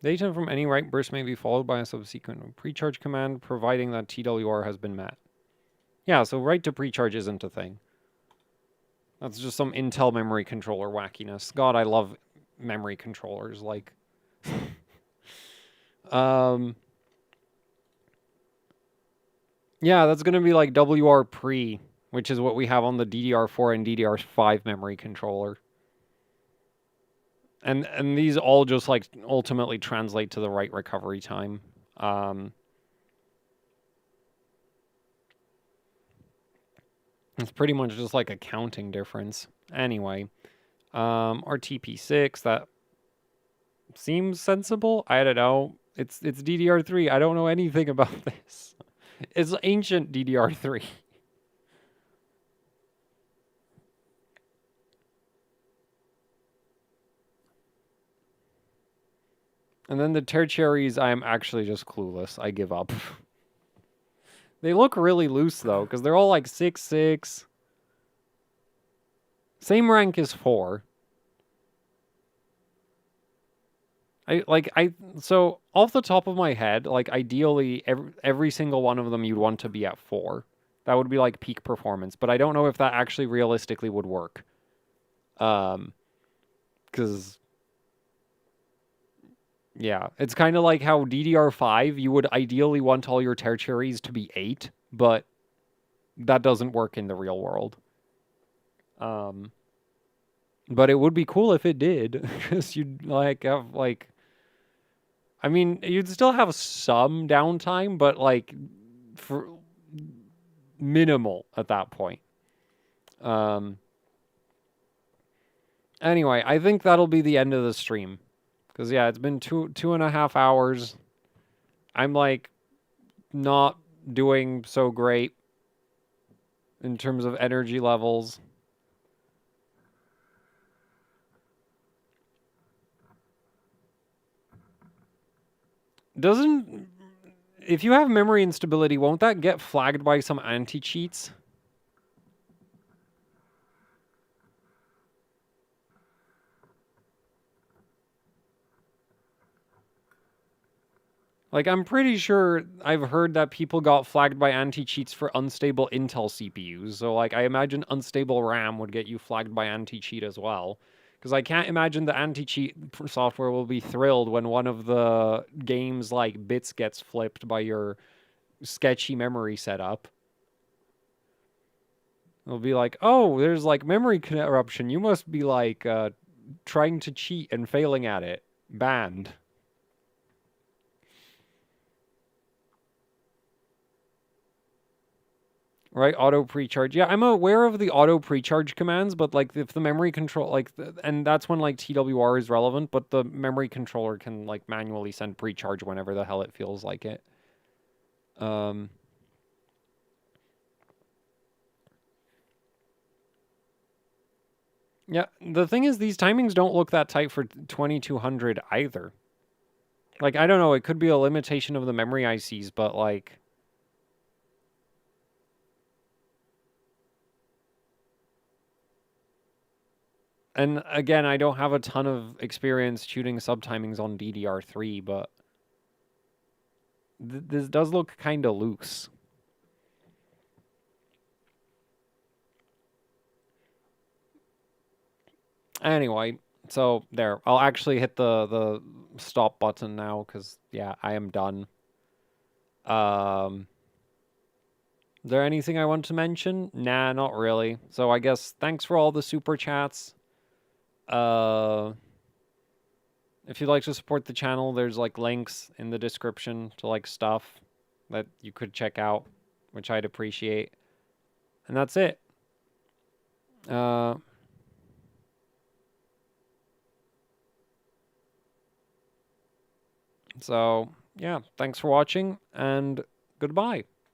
S1: Data from any write burst may be followed by a subsequent precharge command, providing that TWR has been met. Yeah, so write to precharge isn't a thing. That's just some Intel memory controller wackiness. God, I love memory controllers. Like, yeah, that's gonna be like WR pre, which is what we have on the DDR4 and DDR5 memory controller. And these all just like ultimately translate to the write recovery time. It's pretty much just like a counting difference. Anyway, RTP6, that seems sensible. I don't know. It's DDR3. I don't know anything about this. It's ancient DDR3. And then the tertiaries, I'm actually just clueless. I give up. They look really loose, though, because they're all like 6.6. Same rank as 4. So off the top of my head, like ideally every single one of them you'd want to be at 4. That would be like peak performance, but I don't know if that actually realistically would work. Because yeah, it's kind of like how DDR5 you would ideally want all your tertiaries to be 8, but that doesn't work in the real world. But it would be cool if it did, because you'd like have like, I mean, you'd still have some downtime, but like for minimal at that point. Anyway, I think that'll be the end of the stream, because yeah, it's been 2.5 hours. I'm like not doing so great in terms of energy levels. Doesn't, if you have memory instability, won't that get flagged by some anti-cheats? Like, I'm pretty sure I've heard that people got flagged by anti-cheats for unstable Intel CPUs. So, like, I imagine unstable RAM would get you flagged by anti-cheat as well. Because I can't imagine the anti-cheat software will be thrilled when one of the game's, like, bits gets flipped by your sketchy memory setup. It'll be like, oh, there's, like, memory corruption. You must be, like, trying to cheat and failing at it. Banned. Right, auto pre-charge. Yeah, I'm aware of the auto pre-charge commands, but like if the memory control, like, and that's when like TWR is relevant, but the memory controller can like manually send pre-charge whenever the hell it feels like it. Yeah, the thing is, these timings don't look that tight for 2200 either. Like, I don't know, it could be a limitation of the memory ICs, but like, and again, I don't have a ton of experience shooting subtimings on DDR3, but this does look kind of loose. Anyway, so there. I'll actually hit the stop button now because yeah, I am done. Is there anything I want to mention? Nah, not really. So I guess thanks for all the super chats. If you'd like to support the channel, there's like links in the description to like stuff that you could check out, which I'd appreciate. And that's it. So yeah, thanks for watching and goodbye.